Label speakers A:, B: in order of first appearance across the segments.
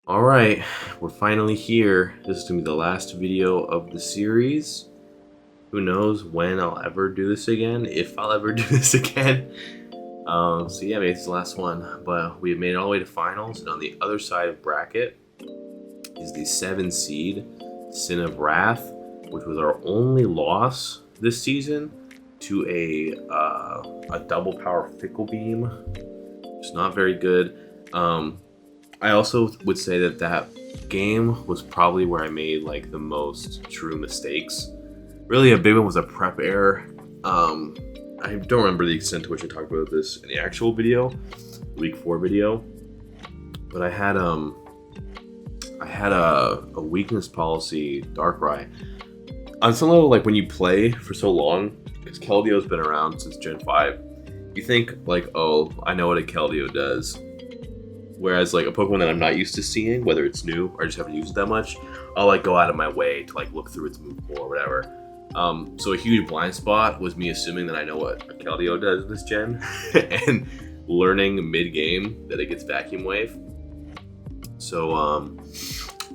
A: Alright, we're finally here. This is going to be the last video of the series. Who knows when I'll ever do this again, if I'll ever do this again. So yeah, maybe it's the last one. But we have made it all the way to finals, and on the other side of bracket is the 7 seed, SinOfWrath, which was our only loss this season to a double power Fickle Beam. It's not very good. I also would say that that game was probably where I made like the most true mistakes. Really, a big one was a prep error. I don't remember the extent to which I talked about this in the actual video, week 4 video, but I had a weakness policy Darkrai. On some level, like when you play for so long, because Keldeo been around since Gen 5, you think like, oh, I know what a Keldeo does. Whereas like a Pokemon that I'm not used to seeing, whether it's new or I just haven't used it that much, I'll like go out of my way to like look through its move pool or whatever. So a huge blind spot was me assuming that I know what a Keldeo does this gen and learning mid-game that it gets Vacuum Wave. So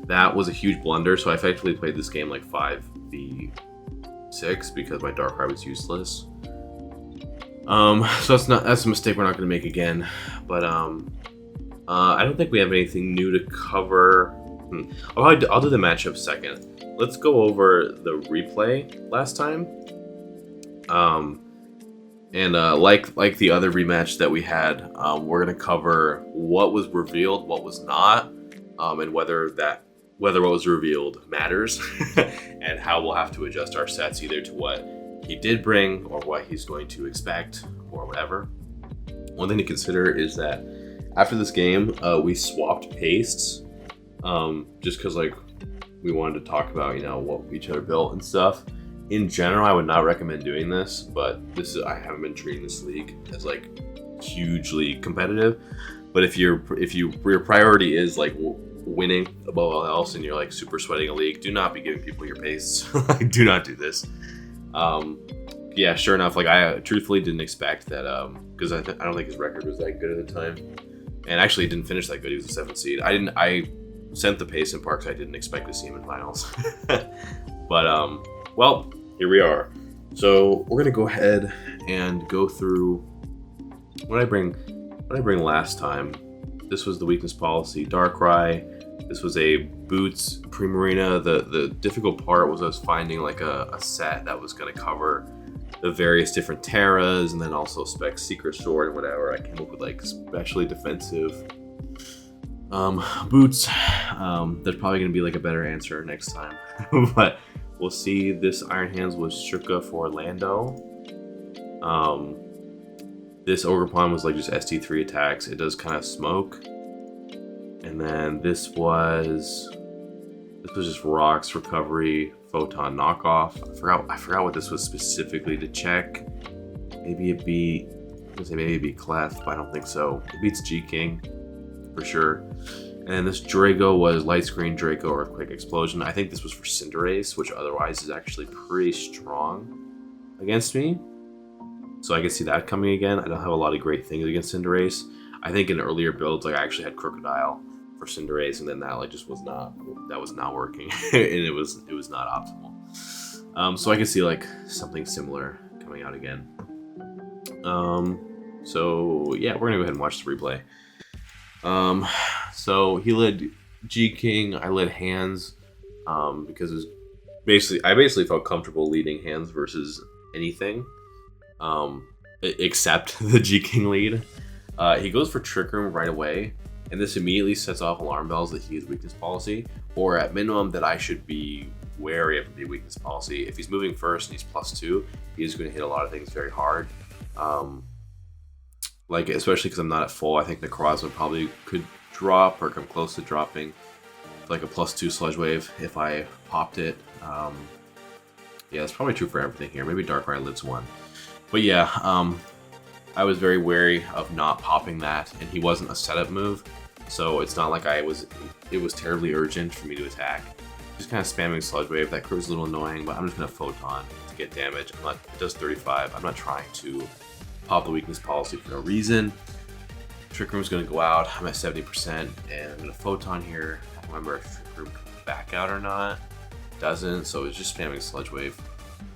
A: that was a huge blunder. So I effectively played this game like 5v6 because my Darkrai was useless. So that's a mistake we're not going to make again. But I don't think we have anything new to cover. I'll do the matchup second. Let's go over the replay last time. Like the other rematch that we had, we're gonna cover what was revealed, what was not, and whether what was revealed matters, and how we'll have to adjust our sets either to what he did bring or what he's going to expect or whatever. One thing to consider is that after this game, we swapped pastes, just because like we wanted to talk about, you know, what each other built and stuff. In general, I would not recommend doing this, but I haven't been treating this league as like hugely competitive. But if your priority is like winning above all else and you're like super sweating a league, do not be giving people your pastes. Do not do this. Yeah, sure enough, like I truthfully didn't expect that, because I don't think his record was that good at the time. And actually, he didn't finish that good. He was a 7th seed. I sent the pace in part because I didn't expect to see him in finals. But well, here we are. So we're gonna go ahead and go through what I bring last time. This was the weakness policy Darkrai. This was a Boots Primarina. The difficult part was us finding like a set that was gonna cover the various different Terras, and then also spec Secret Sword and whatever. I came up with like especially defensive boots. There's probably gonna be like a better answer next time, but we'll see. This Iron Hands was Shuka for Orlando. This Ogerpon was like just ST3 attacks. It does kind of smoke, and then this was just Rocks Recovery Photon Knockoff. I forgot what this was specifically to check. Maybe it beat Clef, but I don't think so. It beats G-King for sure. And this Draco was Light Screen Draco Earthquake Explosion. I think this was for Cinderace, which otherwise is actually pretty strong against me. So I can see that coming again. I don't have a lot of great things against Cinderace. I think in earlier builds, like I actually had Crocodile for Cinderace, and then that like just was not working, and it was not optimal. So I can see like something similar coming out again. So yeah, we're gonna go ahead and watch the replay. So he led G-King, I led Hands, because it was I basically felt comfortable leading Hands versus anything, except the G-King lead. He goes for Trick Room right away, and this immediately sets off alarm bells that he has weakness policy, or at minimum that I should be wary of the weakness policy. If he's moving first and he's +2, he's going to hit a lot of things very hard. Like especially because I'm not at full, I think Necrozma probably could drop or come close to dropping like a +2 Sludge Wave if I popped it. Yeah, it's probably true for everything here. Maybe Darkrai lives 1. But yeah, I was very wary of not popping that, and he wasn't a setup move, so it's not like it was terribly urgent for me to attack. Just kind of spamming Sludge Wave. That crew's a little annoying, but I'm just gonna Photon to get damage. It does 35. I'm not trying to pop the weakness policy for no reason. Trick Room's gonna go out. I'm at 70%, and I'm gonna Photon here. I don't remember if Trick Room comes back out or not. It doesn't, so it's just spamming Sludge Wave.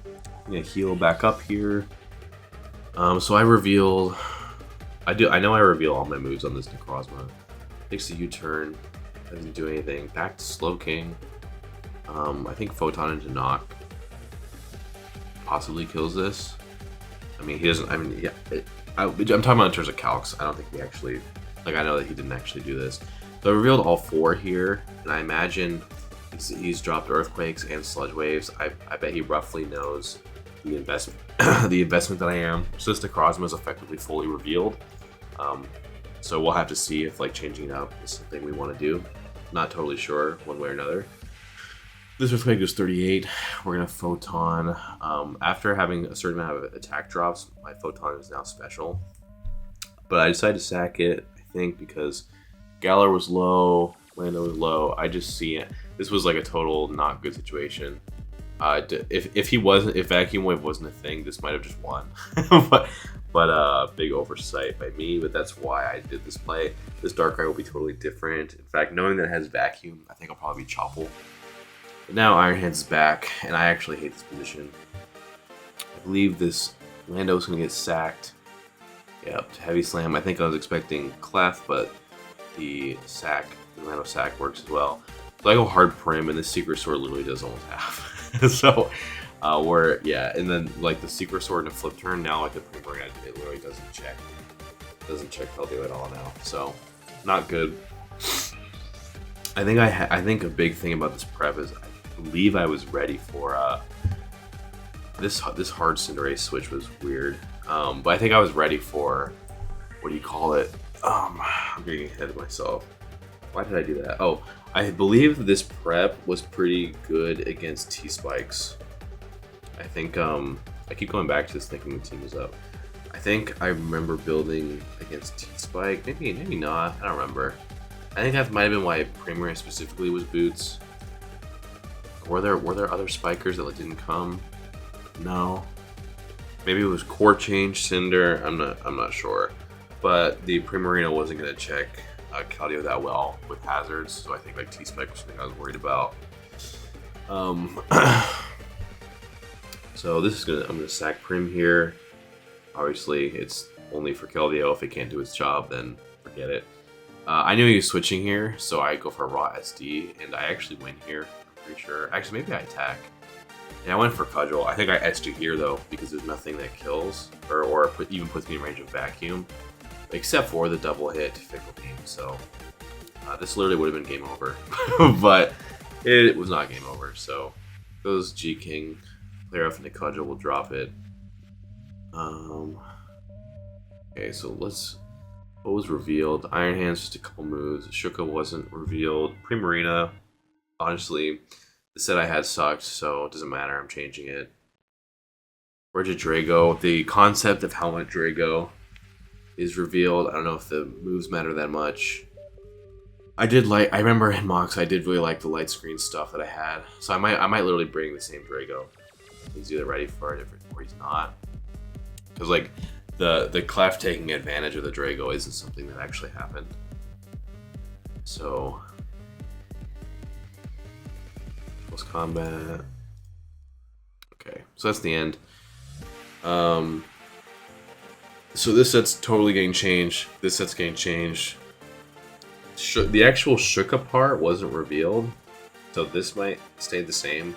A: I'm gonna heal back up here. So I reveal. I know I reveal all my moves on this Necrozma. Takes a U-turn, doesn't do anything. Back to Slow King. I think Photon into Knock possibly kills this. I mean, he doesn't. I mean, yeah. I'm talking about in terms of calcs. I don't think he actually. Like, I know that he didn't actually do this. So I revealed all 4 here, and I imagine he's dropped Earthquakes and Sludge Waves. I bet he roughly knows the investment, the investment that I am. So this Necrozma is effectively fully revealed. So we'll have to see if like changing it up is something we want to do. Not totally sure one way or another. This Earthquake goes 38. We're gonna Photon. After having a certain amount of attack drops, my Photon is now special. But I decided to sack it, I think, because Galar was low, Lando was low. I just see it. This was like a total not good situation. If Vacuum Wave wasn't a thing, this might have just won. but big oversight by me. But that's why I did this play. This Darkrai will be totally different. In fact, knowing that it has Vacuum, I think I'll probably be Chople. But now Iron Hands is back, and I actually hate this position. I believe this Lando's gonna get sacked. Yep, to Heavy Slam. I think I was expecting Clef, but the Lando sack works as well. So I go hard Prim, and this Secret Sword literally does almost half. So and then like the Secret Sword and a Flip Turn, now like the Primarina, it literally doesn't check. It doesn't check Keldeo at all now. So not good. I think a big thing about this prep is I believe I was ready for this hard Cinderace switch was weird. But I think I was ready for, what do you call it? I'm getting ahead of myself. Why did I do that? Oh, I believe this prep was pretty good against T-Spikes. I think, I keep going back to this thinking the team is up. I think I remember building against T-Spike. Maybe not. I don't remember. I think that might have been why Primarina specifically was boots. Were there other spikers that didn't come? No. Maybe it was core change Cinder. I'm not sure. But the Primarina wasn't gonna check Keldeo that well with hazards, so I think like T-Spike was something I was worried about. So this is I'm gonna sack Prim here. Obviously, it's only for Keldeo. If it can't do its job, then forget it. I knew he was switching here, so I go for a raw SD, and I actually win here. I'm pretty sure. Actually, maybe I attack. Yeah, I went for Cudgel. I think I SG here though, because there's nothing that kills, or even puts me in range of Vacuum, except for the double hit Fickle Beam. So this literally would have been game over, but it was not game over. So goes G King, clear off into Cudgel, will drop it. Okay, so what was revealed? Iron Hands, just a couple moves. Shuka wasn't revealed. Primarina, honestly, the set I had sucked, so it doesn't matter. I'm changing it. Regidrago, the concept of Helmet Drago is revealed. I don't know if the moves matter that much. I remember in Mox, I did really like the light screen stuff that I had. So I might literally bring the same Drago. He's either ready for it or he's not. Because like the Clef taking advantage of the Drago isn't something that actually happened. So close combat. Okay, so that's the end. So this set's totally getting changed. This set's getting changed. The actual Shuka part wasn't revealed, so this might stay the same,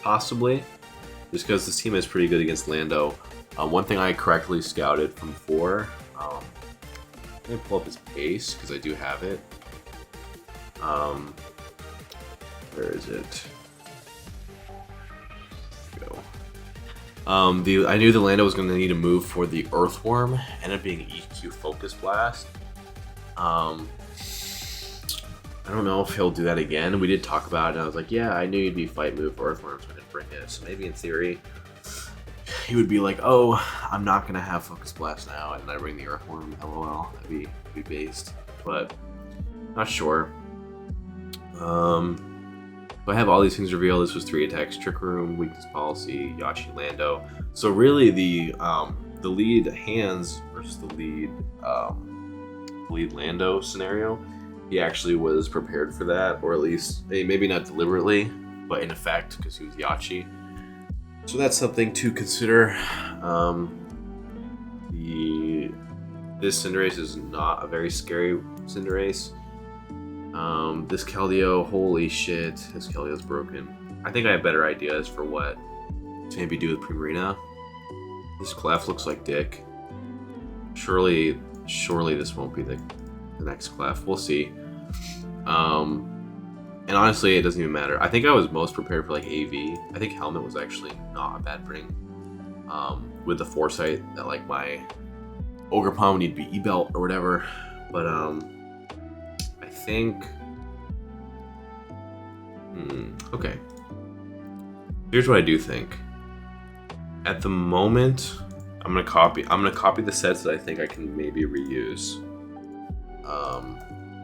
A: possibly, just because this team is pretty good against Lando. One thing I correctly scouted from 4, let me pull up his pace, because I do have it. Where is it? Go. I knew the Lando was going to need a move for the Earthworm, ended up being EQ Focus Blast. I don't know if he'll do that again. We did talk about it, and I was like, yeah, I knew you'd be fight move for Earthworm, so I didn't bring it. So maybe in theory, he would be like, oh, I'm not going to have Focus Blast now, and I bring the Earthworm, lol. That'd be based, but not sure. So I have all these things revealed. This was 3 attacks, Trick Room, Weakness Policy, Yachi, Lando. So really the lead hands versus the lead complete Lando scenario, he actually was prepared for that, or at least maybe not deliberately, but in effect, because he was Yachi. So that's something to consider. This Cinderace is not a very scary Cinderace. This Keldeo, holy shit, this Keldeo's broken. I think I have better ideas for what to maybe do with Primarina. This Clef looks like dick. Surely this won't be the next Clef. We'll see. And honestly, it doesn't even matter. I think I was most prepared for like AV. I think Helmet was actually not a bad bring. With the foresight that like my Ogerpon would need to be E-Belt or whatever. But I think okay. Here's what I do think. At the moment, I'm gonna copy the sets that I think I can maybe reuse.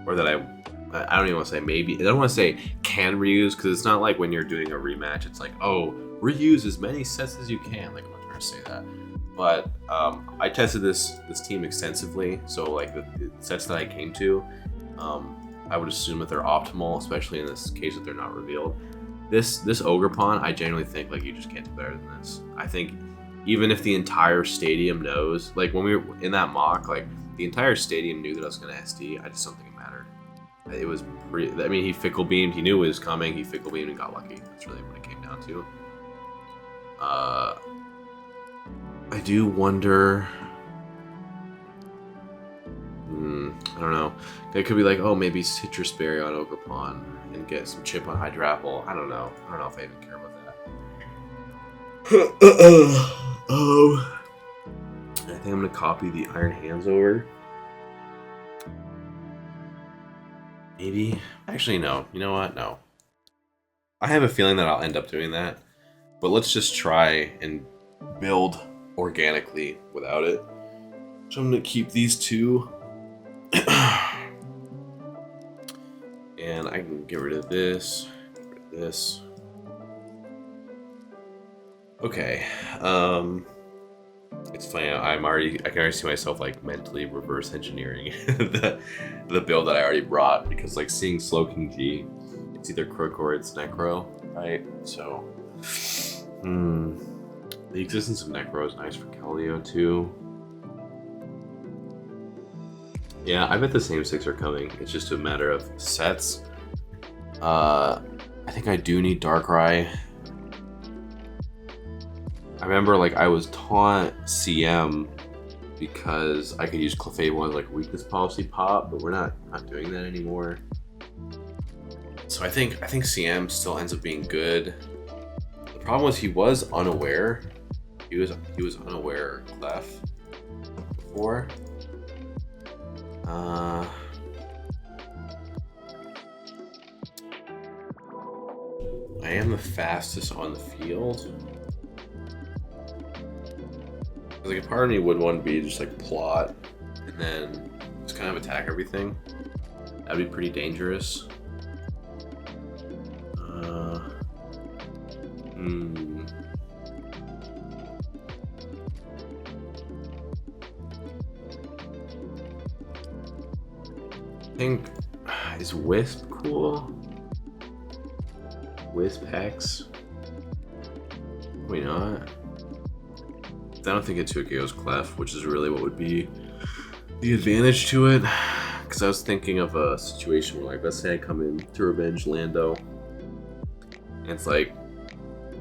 A: Or that I don't even want to say maybe. I don't want to say can reuse, because it's not like when you're doing a rematch, it's like, oh, reuse as many sets as you can. Like, I'm not trying to say that. But I tested this team extensively, so like the sets that I came to, I would assume that they're optimal, especially in this case that they're not revealed. This Ogerpon, I genuinely think like you just can't do better than this. I think even if the entire stadium knows, like when we were in that mock, like the entire stadium knew that I was going to SD, I just don't think it mattered. It was pretty, I mean, he fickle beamed, he knew it was coming, he fickle beamed and got lucky. That's really what it came down to. I do wonder. I don't know. It could be like, oh, maybe Citrus Berry on Ogerpon and get some chip on Hydrapple. I don't know. I don't know if I even care about that. I think I'm gonna copy the Iron Hands over. Maybe. Actually, no. You know what? No. I have a feeling that I'll end up doing that. But let's just try and build organically without it. So I'm gonna keep these two. And I can get rid of this. Get rid of this. Okay. It's funny. I can already see myself like mentally reverse engineering the build that I already brought, because like seeing Slowking G, it's either Crook or it's Necro, right? So, the existence of Necro is nice for Keldeo too. Yeah, I bet the same six are coming. It's just a matter of sets. I think I do need Darkrai. I remember like I was taunt CM because I could use Clefable as like weakness policy pop, but we're not doing that anymore. So I think CM still ends up being good. The problem was he was unaware. He was unaware Clef before. I am the fastest on the field. Like a part of me would want to be just like plot and then just kind of attack everything. That'd be pretty dangerous. I think, is Wisp cool? Wisp Hex? Probably not. I don't think it took Eo's Clef, which is really what would be the advantage to it. Because I was thinking of a situation where, like, let's say I come in to revenge Lando, and it's like,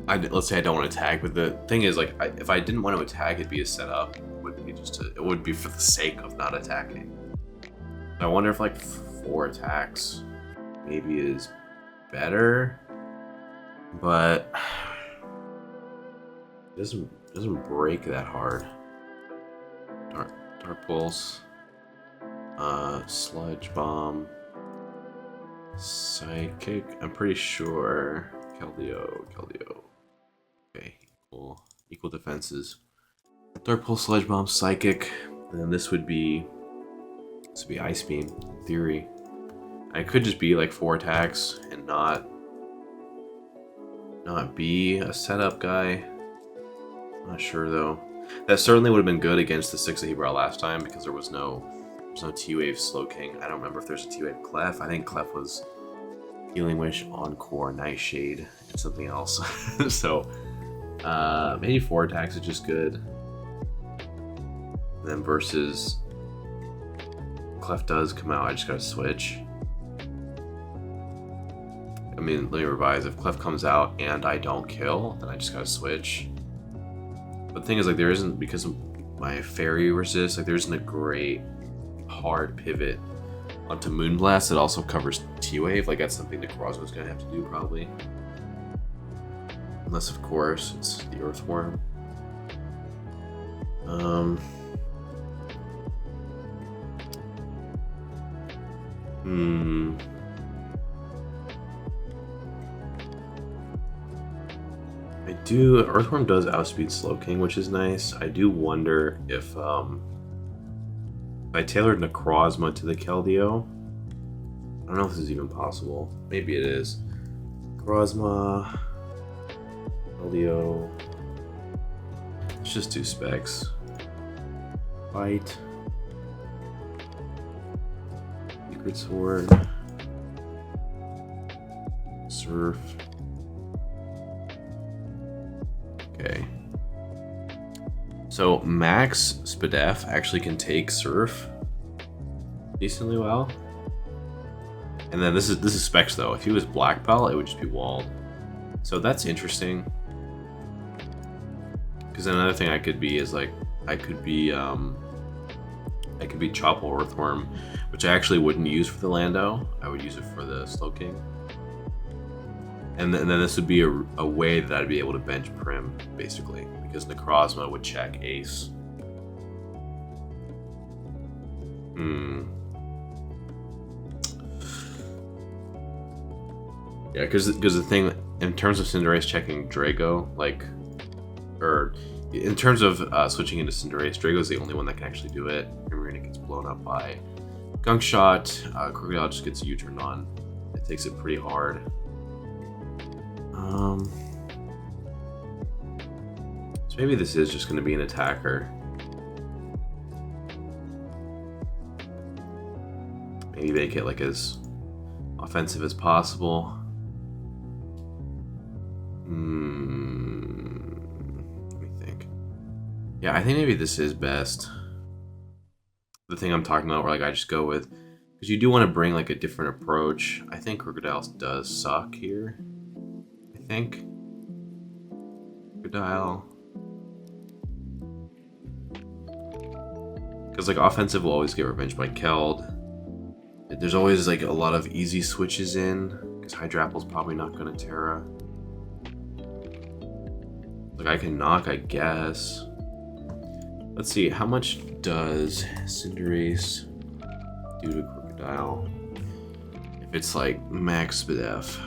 A: let's say I don't want to attack, but the thing is, like, if I didn't want to attack, it'd be a setup. It would be for the sake of not attacking. I wonder if like 4 attacks maybe is better, but it doesn't break that hard. Dark Pulse, Sludge Bomb, Psychic. I'm pretty sure Keldeo. Okay, equal defenses. Dark Pulse, Sludge Bomb, Psychic, and then this would be Ice Beam, in theory. I could just be like 4 attacks and not be a setup guy. Not sure though. That certainly would have been good against the 6 that he brought last time, because there was no There's no T-Wave Slowking. I don't remember if there's a T-Wave Clef. I think Clef was Healing Wish, Encore, Nightshade, and something else. So, maybe 4 attacks is just good. And then versus Clef does come out, I just gotta switch. I mean, let me revise. If Clef comes out and I don't kill, then I just gotta switch. But the thing is, like, there isn't, because of my Fairy resist, like, there isn't a great hard pivot onto Moonblast that also covers T-Wave. Like, that's something Necrozma's gonna have to do, probably. Unless, of course, it's the Earthworm. Earthworm does outspeed Slowking, which is nice. I do wonder if I tailored Necrozma to the Keldeo. I don't know if this is even possible. Maybe it is. Necrozma, Keldeo. Let's just do specs. Fight. Secret Sword. Surf. Okay. So Max Spadef actually can take Surf decently well. And then this is specs though. If he was Black Belt, it would just be walled. So that's interesting. Because another thing I could be is like I could be Chople Earthworm, which I actually wouldn't use for the Lando. I would use it for the Slowking. And then this would be a way that I'd be able to bench Prim, basically, because Necrozma would check Ace. Yeah, because the thing, in terms of Cinderace checking Drago, like, or in terms of switching into Cinderace, Drago's the only one that can actually do it. Marina gets blown up by Gunk Shot. Crocodile just gets U-turned on. It takes it pretty hard. So maybe this is just going to be an attacker. Maybe make it like as offensive as possible. Let me think. Yeah, I think maybe this is best. The thing I'm talking about, where like I just go with, because you do want to bring like a different approach. I think Crocodile does suck here. I think Crocodile, because like offensive will always get revenged by Keld. There's always like a lot of easy switches in, because Hydrapple's probably not going to Terra. Like I can knock, I guess. Let's see, how much does Cinderace do to Crocodile? If it's like Max Spadef,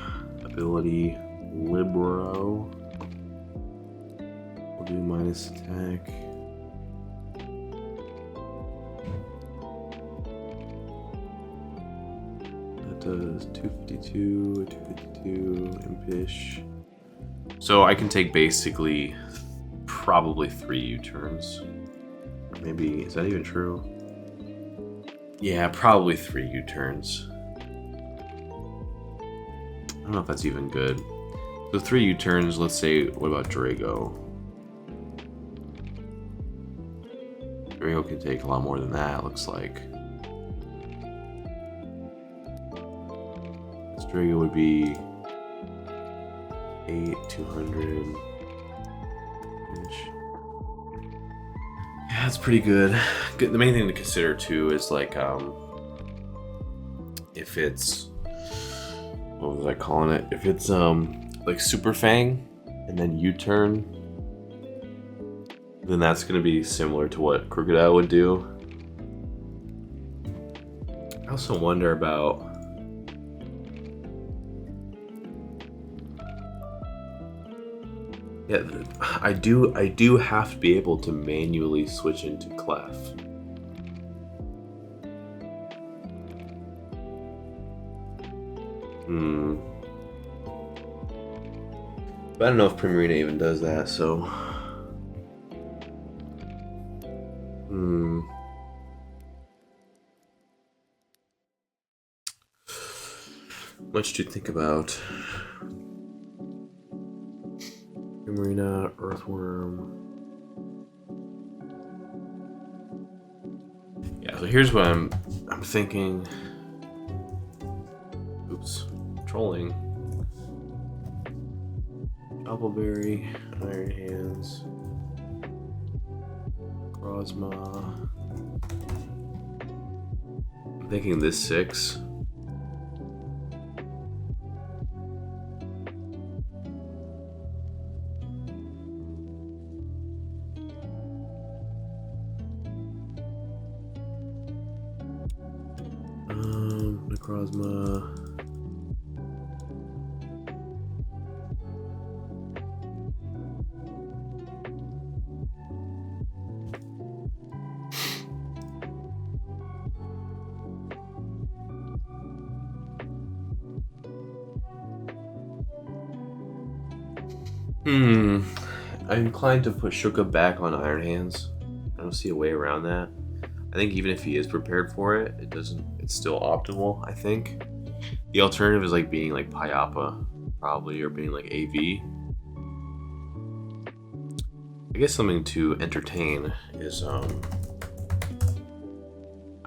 A: ability, Libero. We'll do minus attack. That does 252, 252, Impish. So I can take basically probably 3 U-turns. Maybe, is that even true? Yeah, probably 3 U-turns. I don't know if that's even good. So 3 U-turns, let's say, what about Drago? Drago can take a lot more than that, looks like. This Drago would be 8, 200. Yeah, that's pretty good. The main thing to consider too is like, if it's, what was I calling it? If it's like Super Fang and then U-turn, then that's gonna be similar to what Crocodile would do. I also wonder about, yeah, I do have to be able to manually switch into Clef. But I don't know if Primarina even does that, so. Much to think about. Marina, Earthworm. Yeah, so here's what I'm thinking. Oops, trolling. Appleberry, Iron Hands, Crozma. I'm thinking this 6. Necrozma. I'm inclined to put Shuka back on Iron Hands. I don't see a way around that. I think even if he is prepared for it, it's still optimal, I think. The alternative is like being like Pyappa, probably, or being like AV. I guess something to entertain is how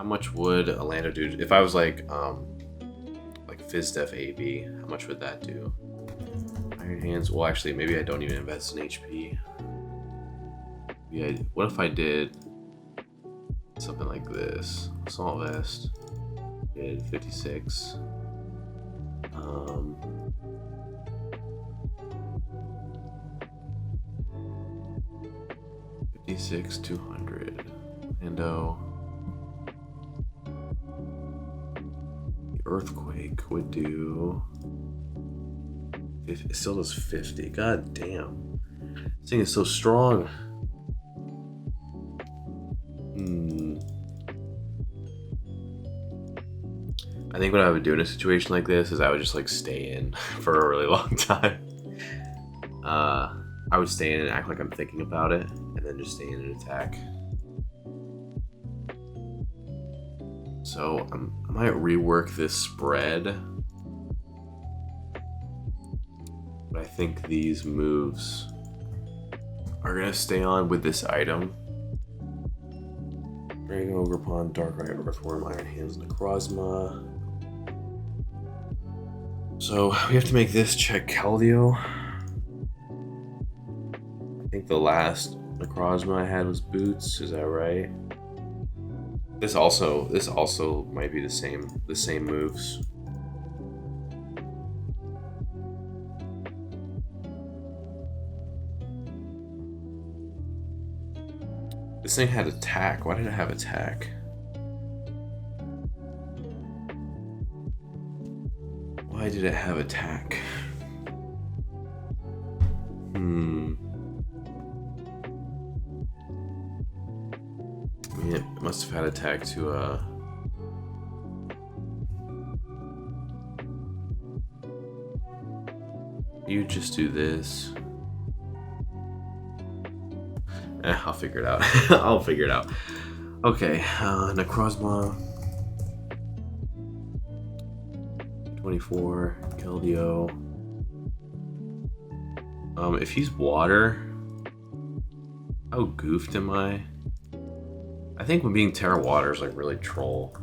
A: much would a Lando do if I was like FizzDef AV, how much would that do? Iron Hands, well actually maybe I don't even invest in HP. Yeah, what if I did something like this? Assault Vest. Did 56. 56, 200. Lando. The Earthquake would do. It still does 50. God damn. This thing is so strong. I think what I would do in a situation like this is I would just like stay in for a really long time. I would stay in and act like I'm thinking about it, and then just stay in and attack. So I might rework this spread. But I think these moves are gonna stay on with this item. Dragon, Ogre Pond, Darkrai, Earthworm, Iron Hands, Necrozma. So we have to make this check Keldeo. I think the last Necrozma I had was Boots, is that right? This also might be the same moves. This thing had attack. Why did it have attack? Why did it have attack? I mean, it must have had attack to you just do this. I'll figure it out. I'll figure it out. Okay, Necrozma. 24, Keldeo. If he's water, how goofed am I? I think when being Terra Water is like really troll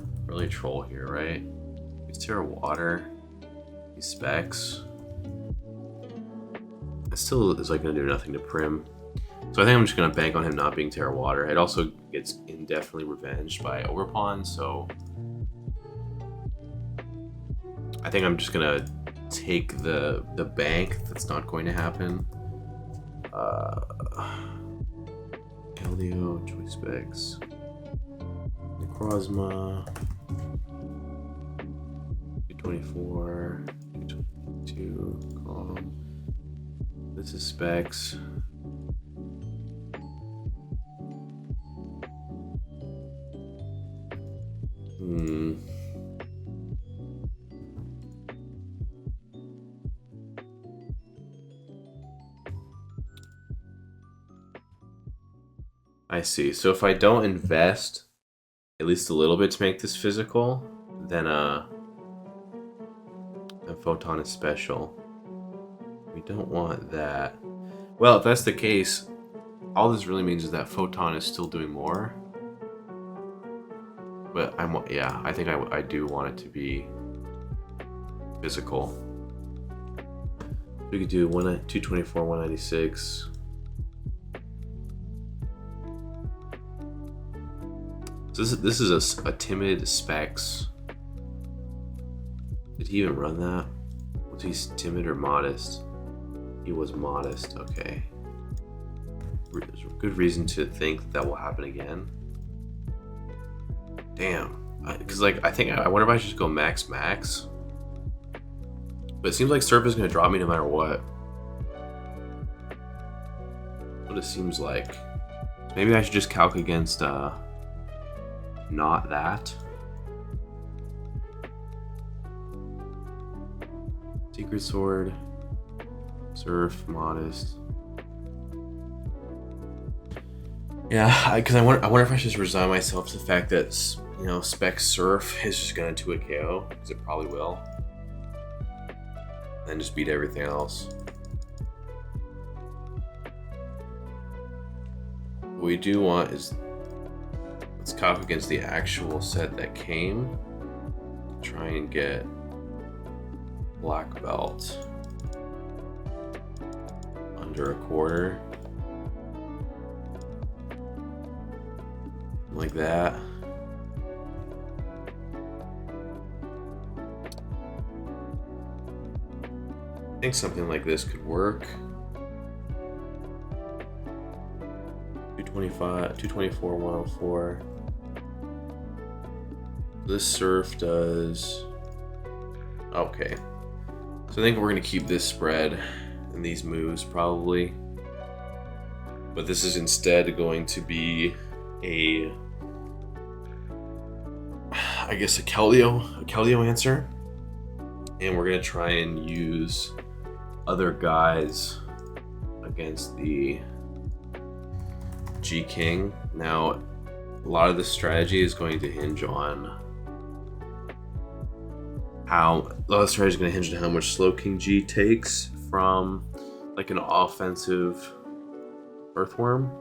A: here, right? He's Terra Water. He's Specs. It still is like gonna do nothing to Prim. So I think I'm just gonna bank on him not being Terra Water. It also gets indefinitely revenged by Overpawn, so I think I'm just gonna take the bank. That's not going to happen. Keldeo, Choice Specs, Necrozma, 24, 22, Calm. This is Specs. I see. So if I don't invest at least a little bit to make this physical, then Photon is special. We don't want that. Well, if that's the case, all this really means is that Photon is still doing more. But yeah, I think I do want it to be physical. We could do 224, 196. So this is a timid specs. Did he even run that? Was he timid or modest? He was modest. Okay. There's a good reason to think that will happen again. Damn. Because like I wonder if I should just go max. But it seems like Surf is going to drop me no matter what. What it seems like. Maybe I should just calc against not that. Secret Sword. Surf, modest. Yeah, because I wonder if I should just resign myself to the fact that, you know, Spec Surf is just going to 2 a KO, because it probably will. And just beat everything else. What we do want is, let's calc against the actual set that came. Try and get black belt under a quarter. Like that. I think something like this could work. 225, 224, 104. This Surf does. Okay. So I think we're gonna keep this spread and these moves probably. But this is instead going to be a Keldeo answer. And we're gonna try and use other guys against the G King. Now, a lot of this strategy is going to hinge on how much Slow King G takes from like an offensive Earthworm.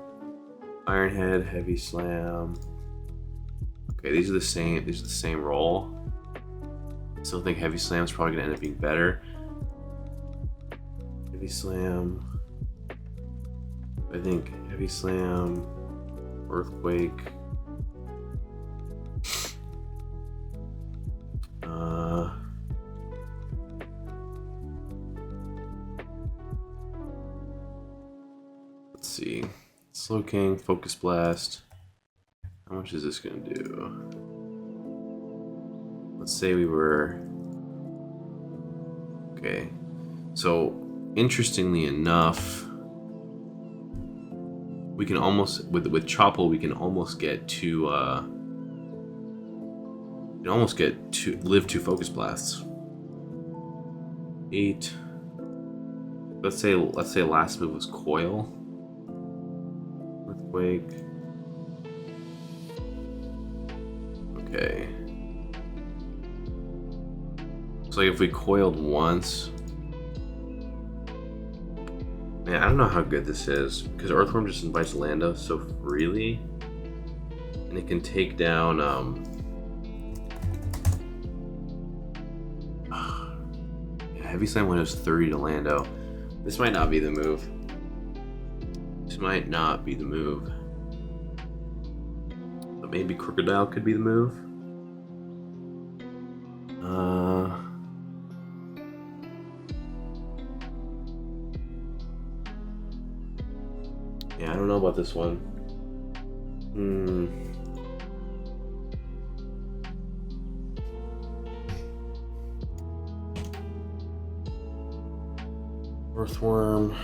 A: Iron Head, Heavy Slam. Okay, these are the same roll. I still think Heavy Slam is probably gonna end up being better. Heavy Slam. I think Heavy Slam, Earthquake. Let's see. Slow King, Focus Blast. How much is this gonna do? Let's say we were... Okay. So, interestingly enough, we can almost, with Choppel, we can almost get to, live 2 Focus Blasts. 8. Let's say last move was Coil. Earthquake. Okay. So like if we coiled once, man, I don't know how good this is because Earthworm just invites Lando so freely, and it can take down Heavy Slam when it was 30 to Lando. This might not be the move. But maybe Crocodile could be the move. Yeah, I don't know about this one. Earthworm.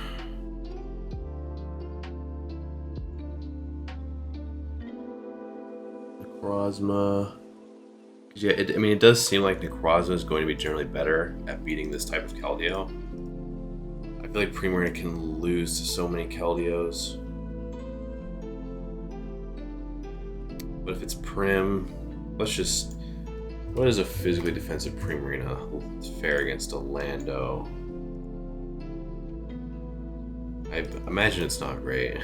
A: Necrozma. Yeah, it does seem like Necrozma is going to be generally better at beating this type of Keldeo. I feel like Primarina can lose to so many Keldeos. But if it's Prim, let's just What is a physically defensive Primarina? It's fair against a Lando. I imagine it's not great.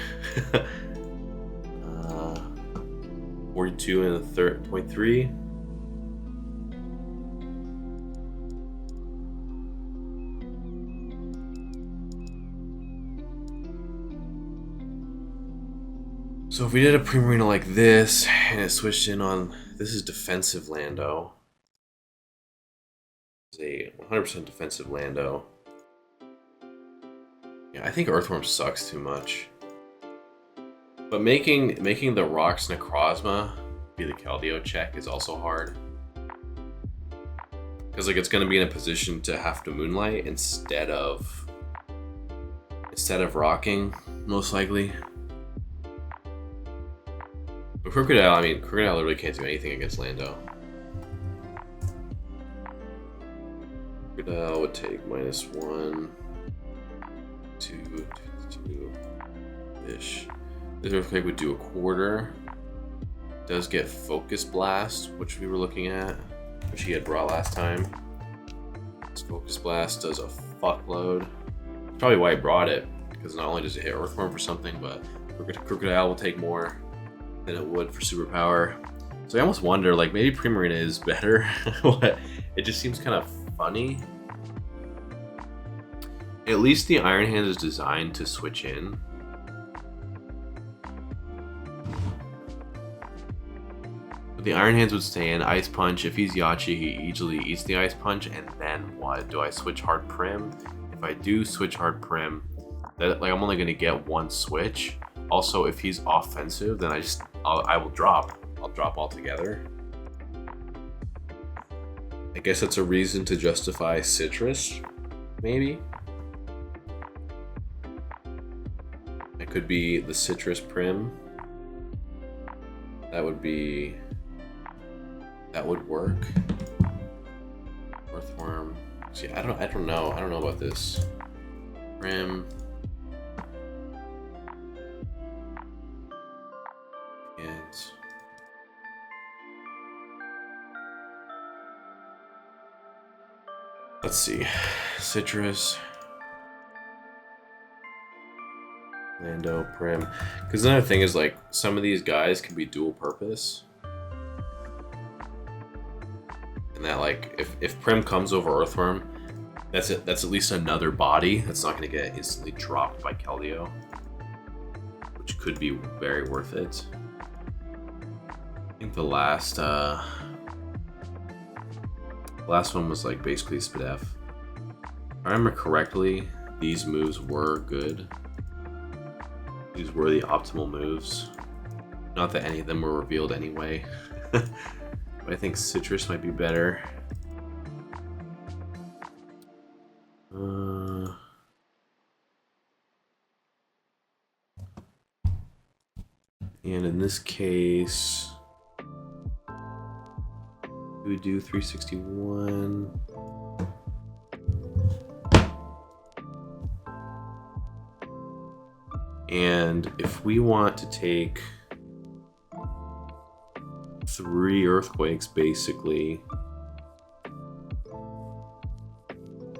A: 42 and a 0.3. So if we did a Primarina like this and it switched in on, this is defensive Lando. It's a 100% defensive Lando. Yeah, I think Earthworm sucks too much. But making the Rocks Necrozma be the Keldeo check is also hard. Because like it's gonna be in a position to have to Moonlight instead of rocking, most likely. But Crocodile, I mean, Crocodile literally can't do anything against Lando. Crocodile would take -1, 2, 2-ish. This Earthquake would do a quarter. Does get Focus Blast, which we were looking at, which he had brought last time. This Focus Blast does a fuckload. That's probably why he brought it, because not only does it hit Earthworm for something, but Crocodile will take more than it would for Superpower. So I almost wonder, like, maybe Primarina is better. It just seems kind of funny. At least the Iron Hand is designed to switch in. But the Iron Hands would stay in. Ice Punch, if he's Yachi, he easily eats the Ice Punch, and then what? Do I switch Hard Prim? If I do switch Hard Prim, that, like, I'm only gonna get one switch. Also, if he's offensive, then I will drop. I'll drop altogether. I guess that's a reason to justify Citrus, maybe. It could be the Citrus Prim. That would work. Earthworm. See, I don't know about this. Prim. And let's see. Citrus. Lando, Prim. Because another thing is, like, some of these guys can be dual purpose. And that, like, if Prim comes over Earthworm, that's it. That's at least another body that's not going to get instantly dropped by Keldeo, which could be very worth it. I think the last one was, like, basically Spadef. If I remember correctly, these moves were good. These were the optimal moves. Not that any of them were revealed anyway. But I think Citrus might be better. And in this case, we would do 361. And if we want to take 3 Earthquakes, basically,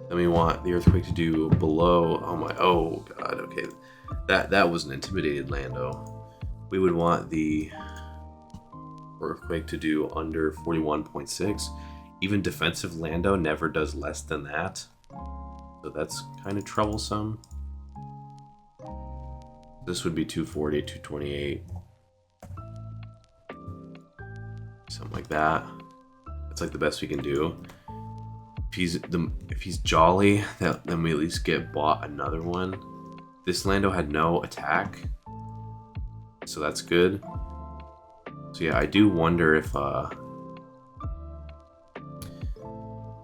A: then we want the Earthquake to do below. Oh god, okay. That was an intimidated Lando. We would want the Earthquake to do under 41.6. Even defensive Lando never does less than that. So that's kind of troublesome. This would be 240, 228. Something like that. That's like the best we can do. If he's Jolly, then we at least get bought another one. This Lando had no attack, so that's good. So yeah, I do wonder if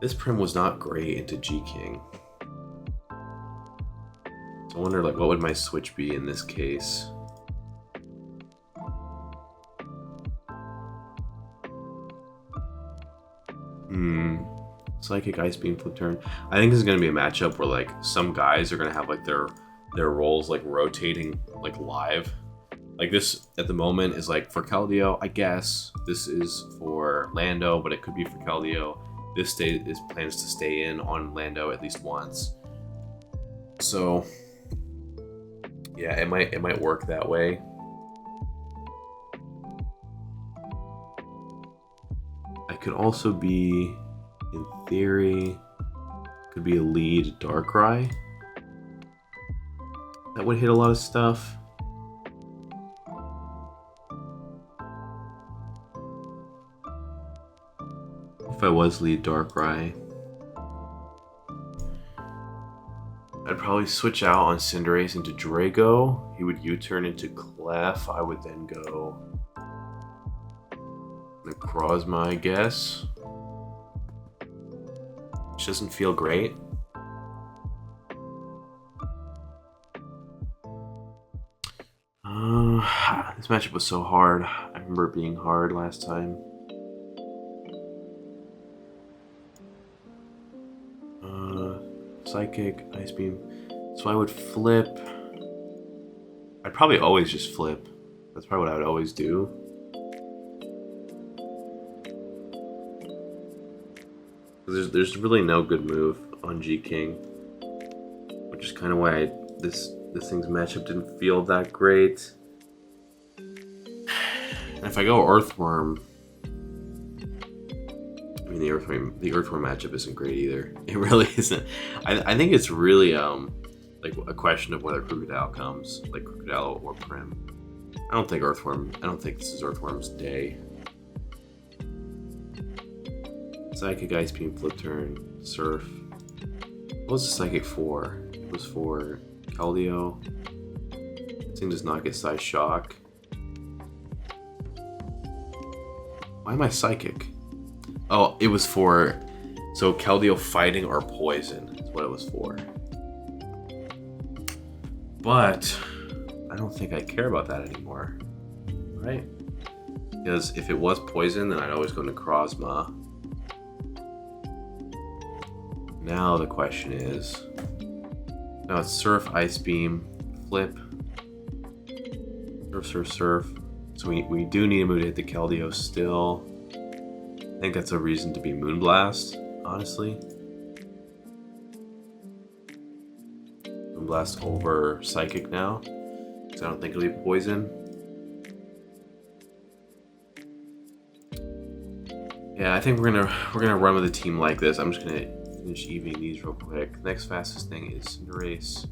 A: this Prim was not great into G-King. So I wonder, like, what would my switch be in this case? Psychic, Ice Beam, Flip Turn. I think this is going to be a matchup where, like, some guys are going to have, like, their roles, like, rotating, like, live. Like this at the moment is like for Keldeo, I guess. This is for Lando, but it could be for Keldeo. This plans to stay in on Lando at least once. So yeah, it might work that way. I could also be, in theory, could be a lead Darkrai. That would hit a lot of stuff. If I was lead Darkrai, I'd probably switch out on Cinderace into Drago. He would U-turn into Clef. I would then go Necrozma, I guess. Which doesn't feel great. This matchup was so hard. I remember it being hard last time. Psychic, Ice Beam. So I would flip. I'd probably always just flip. That's probably what I would always do. There's really no good move on G-King, which is kind of why this thing's matchup didn't feel that great. And if I go Earthworm, I mean the Earthworm matchup isn't great either. It really isn't. I think it's really like a question of whether Crocodile comes, like Crocodile or Prim. I don't think this is Earthworm's day. Psychic, Ice Beam, Flip Turn, Surf. What was the Psychic for? It was for Keldeo. This thing does not get Size Shock. Why am I Psychic? Oh, it was for... So Keldeo fighting or poison is what it was for. But I don't think I care about that anymore. Right? Because if it was poison, then I'd always go Necrozma. Now the question is, now it's Surf, Ice Beam, Flip, Surf, Surf, Surf. So we do need a move to hit the Keldeo still. I think that's a reason to be Moonblast, honestly. Moonblast over Psychic now, because I don't think it'll be poison. Yeah, I think we're gonna run with a team like this. I'm just gonna finish evening these real quick. Next fastest thing is Cinderace.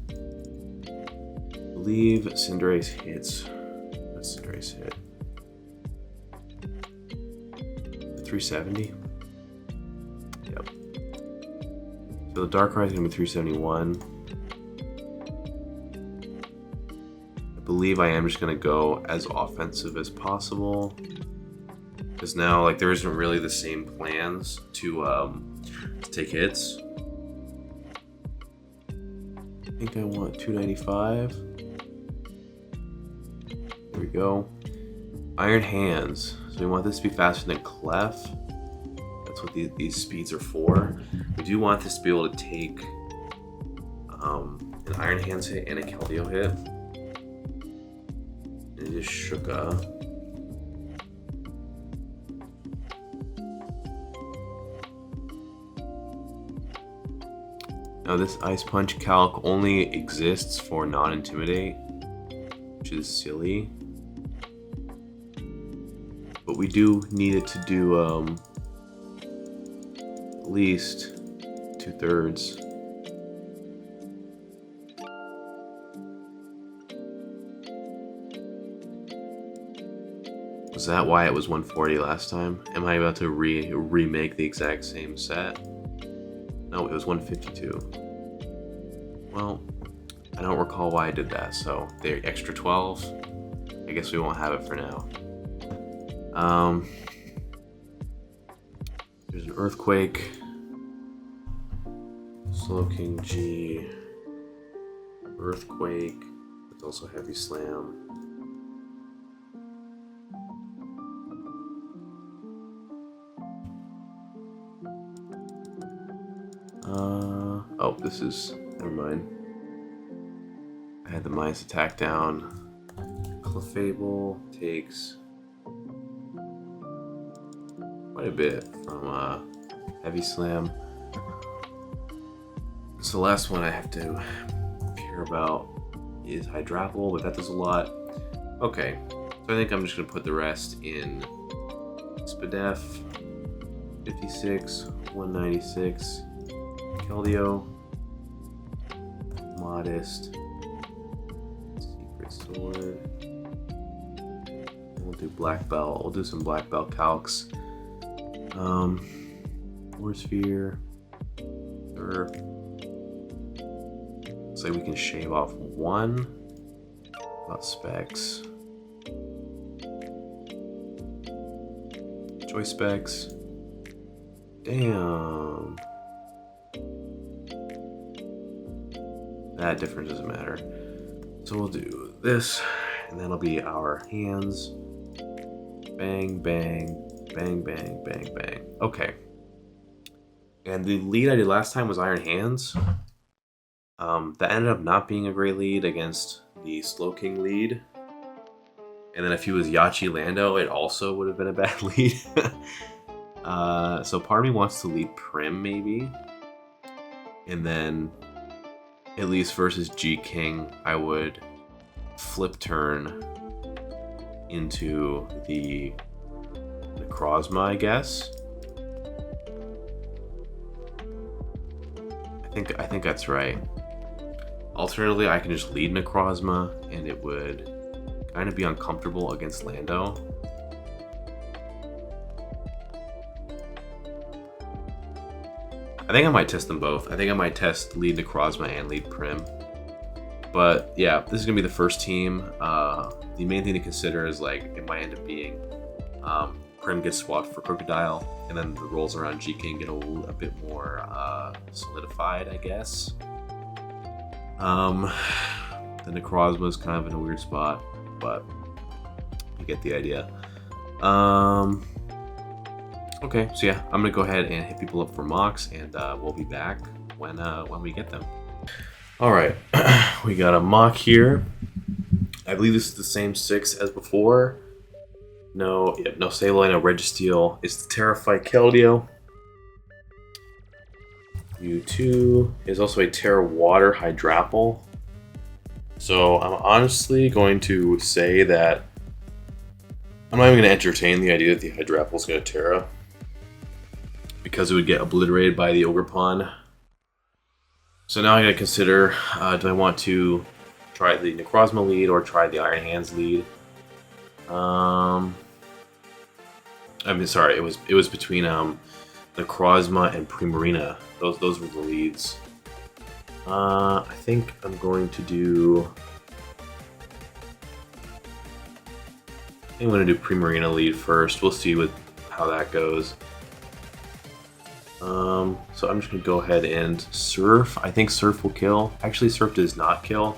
A: I believe Cinderace hits. What's Cinderace hit? 370? Yep. So the Darkrai is gonna be 371. I believe I am just gonna go as offensive as possible. Because now, like, there isn't really the same plans to take hits. I think I want 295. There we go. Iron Hands. So we want this to be faster than Clef. That's what these speeds are for. We do want this to be able to take an Iron Hands hit and a Keldeo hit. And it is Shuka. Now this Ice Punch calc only exists for non-intimidate, which is silly. But we do need it to do at least 2/3. Was that why it was 140 last time? Am I about to remake the exact same set? No, it was 152. Well, I don't recall why I did that, so the extra 12, I guess we won't have it for now. There's an Earthquake, Slowking G, Earthquake, there's also Heavy Slam. Oh, this is, never mind. I had the minus attack down. Clefable takes quite a bit from Heavy Slam. So the last one I have to care about is Hydrapple, but that does a lot. Okay, so I think I'm just gonna put the rest in Spadef, 56, 196, Keldeo, Modest, Secret Sword. We'll do Black Belt. We'll do some Black Belt calcs. Force Sphere, Surf. Looks like we can shave off one. About specs. Choice specs. Damn. That difference doesn't matter. So we'll do this, and that'll be our hands. Bang, bang, bang, bang, bang, bang. Okay. And the lead I did last time was Iron Hands. That ended up not being a great lead against the Slowking lead. And then if he was Yachi Lando, it also would have been a bad lead. So part of me wants to lead Prim, maybe. And then, at least versus G-King, I would flip turn into the Necrozma, I guess. I think that's right. Alternatively, I can just lead Necrozma, and it would kind of be uncomfortable against Lando. I think I might test them both. I think I might test lead Necrozma and lead Prim. But yeah, this is gonna be the first team. The main thing to consider is like it might end up being Prim gets swapped for Crocodile, and then the rolls around G-King get a bit more solidified, I guess. The Necrozma is kind of in a weird spot, but you get the idea. Okay, so yeah, I'm gonna go ahead and hit people up for mocks, and we'll be back when we get them. All right, we got a mock here. I believe this is the same 6 as before. No Sableye, no Registeel. It's the Terrafight Keldeo. U2 is also a Terra Water Hydrapple. So I'm honestly going to say that I'm not even going to entertain the idea that the Hydrapple is going to Terra, because it would get obliterated by the Ogerpon. So now I got to consider, do I want to try the Necrozma lead or try the Iron Hands lead? I mean, sorry, it was between Necrozma and Primarina. Those were the leads. I think I'm going to do. I think I'm going to do Primarina lead first. We'll see how that goes. So I'm just going to go ahead and Surf. I think Surf will kill. Actually, Surf does not kill.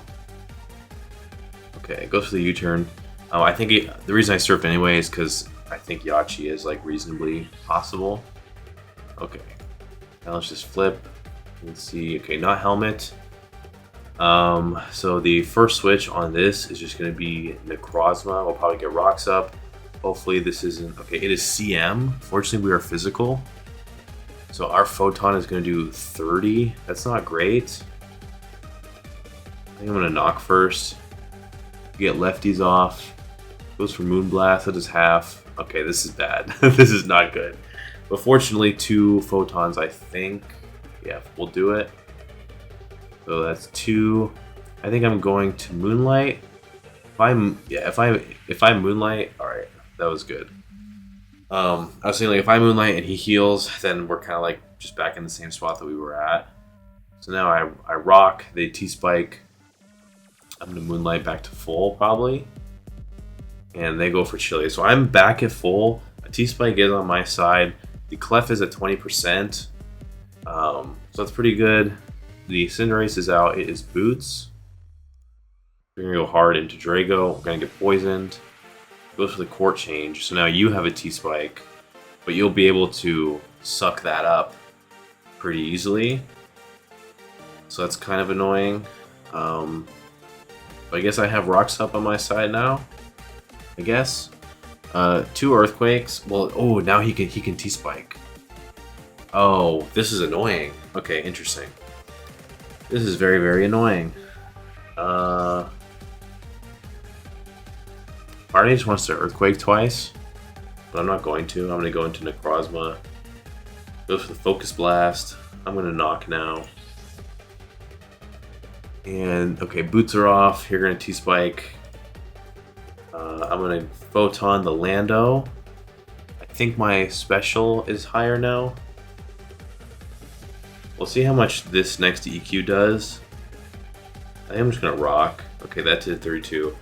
A: Okay, it goes for the U-turn. I think the reason I Surfed anyway is because I think Yachi is like reasonably possible. Okay, now let's just flip. Let's see. Okay, not Helmet. So the first switch on this is just going to be Necrozma. We'll probably get rocks up. Hopefully this isn't... Okay, it is CM. Fortunately, we are physical. So our Photon is going to do 30. That's not great. I think I'm going to knock first. Get lefties off. Goes for Moonblast. That is half. Okay, this is bad. This is not good. But fortunately, 2 Photons, I think. Yeah, we'll do it. So that's 2. I think I'm going to Moonlight. If I Moonlight, all right, that was good. I was saying, like, if I Moonlight and he heals, then we're kind of like just back in the same spot that we were at. So now I rock, they T-Spike. I'm gonna Moonlight back to full probably, and they go for Chili. So I'm back at full. A T-Spike is on my side. The Clef is at 20%, so that's pretty good. The Cinderace is out. It is Boots. We're gonna go hard into Drago. We're gonna get poisoned. Goes for the Court Change. So now you have a T-Spike, but you'll be able to suck that up pretty easily. So that's kind of annoying. But I guess I have Rocks up on my side now. I guess. 2 earthquakes. Well, oh, now he can T-spike. Oh, this is annoying. Okay, interesting. This is very, very annoying. Part of me just wants to earthquake twice, but I'm not going to. I'm gonna go into Necrozma. Go for the Focus Blast. I'm gonna knock now. And okay, boots are off. You're gonna T-spike. I'm gonna Photon the Lando. I think my special is higher now. We'll see how much this next EQ does. I am just gonna rock. Okay, that did 32.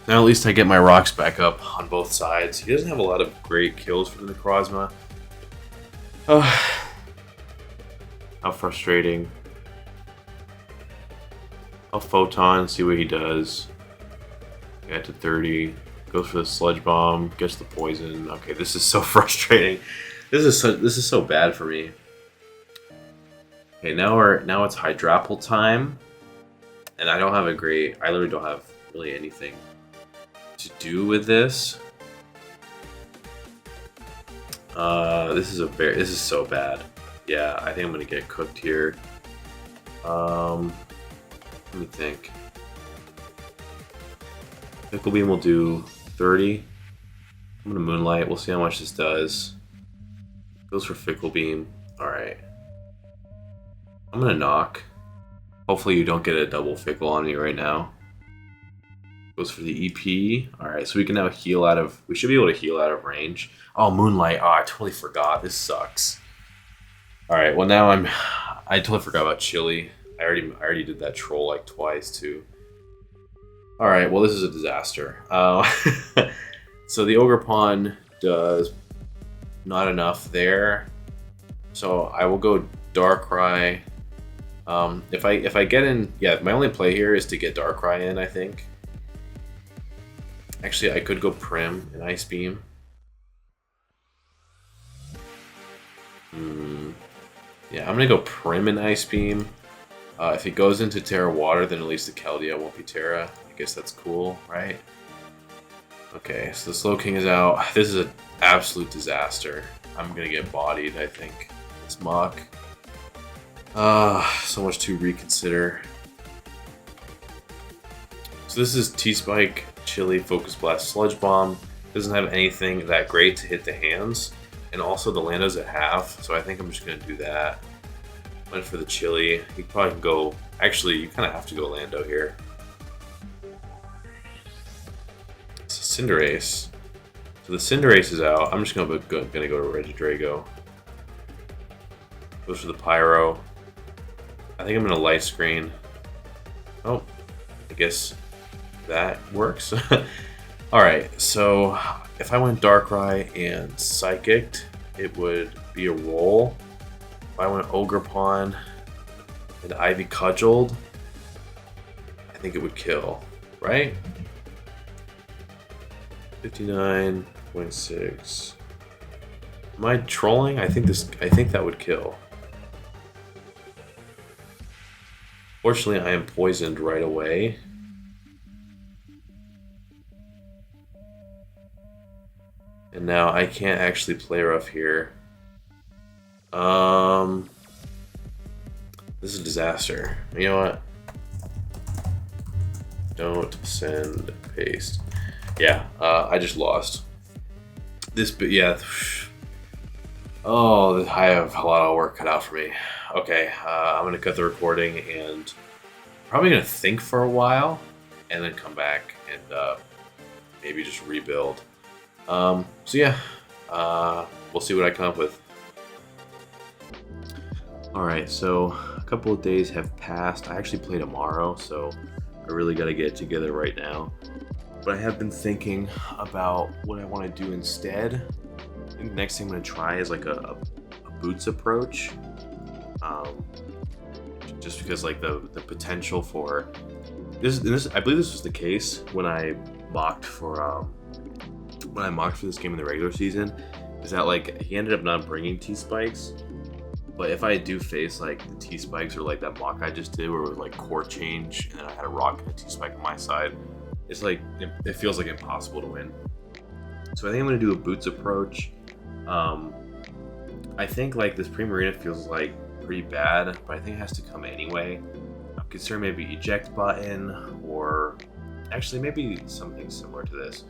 A: Now at least I get my rocks back up on both sides. He doesn't have a lot of great kills for the Necrozma. Oh, how frustrating. I'll Photon, see what he does. Got to 30. Goes for the Sludge Bomb, gets the poison. Okay, this is so frustrating. This is so bad for me. Okay, now it's Hydrapple time, and I don't have a great. I literally don't have really anything to do with this. This is so bad. Yeah, I think I'm gonna get cooked here. Let me think. Fickle Beam will do 30. I'm gonna Moonlight. We'll see how much this does. Goes for Fickle Beam. All right. I'm gonna knock. Hopefully you don't get a double Fickle on me right now. Goes for the EP. All right, so we can now heal out of. We should be able to heal out of range. Oh, Moonlight. Oh, I totally forgot. This sucks. All right. Well, now I totally forgot about Chili. I already did that troll like twice too. All right. Well, this is a disaster. So the Ogre Pawn does not enough there. So I will go Darkrai. If I get in, yeah, my only play here is to get Darkrai in, I think. Actually, I could go Prim and Ice Beam. Yeah, I'm gonna go Prim and Ice Beam. If he goes into Terra Water, then at least the Keldeo won't be Terra. I guess that's cool, right? Okay, so the Slowking is out. This is an absolute disaster. I'm gonna get bodied, I think. It's Mach. So much to reconsider. So this is T-Spike, Chili, Focus Blast, Sludge Bomb. Doesn't have anything that great to hit the hands. And also the Lando's at half, so I think I'm just gonna do that. Went for the Chili. You probably can go. Actually, you kind of have to go Lando here. So Cinderace. So the Cinderace is out. I'm just gonna go to Regidrago. Goes for the Pyro. I think I'm gonna Light Screen. Oh, I guess that works. Alright, so if I went Darkrai and Psychicked, it would be a roll. If I went Ogre Pawn and Ivy Cudgeled, I think it would kill, right? 59.6. Am I trolling? I think that would kill. Fortunately, I am poisoned right away. And now I can't actually play rough here. This is a disaster. You know what? Don't send paste. Yeah, I just lost. Yeah. Oh, I have a lot of work cut out for me. Okay, I'm gonna cut the recording and probably gonna think for a while and then come back and maybe just rebuild. So yeah, we'll see what I come up with. Alright, so a couple of days have passed. I actually play tomorrow, so I really gotta get it together right now. But I have been thinking about what I want to do instead. I think the next thing I'm gonna try is like a boots approach. Just because like the potential for this I believe this was the case when I mocked for this game in the regular season, is that like he ended up not bringing T-Spikes, but if I do face like the T-Spikes or like that mock I just did where it was like core change and then I had a rock and a T-Spike on my side, it's like it feels like impossible to win. So I think I'm going to do a boots approach. I think like this Primarina feels like pretty bad, but I think it has to come anyway. I'm concerned maybe eject button, or actually maybe something similar to this.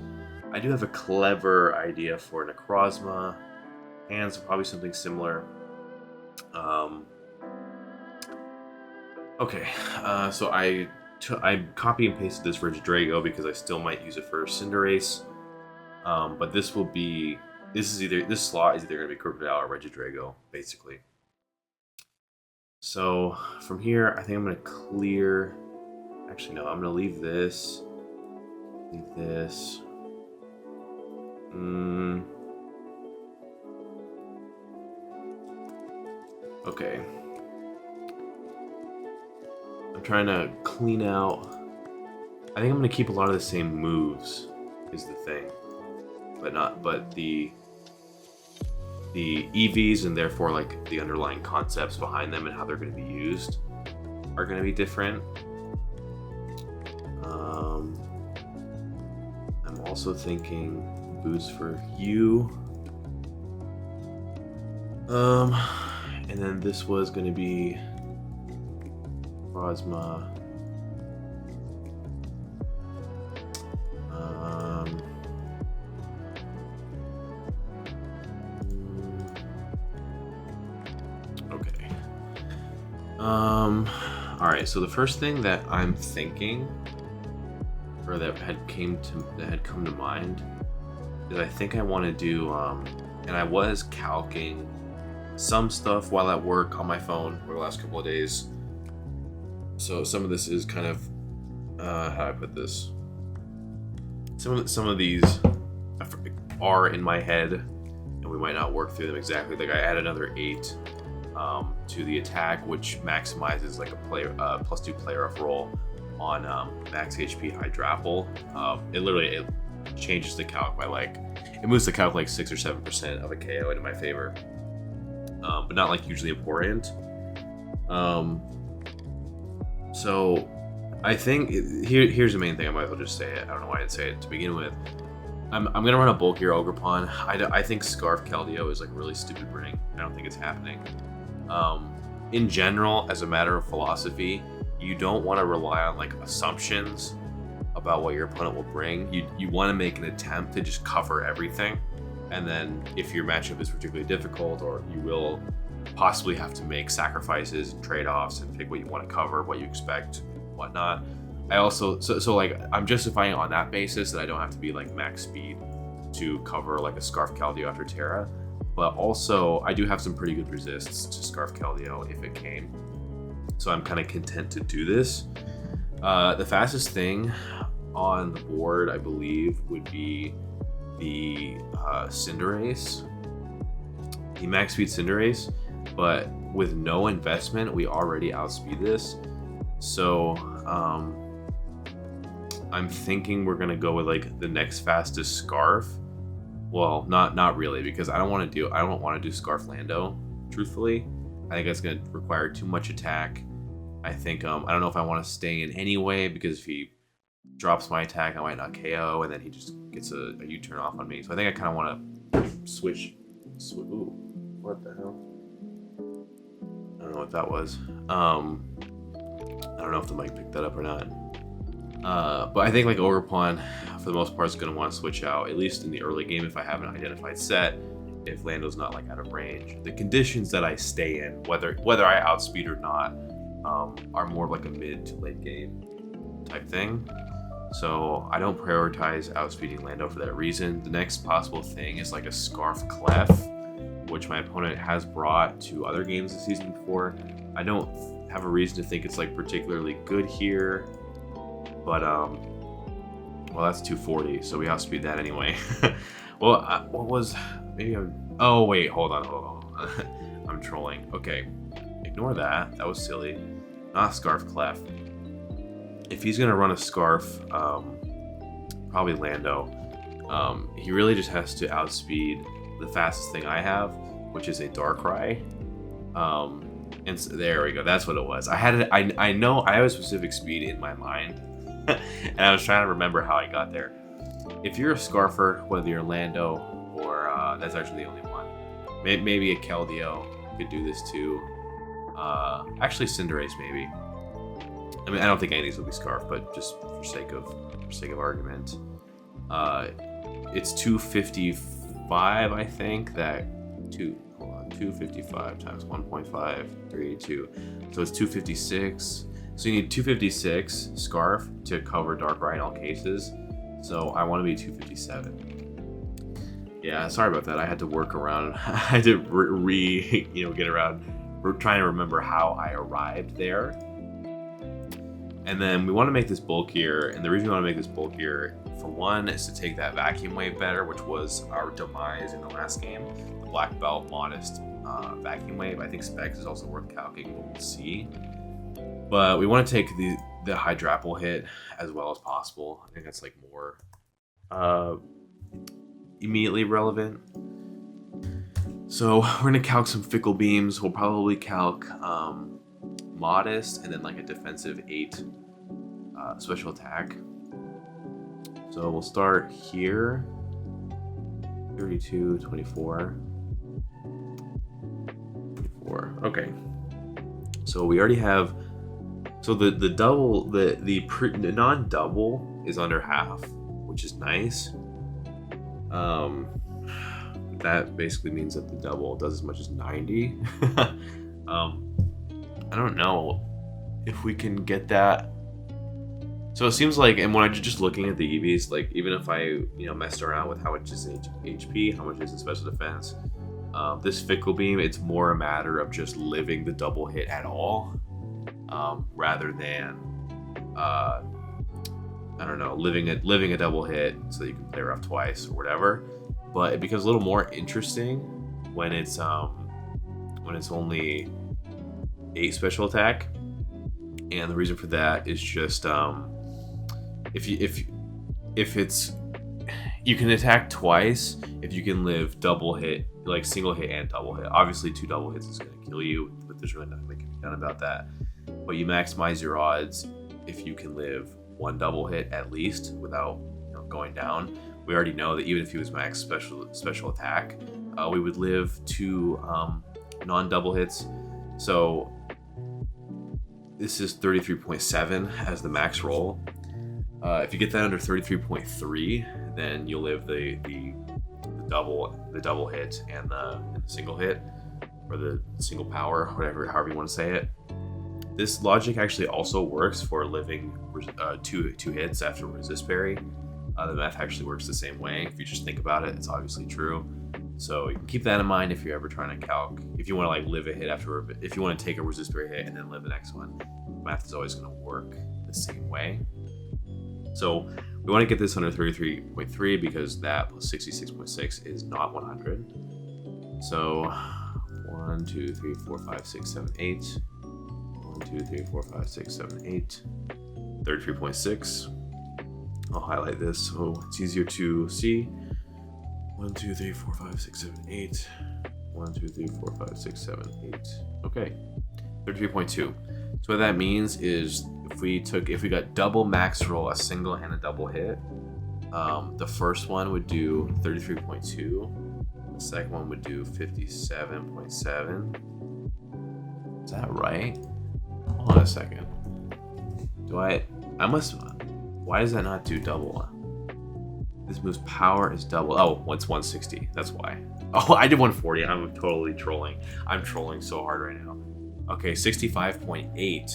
A: I do have a clever idea for Necrozma. Hands, probably something similar. Okay, so I copy and pasted this for Regidrago because I still might use it for Cinderace. But this slot is either going to be Crocodile or Regidrago, basically. So from here, I think I'm going to clear. Actually, no, I'm going to leave this. Leave this. Okay. I'm trying to clean out. I think I'm going to keep a lot of the same moves, is the thing. But the EVs and therefore like the underlying concepts behind them and how they're going to be used are going to be different. I'm also thinking boots for you. And then this was going to be Rosma. Okay. All right. So the first thing that I'm thinking, or that had come to mind, is I think I want to do. And I was calcing some stuff while at work on my phone for the last couple of days. So some of this is kind of how do I put this? Some of these are in my head, and we might not work through them exactly. Like I add another 8 to the attack, which maximizes like a player +2 player off roll on max HP Hydrapple. It changes the calc by like, it moves the calc like 6 or 7% of a KO into my favor, but not like hugely important. So I think here's the main thing. I might as well just say it. I don't know why I didn't say it to begin with. I'm gonna run a bulkier Ogerpon. I think Scarf Keldeo is like really stupid bring. I don't think it's happening. In general, as a matter of philosophy, you don't want to rely on like assumptions about what your opponent will bring. You want to make an attempt to just cover everything, and then if your matchup is particularly difficult, or you will possibly have to make sacrifices and trade-offs and pick what you want to cover, what you expect, whatnot. I also so like I'm justifying it on that basis that I don't have to be like max speed to cover like a Scarf Keldeo after Terra, but also I do have some pretty good resists to Scarf Keldeo if it came, so I'm kind of content to do this. The fastest thing on the board, I believe, would be the Cinderace, the max speed Cinderace, but with no investment, we already outspeed this. So I'm thinking we're gonna go with like the next fastest Scarf. Well, not really, because I don't want to do Scarf Lando. Truthfully, I think that's gonna require too much attack. I think I don't know if I want to stay in anyway, because if he drops my attack, I might not KO, and then he just gets a U-turn off on me. So I think I kind of want to switch. Ooh, what the hell? I don't know what that was. I don't know if the mic picked that up or not. But I think like Ogerpon, for the most part, is going to want to switch out, at least in the early game if I have an identified set, if Lando's not like out of range. The conditions that I stay in, whether I outspeed or not, are more like a mid to late game type thing. So I don't prioritize outspeeding Lando for that reason. The next possible thing is like a Scarf Clef, which my opponent has brought to other games this season before. I don't have a reason to think it's like particularly good here, but well, that's 240, so we outspeed that anyway. Well, what was oh wait, hold on. I'm trolling. Okay, ignore that. That was silly. Not Scarf Clef. If he's gonna run a Scarf, probably Lando. He really just has to outspeed the fastest thing I have, which is a Darkrai. And so, there we go. That's what it was. I know I have a specific speed in my mind, and I was trying to remember how I got there. if you're a Scarfer, whether you're Lando or that's actually the only one. Maybe a Keldeo could do this too. Actually, Cinderace maybe. I mean, I don't think any of these will be Scarf, but just for sake of argument, it's 255. I think that 255 times 1.532, so it's 256. So you need 256 Scarf to cover Darkrai in all cases. So I want to be 257. Yeah, sorry about that. I had to work around. I had to get around. We're trying to remember how I arrived there. And then we want to make this bulkier. And the reason we want to make this bulkier, for one, is to take that vacuum wave better, which was our demise in the last game. The black belt modest vacuum wave. I think Specs is also worth calculating, but we'll see. But we want to take the Hydrapple hit as well as possible. I think that's like more immediately relevant. So we're gonna calc some Fickle Beams. We'll probably calc modest and then like a defensive 8 special attack. So we'll start here. 32, 24. 24. Okay. So we already have. So the double, the non-double is under half, which is nice. That basically means that the double does as much as 90. I don't know if we can get that. So it seems like, and when I'm just looking at the EVs, like even if I messed around with how much is HP, how much is in special defense, this Fickle Beam, it's more a matter of just living the double hit at all, rather than I don't know, living a double hit so that you can play rough twice or whatever. But it becomes a little more interesting when it's only 8 special attack, and the reason for that is just if it's, you can attack twice if you can live double hit, like single hit and double hit. Obviously 2 double hits is going to kill you, but there's really nothing that can be done about that. But you maximize your odds if you can live 1 double hit at least without going down. We already know that even if he was max special attack, we would live 2 non-double hits. So this is 33.7 as the max roll. If you get that under 33.3, then you'll live the double hit and the single hit, or the single power, however you want to say it. This logic actually also works for living 2 hits after resist berry. The math actually works the same way. If you just think about it, it's obviously true. So you can keep that in mind if you're ever trying to calc. If you want to like live a hit after, if you want to take a resist berry hit and then live the next one, math is always going to work the same way. So we want to get this under 33.3 because that plus 66.6 is not 100. So 1, 2, 3, 4, 5, 6, 7, 8. 1, 2, 3, 4, 5, 6, 7, 8. 33.6. I'll highlight this so it's easier to see. 1, 2, 3, 4, 5, 6, 7, 8. 1, 2, 3, 4, 5, 6, 7, 8. Okay, 33.2. So what that means is if we got double max roll, a single and a double hit, the first one would do 33.2. The second one would do 57.7. Is that right? Hold on a second. Why does that not do double? This move's power is double. Oh, it's 160. That's why. Oh, I did 140. I'm totally trolling. I'm trolling so hard right now. Okay, 65.8.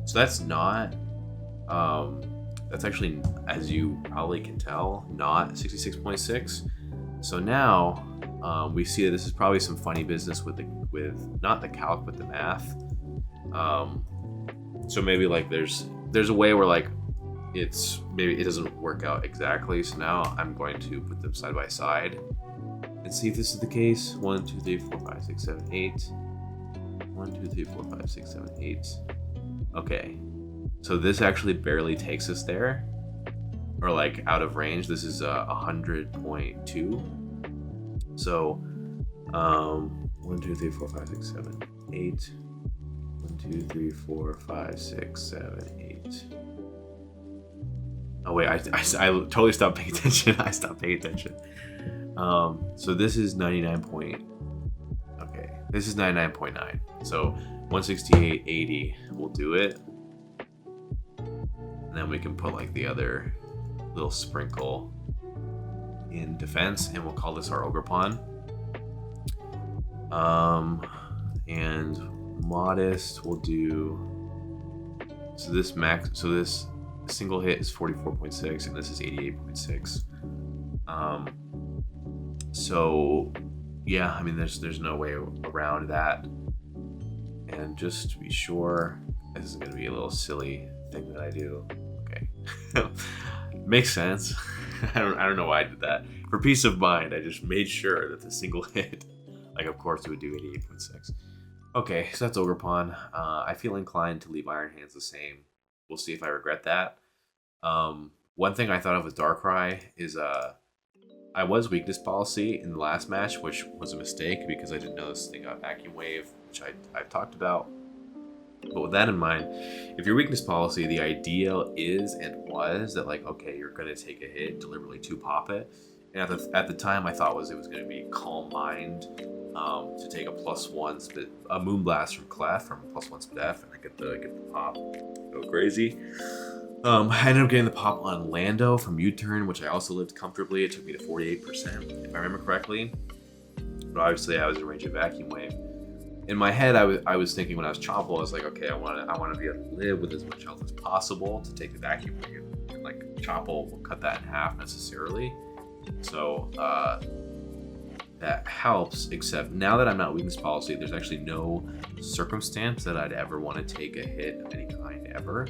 A: So that's not. That's actually, as you probably can tell, not 66.6. So now we see that this is probably some funny business with not the calc but the math. So maybe like there's a way where like maybe it doesn't work out exactly. So now I'm going to put them side by side and see if this is the case. 1, 2, 3, 4, 5, 6, 7, 8. 1, 2, 3, 4, 5, 6, 7, 8. Okay, so this actually barely takes us there, or like out of range. This is 100.2. So 1, 2, 3, 4, 5, 6, 7, 8. 1, 2, 3, 4, 5, 6, 7, 8. Oh wait, I totally stopped paying attention. I stopped paying attention. So this is 99 point. Okay, this is 99.9. So 168.80 will do it. And then we can put like the other little sprinkle in defense, and we'll call this our ogre pawn. And modest will do. So this single hit is 44.6, and this is 88.6. So yeah, I mean, there's no way around that. And just to be sure, this is going to be a little silly thing that I do. Okay, makes sense. I don't know why I did that. For peace of mind, I just made sure that the single hit, like, of course, it would do 88.6. Okay, so that's ogre pawn. I feel inclined to leave Iron Hands the same. We'll see if I regret that. One thing I thought of with Darkrai is I was weakness policy in the last match, which was a mistake because I didn't know this thing got Vacuum Wave, which I've talked about. But with that in mind, if your weakness policy, the ideal is and was that, like, okay, you're going to take a hit, deliberately 2-pop it. And at the time, I thought it was going to be Calm Mind to take a +1 a Moonblast from Clef, from +1 Spidef, and I get the pop. Go crazy. I ended up getting the pop on Lando from U-Turn, which I also lived comfortably. It took me to 48%, if I remember correctly. But obviously, I was in range of Vacuum Wave. In my head, I was thinking when I was Chompel, I was like, okay, I want to be able to live with as much health as possible to take the Vacuum Wave. And like Chompel will cut that in half necessarily. So that helps, except now that I'm not weakness policy, there's actually no circumstance that I'd ever want to take a hit of any kind ever.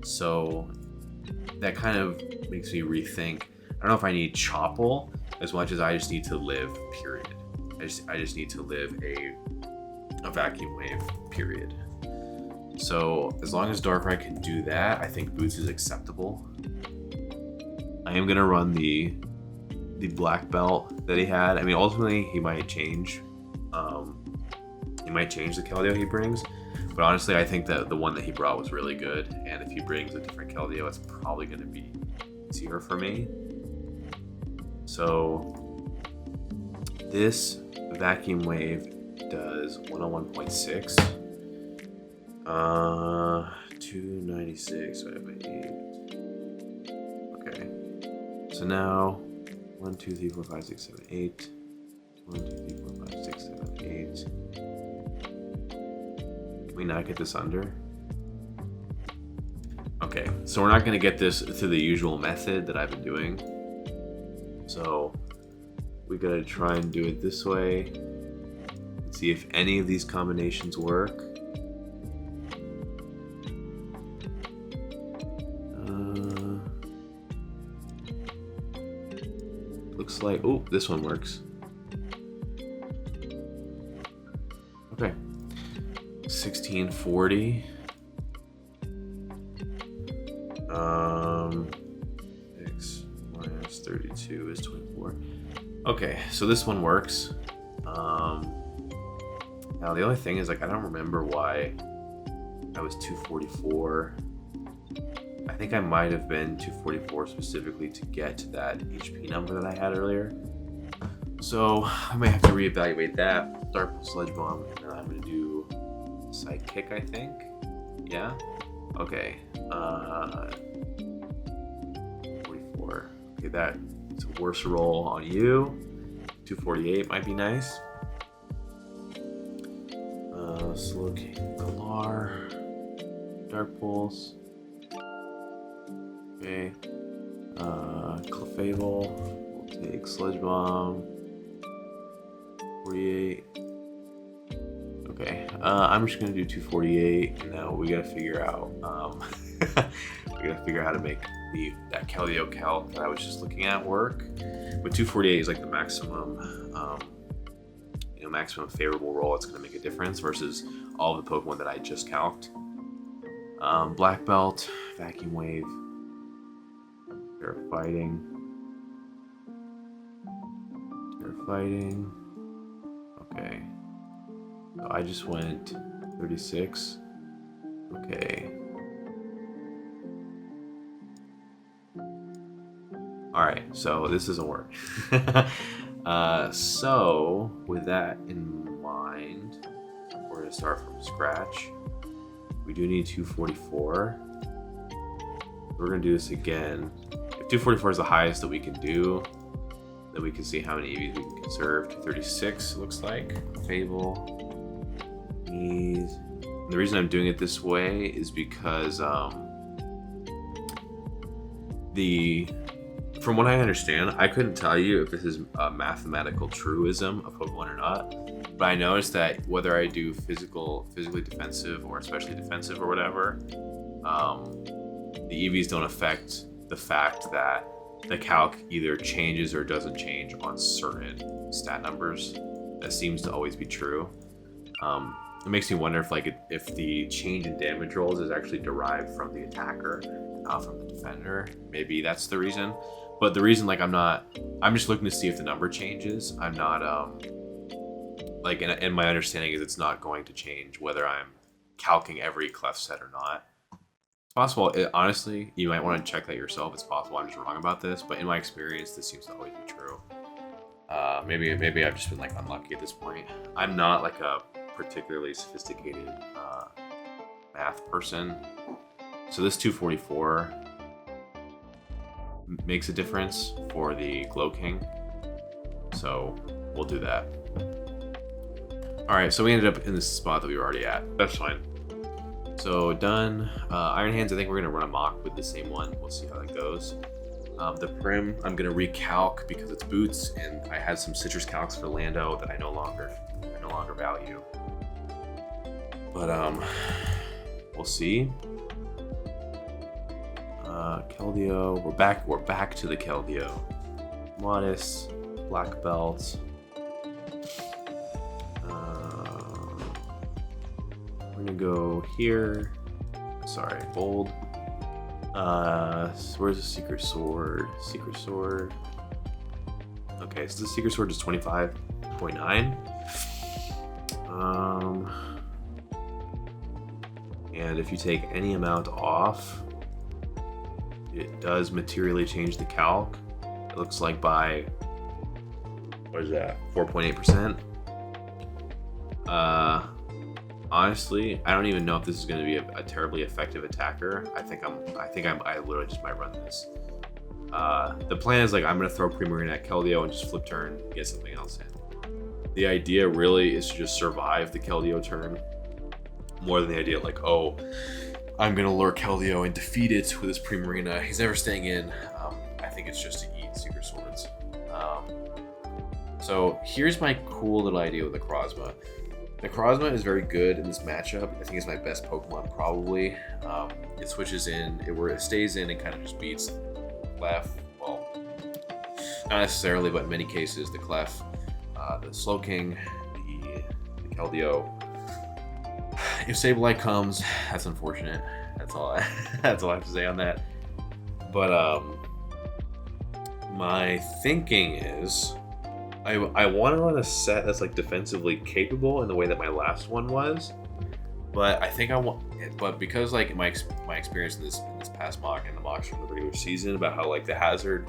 A: So that kind of makes me rethink. I don't know if I need Chompel as much as I just need to live, period. I just need to live a Vacuum Wave, period. So as long as Darkrai can do that, I think Boots is acceptable. I am gonna run the black belt that he had. I mean, ultimately he might change. He might change the Keldeo he brings, but honestly, I think that the one that he brought was really good. And if he brings a different Keldeo, it's probably gonna be easier for me. So this Vacuum Wave does 101.6. 296 divided by 8. Okay. So now 1, 2, 3, 4, 5, 6, 7, 8. 1, 2, 3, 4, 5, 6, 7, 8. Can we not get this under? Okay, so we're not going to get this through the usual method that I've been doing. So we got to try and do it this way. See if any of these combinations work. Looks like, oh, this one works. Okay. 1640. 6 minus 32 is 24. Okay, so this one works. Now the only thing is, like, I don't remember why I was 244. I think I might have been 244 specifically to get to that HP number that I had earlier. So I may have to reevaluate that. Dark Sludge Bomb, and then I'm gonna do Sidekick, I think. Yeah. Okay. 44. Okay, that's a worse roll on you. 248 might be nice. Slow King Galar, Dark Pulse. Okay. Clefable. We'll take Sludge Bomb. 48. Okay. I'm just gonna do 248, and now we gotta figure out. We gotta figure out how to make that Keldeo calc that I was just looking at work. But 248 is like the maximum. Maximum favorable roll. It's going to make a difference versus all of the Pokemon that I just calced. Black Belt, Vacuum Wave, Terra Fighting. Okay. So I just went 36. Okay. Alright, so this doesn't work. So, with that in mind, we're going to start from scratch. We do need 244. We're going to do this again. If 244 is the highest that we can do, then we can see how many EVs we can conserve. 236 looks like. Fable. And the reason I'm doing it this way is because from what I understand, I couldn't tell you if this is a mathematical truism of Pokemon or not, but I noticed that whether I do physically defensive or especially defensive or whatever, the EVs don't affect the fact that the calc either changes or doesn't change on certain stat numbers. That seems to always be true. It makes me wonder if the change in damage rolls is actually derived from the attacker, not from the defender. Maybe that's the reason. But the reason, I'm just looking to see if the number changes. I'm not, and my understanding is it's not going to change whether I'm calcing every clef set or not. It's possible, honestly, you might want to check that yourself. It's possible I'm just wrong about this, but in my experience, this seems to always be true. Maybe I've just been unlucky at this point. I'm not a particularly sophisticated math person, so this 244 makes a difference for the Glow King, so we'll do that. Alright, so we ended up in this spot that we were already at. That's fine. So done. Iron Hands, I think we're going to run amok with the same one. We'll see how that goes. The Prim, I'm going to recalc because it's boots, and I had some citrus calcs for Lando that I no longer value. But we'll see. Keldeo, we're back to the Keldeo. Modest, Black Belt. We're gonna go here. Sorry, bold. Where's the Secret Sword? Secret Sword. Okay, so the Secret Sword is 25.9. And if you take any amount off, it does materially change the calc. It looks like by, what is that, 4.8%. Honestly, I don't even know if this is going to be a terribly effective attacker. I literally just might run this. The plan is I'm going to throw Primarina at Keldeo and just flip turn and get something else in. The idea really is to just survive the Keldeo turn, more than the idea I'm going to lure Keldeo and defeat it with his Primarina. He's never staying in. I think it's just to eat Secret Swords. So here's my cool little idea with the Necrozma. Necrozma is very good in this matchup. I think it's my best Pokemon probably. It switches in, it stays in and kind of just beats Clef. Well, not necessarily, but in many cases, the Clef, the Slowking, the Keldeo. If Sableye comes, that's unfortunate. That's all I have to say on that. But my thinking is, I want to run a set that's defensively capable in the way that my last one was, but I think but because my experience in this past mock and the mocks from the regular season about how the hazard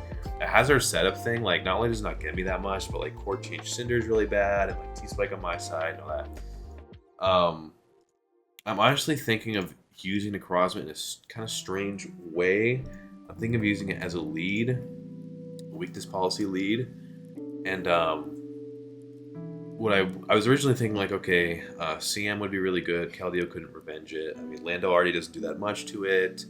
A: setup thing, not only does it not get me that much, but Core Change Cinder is really bad, and T-Spike on my side and all that. I'm honestly thinking of using Necrozma in a kind of strange way. I'm thinking of using it as a lead, a weakness policy lead. And what I was originally thinking okay, CM would be really good. Keldeo couldn't revenge it. I mean, Lando already doesn't do that much to it.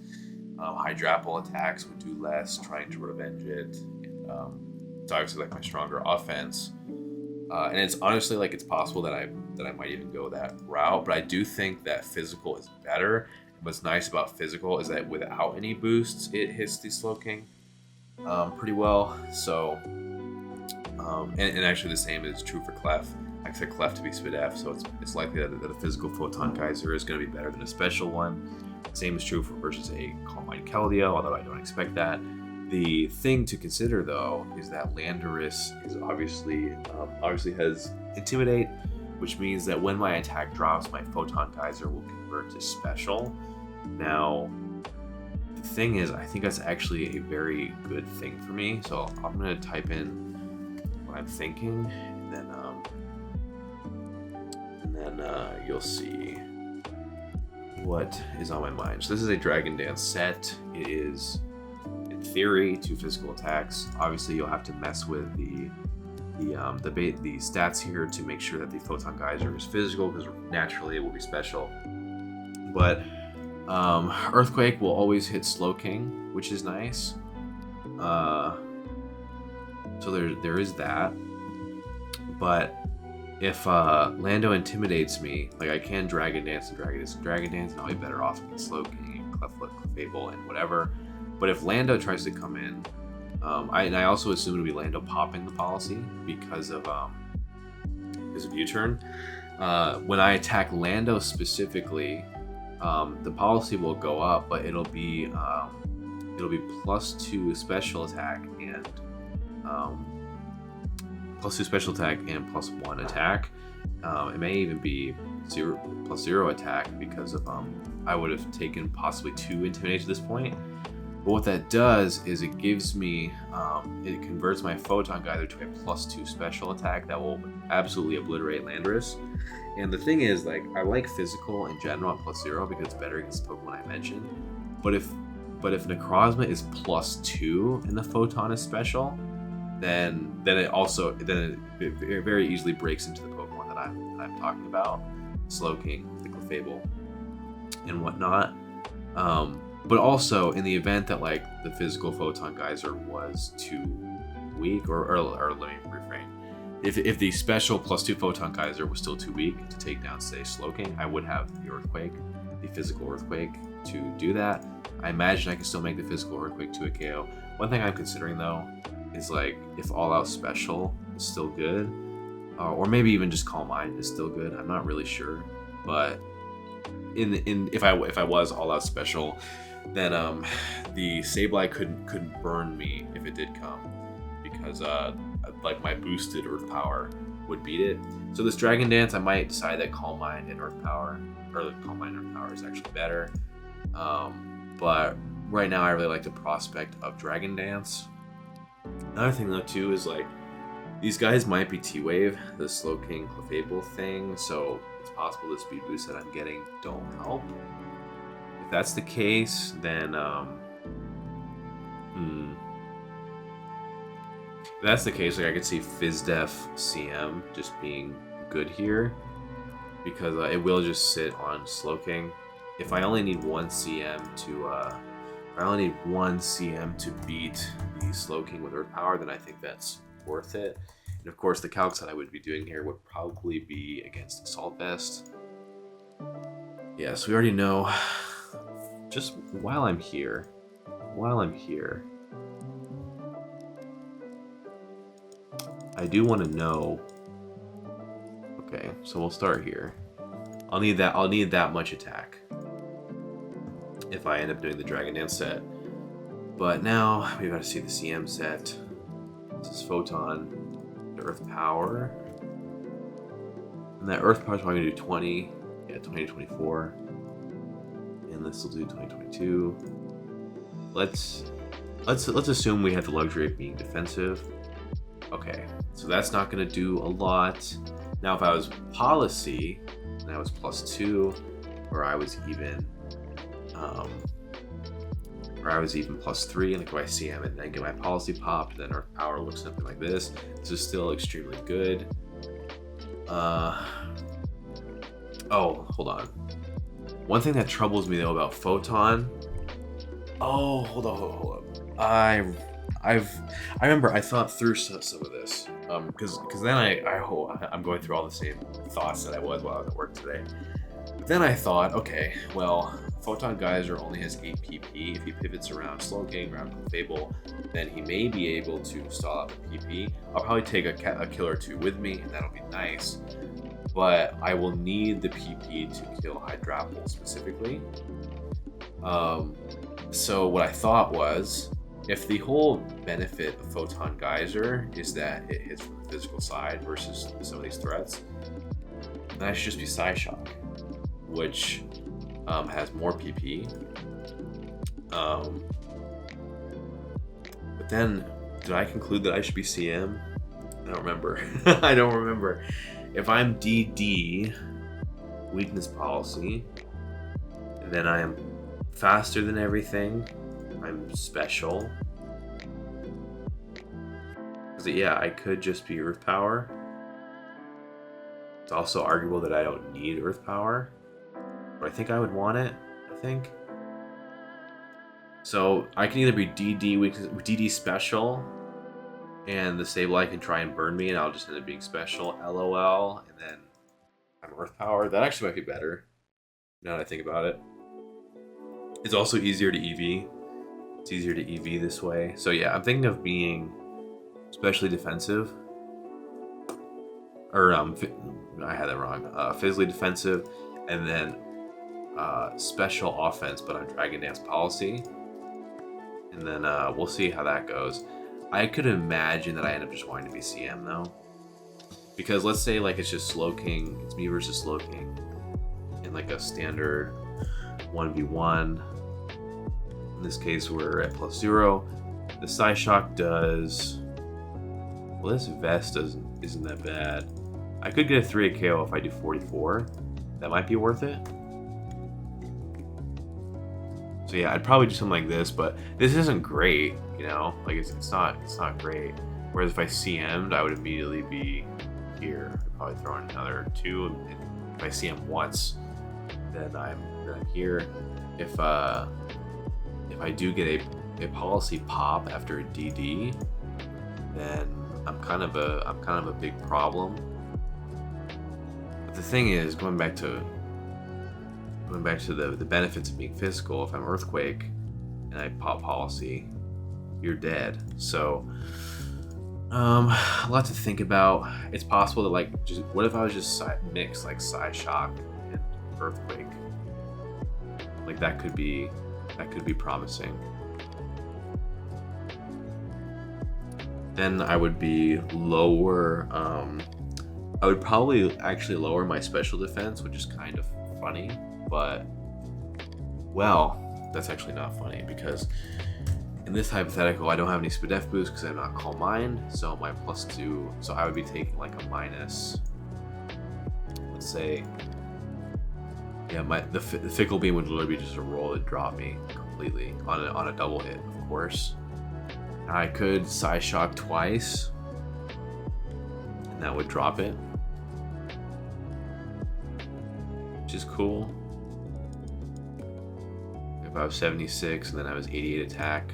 A: Hydrapple attacks would do less, trying to revenge it. And, it's obviously my stronger offense. And it's honestly it's possible that I might even go that route. But I do think that physical is better. What's nice about physical is that without any boosts, it hits the Slowking pretty well. So. And actually the same is true for Clef. I expect Clef to be Speed F, so it's likely that a physical Photon Geyser is going to be better than a special one. Same is true versus a Calm Mind Keldeo, although I don't expect that. The thing to consider though is that Landorus is obviously has Intimidate, which means that when my attack drops, my Photon Geyser will convert to special. Now, the thing is, I think that's actually a very good thing for me. So I'm gonna type in what I'm thinking, and then you'll see what is on my mind. So this is a Dragon Dance set. It is, in theory, 2 physical attacks. Obviously, you'll have to mess with the stats here to make sure that the Photon Geyser is physical, because naturally it will be special. But Earthquake will always hit Slowking, which is nice. So there is that. But if Lando intimidates me, like I can Dragon Dance and Dragon Dance, and I'll be better off against Slowking and Clefable and whatever. But if Lando tries to come in, I also assume it'll be Lando popping the policy because of U-turn. When I attack Lando specifically, the policy will go up, but it'll be +2 special attack and +2 special attack and +1 attack. It may even be +0 attack because of I would have taken possibly 2 intimidate at this point. But what that does is it gives me, it converts my Photon Geyser to a +2 special attack that will absolutely obliterate Landorus. And the thing is, like, I like physical in general at +0 because it's better against the Pokemon I mentioned. But if Necrozma is +2 and the Photon is special, then it very easily breaks into the Pokemon that I'm talking about, Slowking, the Clefable, and whatnot. But also, in the event that like the physical Photon Geyser was too weak, or let me refrain. If the special +2 Photon Geyser was still too weak to take down, say, Slowking, I would have the Earthquake, the physical Earthquake, to do that. I imagine I can still make the physical Earthquake to a KO. One thing I'm considering though is like if All Out Special is still good, or maybe even just Calm Mind is still good. I'm not really sure, but if I was All Out Special, then the Sableye couldn't burn me if it did come, because like my boosted Earth Power would beat it. So this Dragon Dance, I might decide that Calm Mind and Earth Power, or the Calm Mind and Earth Power is actually better. But right now I really like the prospect of Dragon Dance. Another thing though too is like these guys might be T-Wave, the Slowking Clefable thing, so it's possible the speed boost that I'm getting don't help. If that's the case, then if that's the case, like I could see FizzDef CM just being good here, because it will just sit on Slowking. If I only need one CM to beat the Slowking with Earth Power, then I think that's worth it. And of course, the calcs that I would be doing here would probably be against Assault Vest. Yes, we already know. Just while I'm here, I do want to know. Okay, so we'll start here. I'll need that much attack if I end up doing the Dragon Dance set. But now we got to see the CM set. This is Photon, the Earth Power, and that Earth Power is probably gonna do 20. Yeah, 20 to 24, and this will do 2022. Let's assume we have the luxury of being defensive. Okay, so that's not gonna do a lot. Now, if I was Policy, and I was +2, or I was even +3, and like if I CM and then get my Policy popped, then Earth Power looks something like this. This is still extremely good. Oh, hold on. One thing that troubles me though about Photon. Oh, hold up. I remember I thought through some of this, because then I'm going through all the same thoughts that I was while I was at work today. But then I thought, okay, well, Photon Geyser only has 8 PP. If he pivots around Slowking, around Clefable, then he may be able to stall out the PP. I'll probably take a kill or 2 with me, and that'll be nice. But I will need the PP to kill Hydrapple specifically. So what I thought was, if the whole benefit of Photon Geyser is that it hits from the physical side versus some of these threats, then I should just be Psyshock, which has more PP. But then, did I conclude that I should be CM? I don't remember. I don't remember. If I'm DD, weakness policy, then I am faster than everything. I'm special. Because yeah, I could just be Earth Power. It's also arguable that I don't need Earth Power. But I think I would want it, I think. So I can either be DD special, and the Sableye can try and burn me, and I'll just end up being special, LOL, and then I'm Earth Power. That actually might be better, now that I think about it. It's also easier to EV. It's easier to EV this way. So yeah, I'm thinking of being especially defensive. Or, I had that wrong. Physically defensive, and then special offense, but on Dragon Dance policy. And then we'll see how that goes. I could imagine that I end up just wanting to be CM though. Because let's say like it's just Slowking, it's me versus Slowking in like a standard 1v1. In this case we're at +0. The Psyshock does, well, this vest isn't that bad. I could get a 3 KO if I do 44. That might be worth it. So yeah, I'd probably do something like this, but this isn't great, you know? Like it's not great. Whereas if I CM'd, I would immediately be here. I'd probably throw in another 2, and if I CM once, then I'm here. If I do get a policy pop after a DD, then I'm kind of a big problem. But the thing is, going back to the benefits of being physical, if I'm Earthquake and I pop policy, you're dead. So a lot to think about. It's possible that like, just what if I was just mix like Psyshock and Earthquake? Like that could be promising. Then I would be lower. I would probably actually lower my special defense, which is kind of funny, but well, that's actually not funny because in this hypothetical, I don't have any Spadef boost because I'm not Calm Mind, so my +2, so I would be taking like a minus, let's say, yeah, the Fickle Beam would literally be just a roll that drop me completely on a double hit, of course. I could Psyshock twice, and that would drop it, which is cool. If I was 76 and then I was 88 attack.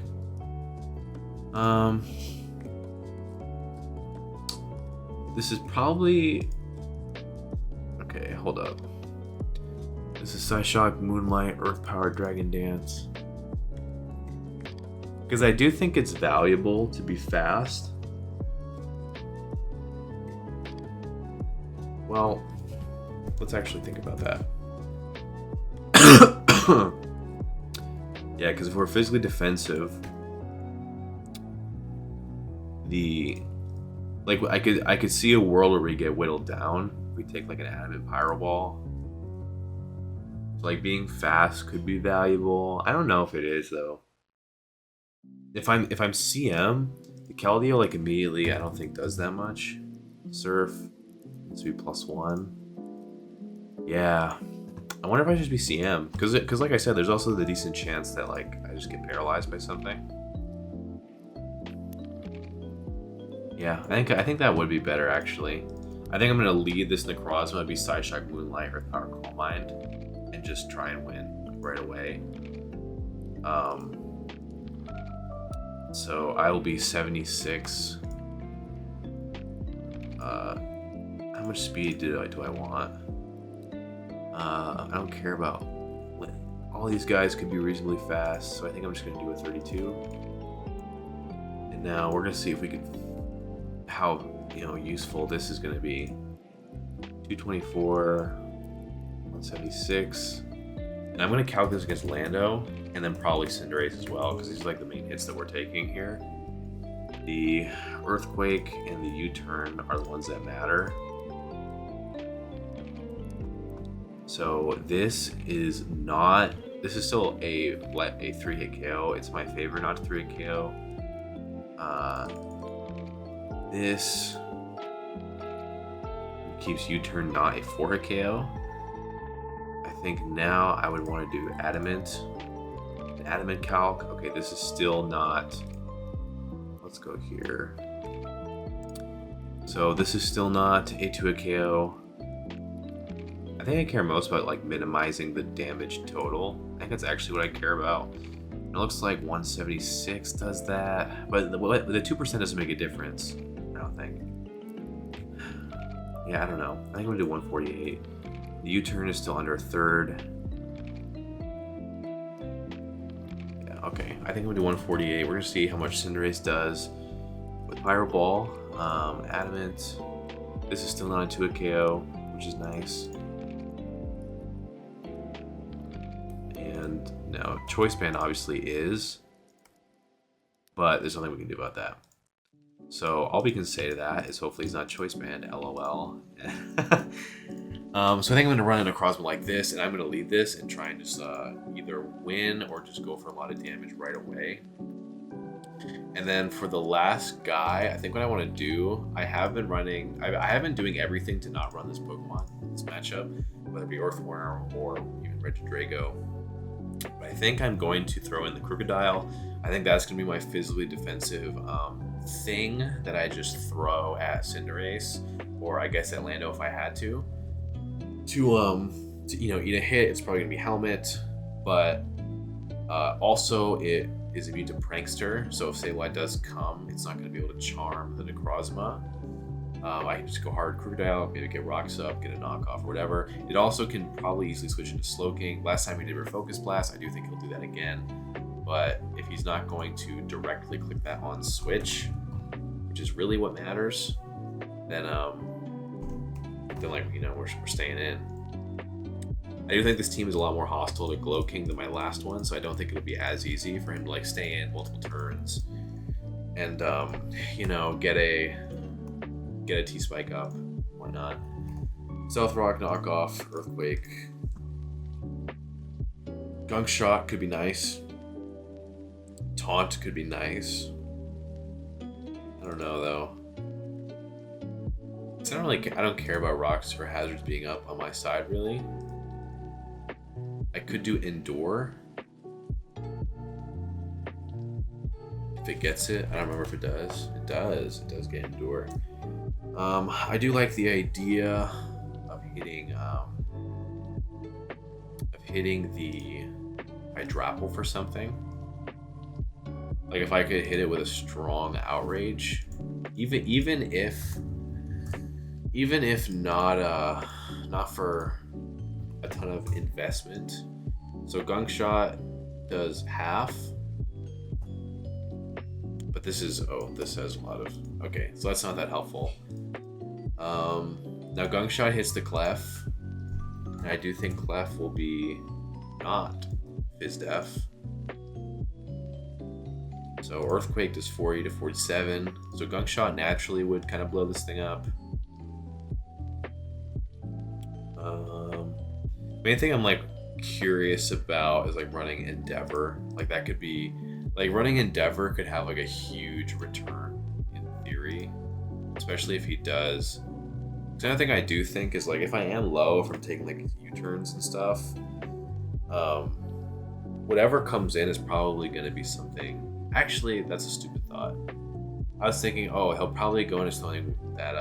A: This is probably, okay, hold up. This is Psyshock, Moonlight, Earth Power, Dragon Dance. Because I do think it's valuable to be fast. Well, let's actually think about that. Yeah, because if we're physically defensive, I could see a world where we get whittled down. We take like an Adamant Pyro Ball. So like being fast could be valuable. I don't know if it is though. If I'm CM, the Keldeo like immediately I don't think does that much. Surf, this would be +1. Yeah, I wonder if I should be CM because like I said, there's also the decent chance that like I just get paralyzed by something. Yeah, I think that would be better actually. I think I'm gonna lead this Necrozma, be Psyshock, Moonlight, Earth Power, Calm Mind, and just try and win right away. So I will be 76. How much speed do I want? I don't care about. All these guys could be reasonably fast, so I think I'm just gonna do a 32. And now we're gonna see if we can, how useful this is gonna be. 224, 176, and I'm gonna calculate this against Lando, and then probably Cinderace as well, because these are like the main hits that we're taking here. The Earthquake and the U-turn are the ones that matter. So this is not this is still a 3-hit KO. It's my favorite not 3-hit KO. This keeps U-turn not a 4-hit KO. I think now I would want to do Adamant. Adamant calc. Okay, this is still not. Let's go here. So this is still not a 2-hit KO. I think I care most about like minimizing the damage total. I think that's actually what I care about. It looks like 176 does that, but the 2% doesn't make a difference. I don't think. Yeah, I don't know. I think I'm gonna do 148. The U-turn is still under a third. Yeah, okay. I think I'm gonna do 148. We're gonna see how much Cinderace does with Pyro Ball. Adamant. This is still not a 2-hit KO, which is nice. And no, Choice Band obviously is, but there's nothing we can do about that. So all we can say to that is hopefully he's not Choice Band, LOL. So I think I'm going to run into Crossman like this, and I'm going to lead this and try and just either win or just go for a lot of damage right away. And then for the last guy, I think what I want to do, I have been doing everything to not run this Pokemon, this matchup, whether it be Earthworm or even Regidrago. But I think I'm going to throw in the Crocodile. I think that's going to be my physically defensive thing that I just throw at Cinderace, or I guess at Lando if I had to you know, eat a hit. It's probably going to be Helmet, but also it is immune to Prankster, so if Sableye does come, it's not going to be able to charm the Necrozma. I can just go hard Crocodile, maybe get Rocks Up, get a knockoff or whatever. It also can probably easily switch into Slowking. Last time he did Refocus Blast, I do think he'll do that again. But if he's not going to directly click that on switch, which is really what matters, then like, you know, we're staying in. I do think this team is a lot more hostile to Glowking than my last one, so I don't think it'll be as easy for him to like stay in multiple turns and you know, get a T-Spike up. Why not? Stealth Rock, Knockoff, Earthquake. Gunk Shot could be nice. Taunt could be nice. I don't know though. I don't care about rocks or hazards being up on my side really. I could do Endure. If it gets it, I don't remember if it does. It does. It does get Endure. I do like the idea of hitting the Hydrapple for something. Like if I could hit it with a strong Outrage, even if not for a ton of investment. So Gunk Shot does half, but this has a lot of, okay, so that's not that helpful. Now Gunk Shot hits the Clef, and I do think Clef will be not Fizdef. So Earthquake does 40 to 47, so Gunk Shot naturally would kind of blow this thing up. Main thing I'm like curious about is like running Endeavor. Like that could be, like running Endeavor could have like a huge return in theory, especially if he does. Another thing I do think is like if I am low from taking like U-turns and stuff, whatever comes in is probably going to be something. Actually, that's a stupid thought. I was thinking, oh, he'll probably go into something that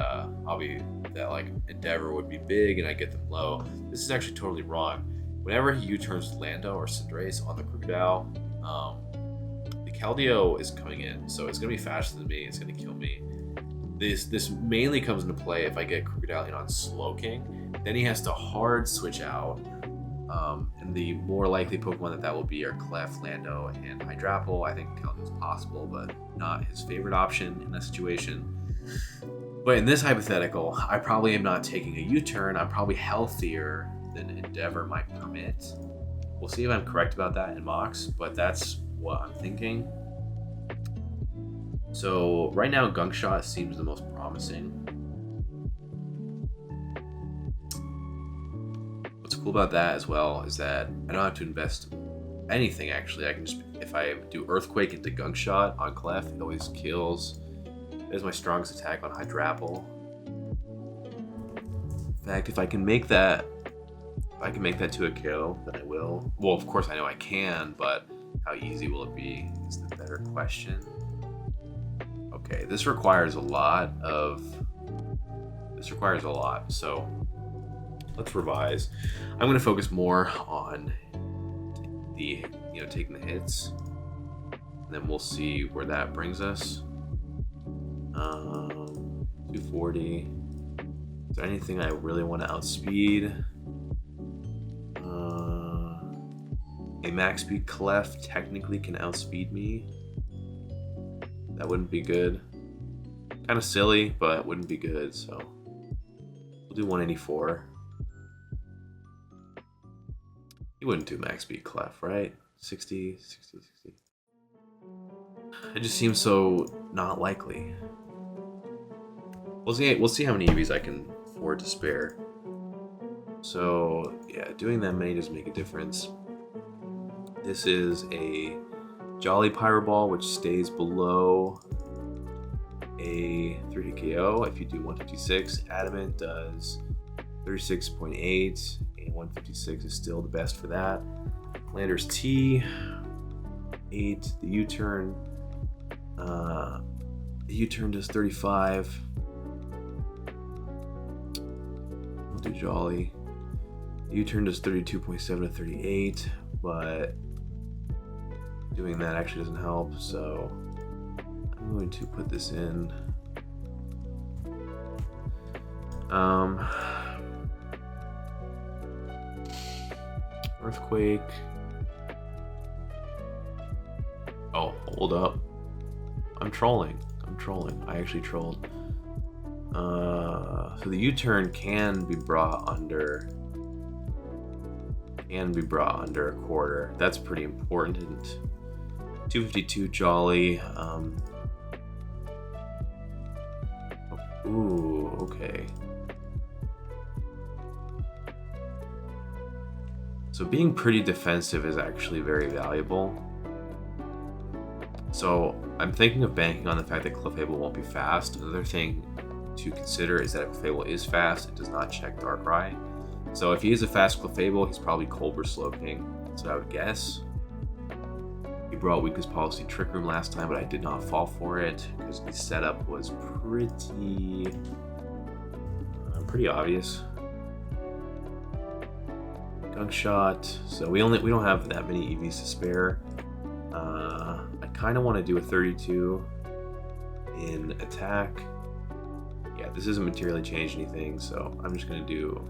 A: that like Endeavor would be big and I get them low. This is actually totally wrong. Whenever he U-turns Lando or Cinderace on the Crocodile, the Keldeo is coming in, so it's gonna be faster than me. It's gonna kill me. This mainly comes into play if I get Crocodile in on Slowking. Then he has to hard switch out, and the more likely Pokemon that will be are Clef, Lando, and Hydrapple. I think Keldeo is possible, but not his favorite option in that situation. But in this hypothetical, I probably am not taking a U-turn. I'm probably healthier than Endeavor might permit. We'll see if I'm correct about that in mocks, but that's what I'm thinking. So right now, Gunk Shot seems the most promising. What's cool about that as well is that I don't have to invest anything actually. I can just, if I do Earthquake into Gunk Shot on Clef, it always kills. It is my strongest attack on Hydrapple. In fact, if I can make that to a kill, then I will. Well, of course I know I can, but how easy will it be is the better question. Okay, this requires a lot, so let's revise. I'm going to focus more on the, taking the hits, and then we'll see where that brings us. 240. Is there anything I really want to outspeed? A max speed Clef technically can outspeed me. That wouldn't be good. Kind of silly, but wouldn't be good, so we'll do 184. You wouldn't do max speed Clef, right? 60. It just seems so not likely. We'll see how many EVs I can afford to spare. So yeah, doing that many doesn't make a difference. This is a Jolly Pyro Ball, which stays below a 3-hit KO. If you do 156, Adamant does 36.8, and 156 is still the best for that. Landers T, 8. The U-turn. The U-turn does 35. We'll do Jolly. The U-turn does 32.7 to 38, but doing that actually doesn't help, so I'm going to put this in. Earthquake. Oh, hold up. I'm trolling. I actually trolled. So the U-turn can be brought under a quarter. That's pretty important. 252 Jolly. Ooh, okay. So being pretty defensive is actually very valuable. So I'm thinking of banking on the fact that Clefable won't be fast. Another thing to consider is that if Clefable is fast, it does not check Darkrai. So if he is a fast Clefable, he's probably Colbur Sloping. So I would guess. He brought Weakness Policy Trick Room last time, but I did not fall for it because the setup was pretty obvious. Gunk Shot. So we don't have that many EVs to spare. I kind of want to do a 32 in attack. Yeah, this doesn't materially change anything, so I'm just gonna do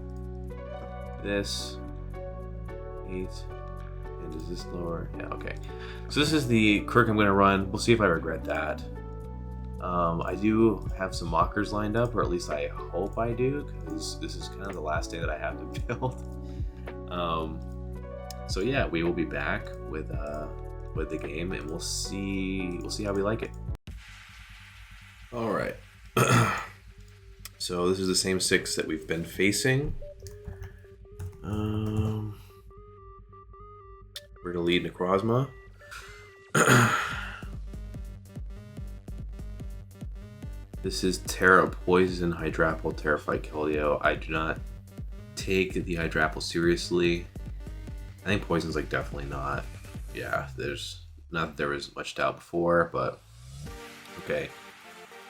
A: this 8. And does this lower? Yeah, okay. So this is the quirk I'm gonna run. We'll see if I regret that. I do have some mockers lined up, or at least I hope I do, because this is kind of the last day that I have to build. So yeah, we will be back with the game, and we'll see how we like it. All right. So this is the same 6 that we've been facing. We're gonna lead Necrozma. This is Terra Poison, Hydrapple, Terrify, Keldeo. I do not take the Hydrapple seriously. I think Poison's like definitely not. Yeah, there's not that there was much doubt before, but okay.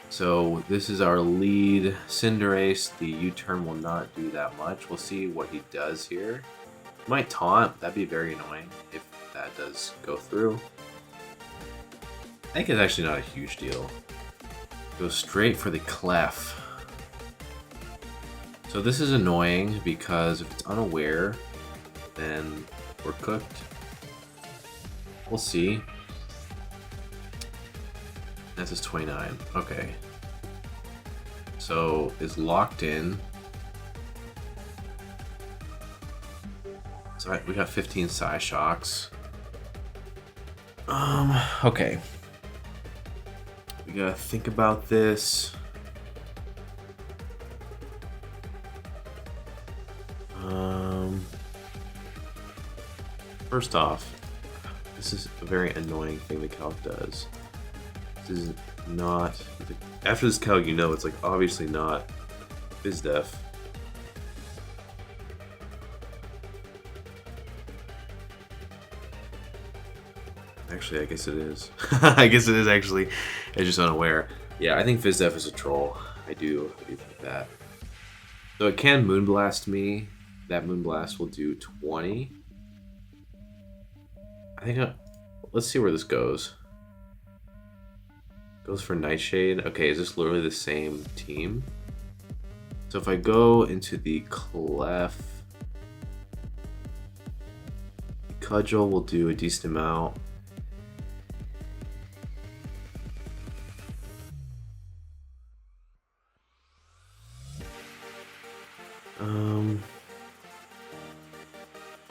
A: So this is our lead Cinderace. The U-turn will not do that much. We'll see what he does here. He might taunt. That'd be very annoying if that does go through. I think it's actually not a huge deal. Go straight for the Clef. So this is annoying because if it's unaware, then we're cooked. We'll see. That's his 29. Okay. So is locked in. So we got 15 Psyshocks. Okay. We gotta think about this. First off, This is a very annoying thing the calc does. This is not... After this calc, you know it's like obviously not BizDef. Actually, I guess it is. I guess it is actually. I'm just unaware. Yeah, I think BizDef is a troll. I do think that. So it can Moonblast me. That Moonblast will do 20. I think let's see where this goes. Goes for Nightshade. Okay, is this literally the same team? So if I go into the Clef, Cudgel will do a decent amount.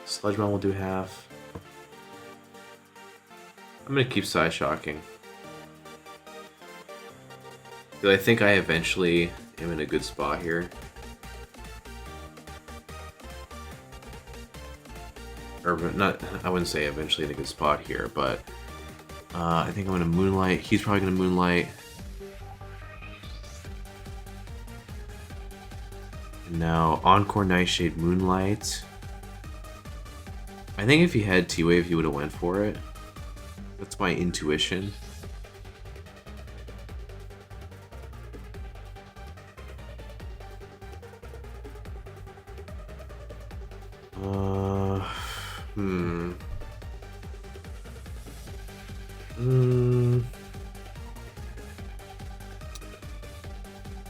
A: Sludgemon will do half. I'm gonna keep Psy Shocking. I think I eventually am in a good spot here. Or not, I wouldn't say eventually in a good spot here, but I think I'm gonna Moonlight. He's probably gonna Moonlight. And now Encore Nightshade Moonlight. I think if he had T-Wave, he would have went for it. That's my intuition.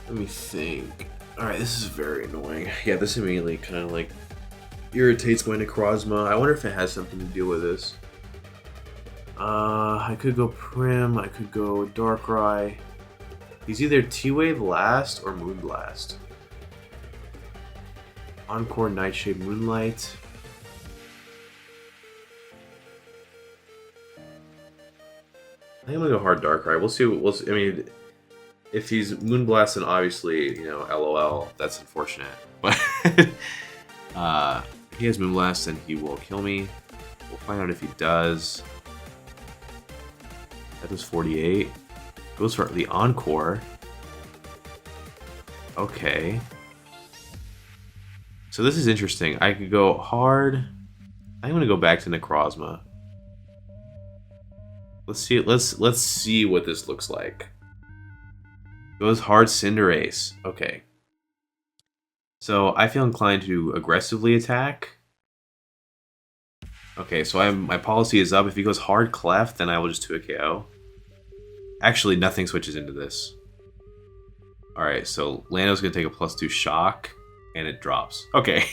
A: Let me think. Alright, this is very annoying. Yeah, this immediately kind of like irritates my Necrozma. I wonder if it has something to do with this. I could go Prim, I could go Darkrai. He's either T-Wave last or Moonblast. Encore Nightshade Moonlight. I think I'm gonna go hard Darkrai. We'll see. I mean, if he's Moonblast, then obviously, you know, LOL. That's unfortunate. But if he has Moonblast, then he will kill me. We'll find out if he does. That does 48. Goes for the Encore. Okay. So this is interesting. I could go hard. I'm gonna go back to Necrozma. Let's see. Let's see what this looks like. Goes hard Cinderace. Okay. So I feel inclined to aggressively attack. Okay, so my policy is up. If he goes hard Clef, then I will just 2 KO. Actually, nothing switches into this. Alright, so Lando's gonna take a +2 shock, and it drops. Okay.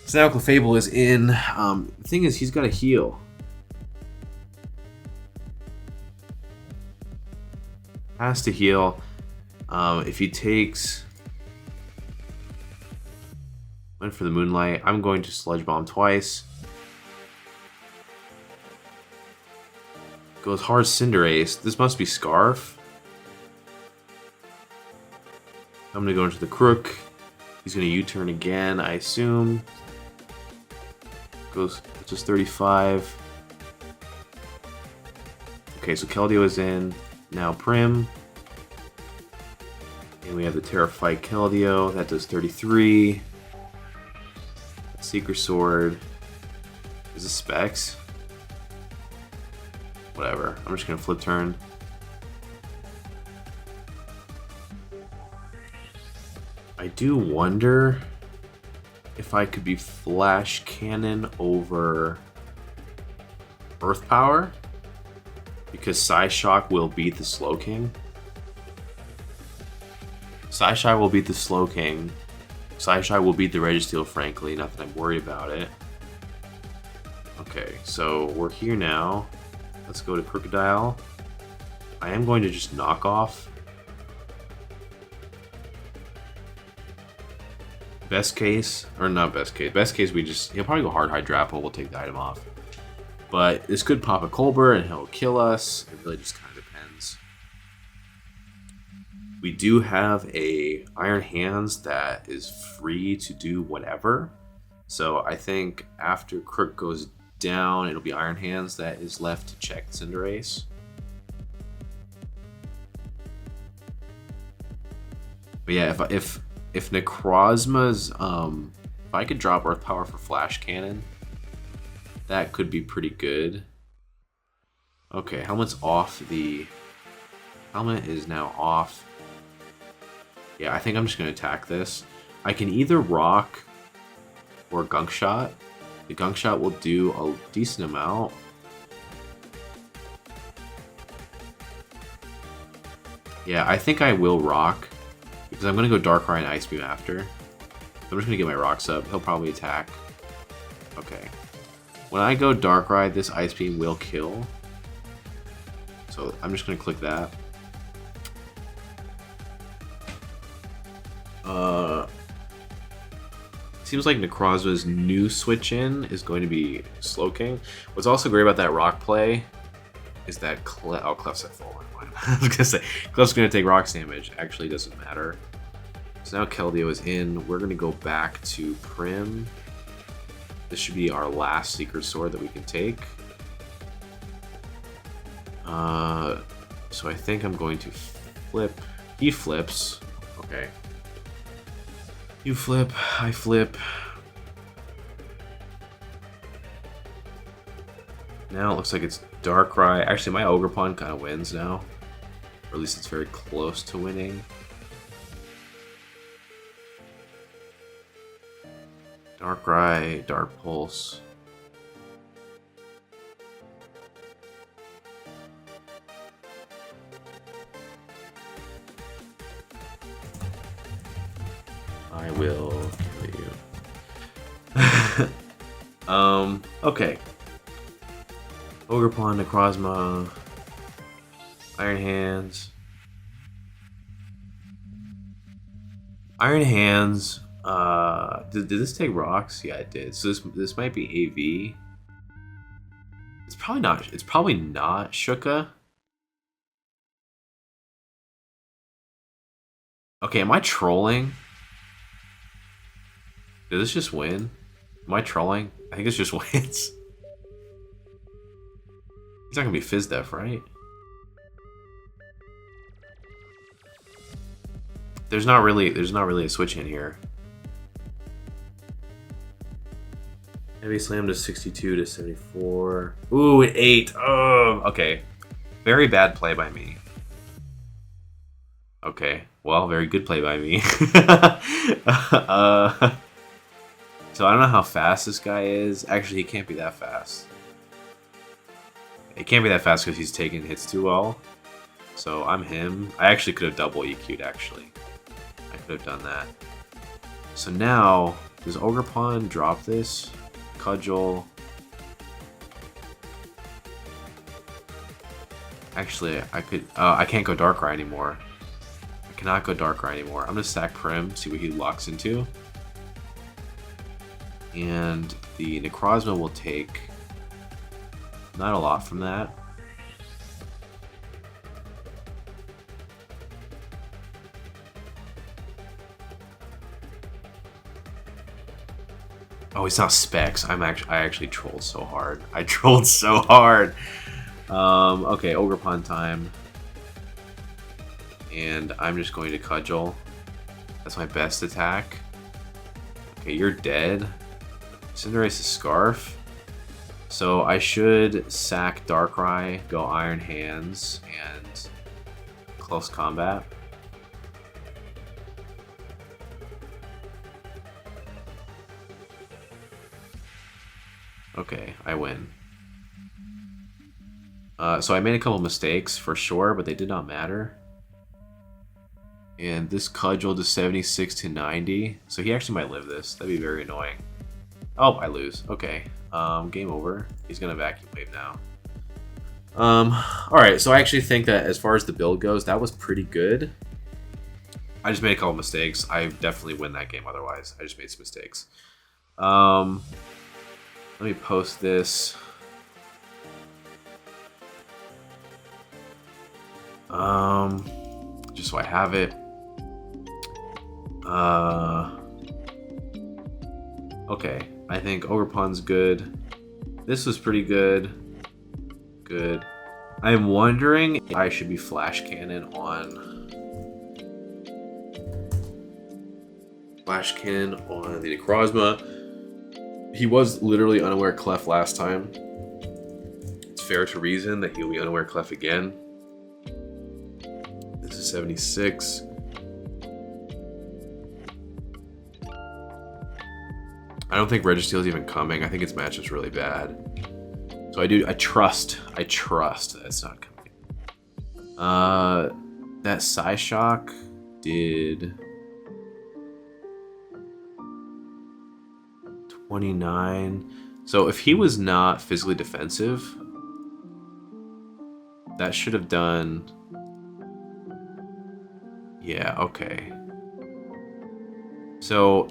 A: So now Clefable is in. The thing is, he's got to heal. Has to heal. If he takes... Went for the Moonlight. I'm going to Sludge Bomb twice. Goes hard Cinderace. This must be Scarf. I'm going to go into the Crook. He's going to U-turn again, I assume. Goes just 35. Okay, so Keldeo is in. Now Prim. And we have the Terrafite Keldeo. That does 33. Seeker Sword. Is this Specs? Whatever. I'm just gonna flip turn. I do wonder if I could be Flash Cannon over Earth Power, because Psyshock will beat the Slowking. Psyshock will beat the Slowking. Psyshock will beat the Registeel, frankly, not that I'm worried about it. Okay, so we're here now. Let's go to Crocodile. I am going to just knock off. Best case, or not best case. Best case, he'll probably go hard Hydrapple. We'll take the item off. But this could pop a Colbur and he'll kill us. It really just kind of depends. We do have a Iron Hands that is free to do whatever. So I think after Crook goes down, it'll be Iron Hands that is left to check Cinderace. But yeah, if Necrozma's if I could drop Earth Power for Flash Cannon, that could be pretty good. Okay, helmet's off. The helmet is now off. Yeah, I think I'm just gonna attack this. I can either rock or Gunk Shot. The Gunk Shot will do a decent amount. Yeah, I think I will rock because I'm gonna go Darkrai and Ice Beam after. I'm just gonna get my rocks up. He'll probably attack. Okay. When I go Darkrai, this Ice Beam will kill. So I'm just gonna click that. Seems like Necrozma's new switch in is going to be Slowking. What's also great about that rock play is that Clef's at full. I was gonna say Clef's gonna take rocks damage. Actually, doesn't matter. So now Keldeo is in. We're gonna go back to Prim. This should be our last Secret Sword that we can take. So I think I'm going to flip. He flips. Okay. You flip, I flip. Now it looks like it's Darkrai. Actually, my Ogerpon kind of wins now. Or at least it's very close to winning. Darkrai, Dark Pulse. I will kill you. Okay. Ogerpon, Necrozma, Iron Hands. Iron Hands. Did this take rocks? Yeah, it did. So this might be AV. It's probably not. It's probably not Shuka. Okay, am I trolling? Did this just win? Am I trolling? I think this just wins. He's not gonna be Fizdef, right? There's not really a switch in here. Heavy Slam to 62 to 74. Ooh, it 8. Oh, okay. Very bad play by me. Okay, well, very good play by me. So I don't know how fast this guy is. Actually, he can't be that fast. He can't be that fast because he's taking hits too well. So I'm him. I actually could have double EQ'd, actually. I could have done that. So now, does Ogerpon drop this? Cudgel. Actually, I could. I can't go Darkrai anymore. I cannot go Darkrai anymore. I'm gonna stack Prim, see what he locks into. And the Necrozma will take not a lot from that. Oh, it's not Specs. I actually trolled so hard. I trolled so hard. Okay, Ogerpon time. And I'm just going to Cudgel. That's my best attack. Okay, you're dead. Cinderace's Scarf. So I should sack Darkrai, go Iron Hands, and Close Combat. Okay, I win. So I made a couple mistakes for sure, but they did not matter. And this Cudgel to 76 to 90. So he actually might live this. That'd be very annoying. Oh, I lose. Okay. Game over. He's gonna vacuum wave now. Alright, so I actually think that as far as the build goes, that was pretty good. I just made a couple mistakes. I definitely win that game otherwise. I just made some mistakes. Let me post this. Just so I have it. Okay, I think Ogerpon's good. This was pretty good. Good. I'm wondering if I should be flash cannon on the Necrozma. He was literally unaware Clef last time. It's fair to reason that he'll be unaware Clef again. This is 76. I don't think Registeel's even coming. I think its matchup's really bad. So I trust that's not coming. That Psyshock did 29. So if he was not physically defensive, that should have done... Yeah, okay. So...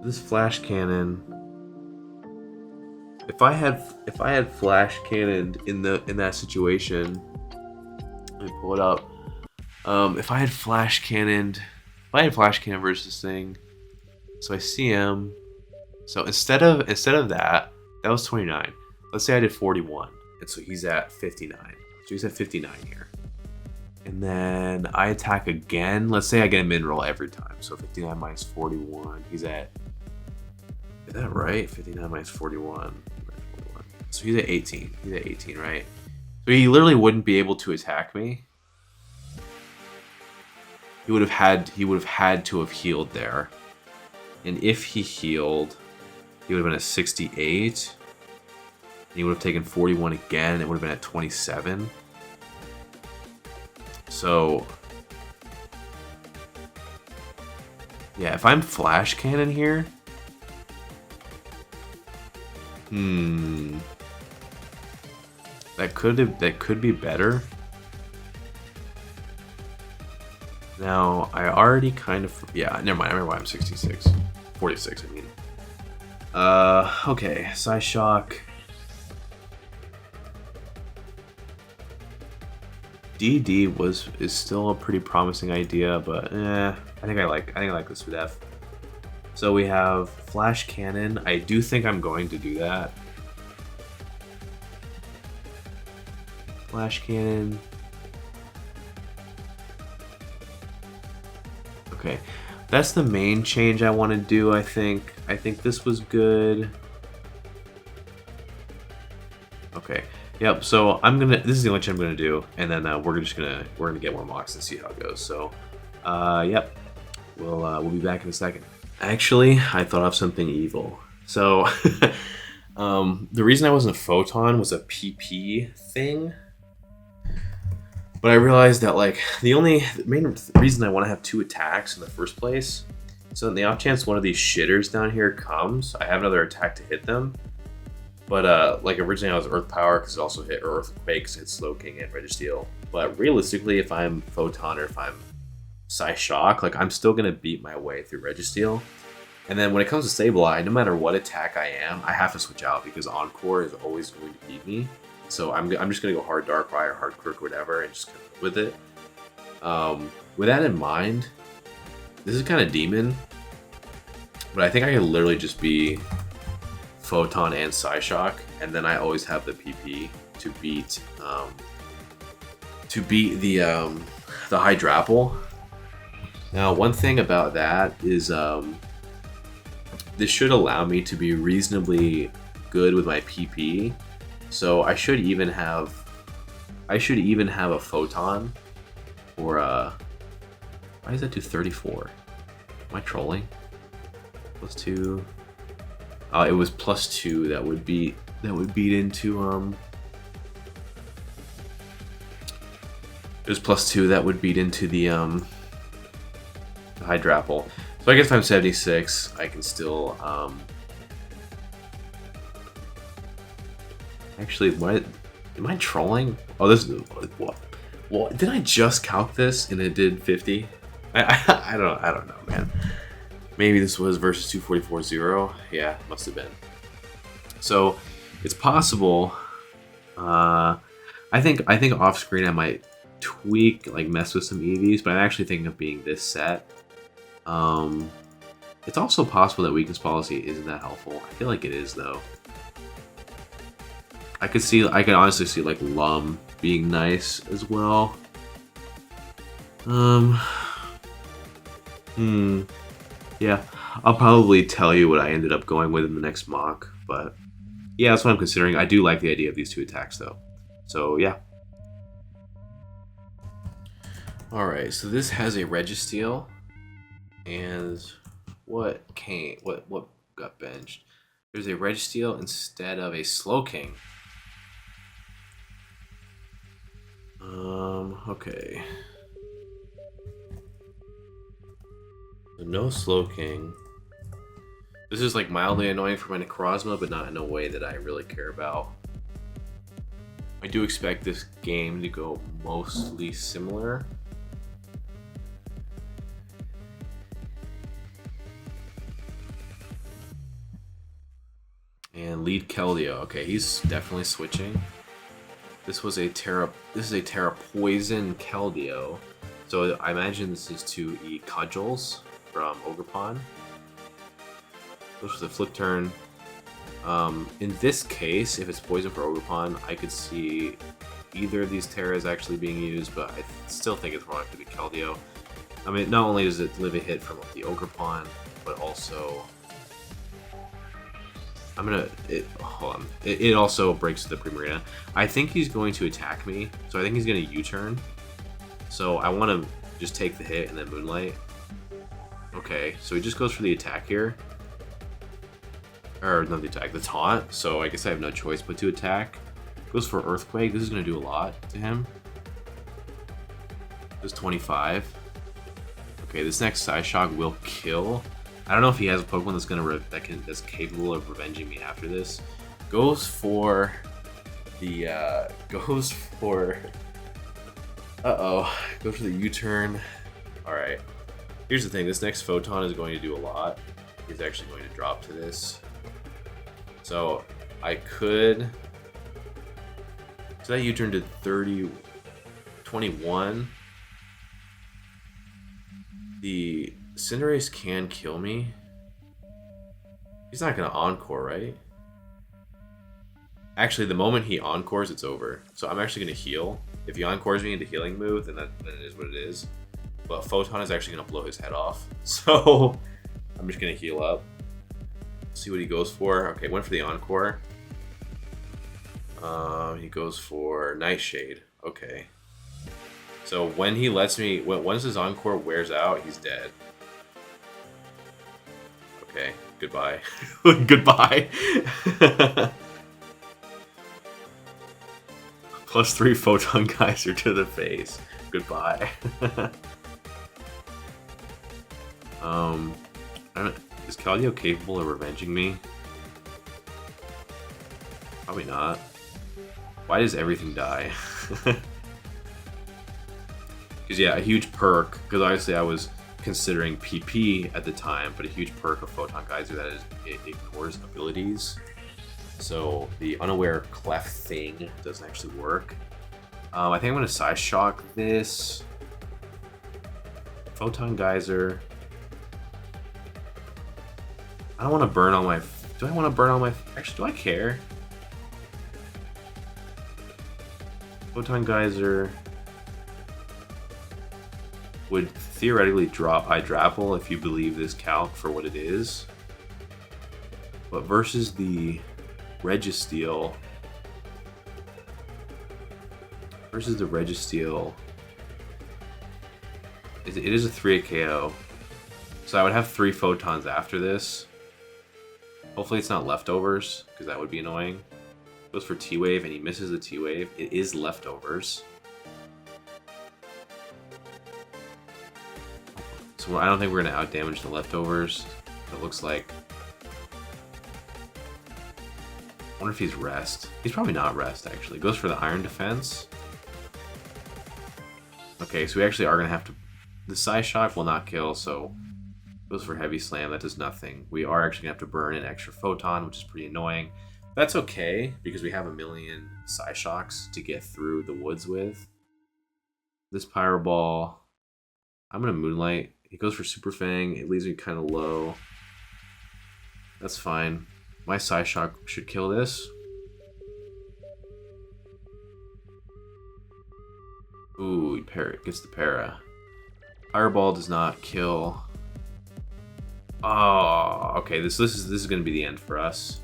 A: This flash cannon. If I had flash cannoned in that situation, let me pull it up. If I had flash cannoned versus this thing, so I see him. So instead of that was 29. Let's say I did 41, and so he's at 59. So he's at 59 here. And then I attack again. Let's say I get a min roll every time. So 59 minus 41. He's at... Is that right? 59 minus 41. So he's at 18. He's at 18, right? So he literally wouldn't be able to attack me. He would have had to have healed there. And if he healed, he would have been at 68. And he would have taken 41 again. It would have been at 27. So, yeah, if I'm flash cannon here, that could be better. Now, I already kind of, yeah, never mind. I remember why I'm 46, 46. I mean, okay, Psyshock. DD is still a pretty promising idea, but I think I like this with F. So we have flash cannon. I do think I'm going to do that. Flash cannon. Okay, that's the main change I want to do. I think this was good. Okay. Yep. So this is the only change I'm gonna do, and then we're gonna get more mocks and see how it goes. So, yep. We'll be back in a second. Actually, I thought of something evil. So, the reason I wasn't a photon was a PP thing. But I realized that like the main reason I want to have 2 attacks in the first place, so in the off chance one of these shitters down here comes, I have another attack to hit them. But like originally I was Earth Power because it also hit Earthquake, because it's Slow King and Registeel. But realistically, if I'm Photon or if I'm Psyshock, like I'm still gonna beat my way through Registeel. And then when it comes to Sableye, no matter what attack I am, I have to switch out because Encore is always going to beat me. So I'm just gonna go hard Darkrai or hard Quirk or whatever and just go with it. With that in mind, this is kind of demon, but I think I could literally just be Photon and Psyshock, and then I always have the PP to beat the Hydrapple. Now, one thing about that is this should allow me to be reasonably good with my PP. So I should even have a Photon, or why does that do 34? Am I trolling? +2. It was +2 that would beat into It was +2 that would beat into the Hydrapple. So I guess if I'm 76, I can still actually, am I trolling? Oh, this is what? Well, did I just calc this and it did 50? I don't know, man. Maybe this was versus 244.0. Yeah, must have been. So it's possible. I think off screen I might tweak, like mess with some EVs, but I'm actually thinking of being this set. It's also possible that weakness policy isn't that helpful. I feel like it is though. I could honestly see like Lum being nice as well. Yeah, I'll probably tell you what I ended up going with in the next mock, but yeah, that's what I'm considering. I do like the idea of these two attacks though. So yeah. Alright, so this has a Registeel, and what got benched? There's a Registeel instead of a Slowking. Okay. So no Slowking. This is like mildly annoying for my Necrozma, but not in a way that I really care about. I do expect this game to go mostly similar. And lead Keldeo. Okay, he's definitely switching. This is a Terra Poison Keldeo. So I imagine this is to eat Cudgels from Ogerpon. Goes for the flip turn. In this case, if it's poison for Ogerpon, I could see either of these Terras actually being used, but I still think it's wrong to be Keldeo. I mean, not only does it live a hit from the Ogerpon, but also hold on. It also breaks the Primarina. I think he's going to attack me, so I think he's going to U-turn. So I want to just take the hit and then Moonlight. Okay, so he just goes for the attack here. Or not the attack, the taunt. So I guess I have no choice but to attack. Goes for Earthquake. This is going to do a lot to him. Does 25. Okay, this next Psyshock will kill. I don't know if he has a Pokemon that's capable of revenging me after this. Goes for the Goes for the U-turn. Alright. Here's the thing, this next Photon is going to do a lot. He's actually going to drop to this. So I could. So that U-turn did 21. The Cinderace can kill me. He's not gonna Encore, right? Actually, the moment he Encores, it's over. So I'm actually gonna heal. If he Encores me into healing move, then it is what it is. But Photon is actually gonna blow his head off. So I'm just gonna heal up. See what he goes for. Okay, went for the Encore. He goes for Nightshade. Okay. So when he lets me, once his Encore wears out, he's dead. Okay, goodbye. Goodbye. +3 Photon Geyser to the face. Goodbye. Is Keldeo capable of revenging me? Probably not. Why does everything die? Because yeah, a huge perk, because obviously I was considering PP at the time, but a huge perk of Photon Geyser that is it ignores abilities. So the unaware clef thing doesn't actually work. I think I'm going to Psyshock this. Photon Geyser. I don't want to burn all my... Do I want to burn all my... Actually, do I care? Photon Geyser would theoretically drop Hydrapple if you believe this calc for what it is. But versus the Registeel... it is a 3 KO. So I would have 3 Photons after this. Hopefully it's not leftovers, because that would be annoying. Goes for T-Wave, and he misses the T-Wave. It is leftovers. So I don't think we're going to outdamage the leftovers. It looks like... I wonder if he's Rest. He's probably not Rest, actually. Goes for the Iron Defense. Okay, so we actually are going to have to... The Psyshock will not kill, so... Goes for Heavy Slam, that does nothing. We are actually going to have to burn an extra Photon, which is pretty annoying. That's okay, because we have a million Psyshocks to get through the woods with. This Pyro Ball... I'm going to Moonlight. He goes for Super Fang, it leaves me kind of low. That's fine. My Psy Shock should kill this. Ooh, gets the para. Fireball does not kill. Oh, okay. This is gonna be the end for us.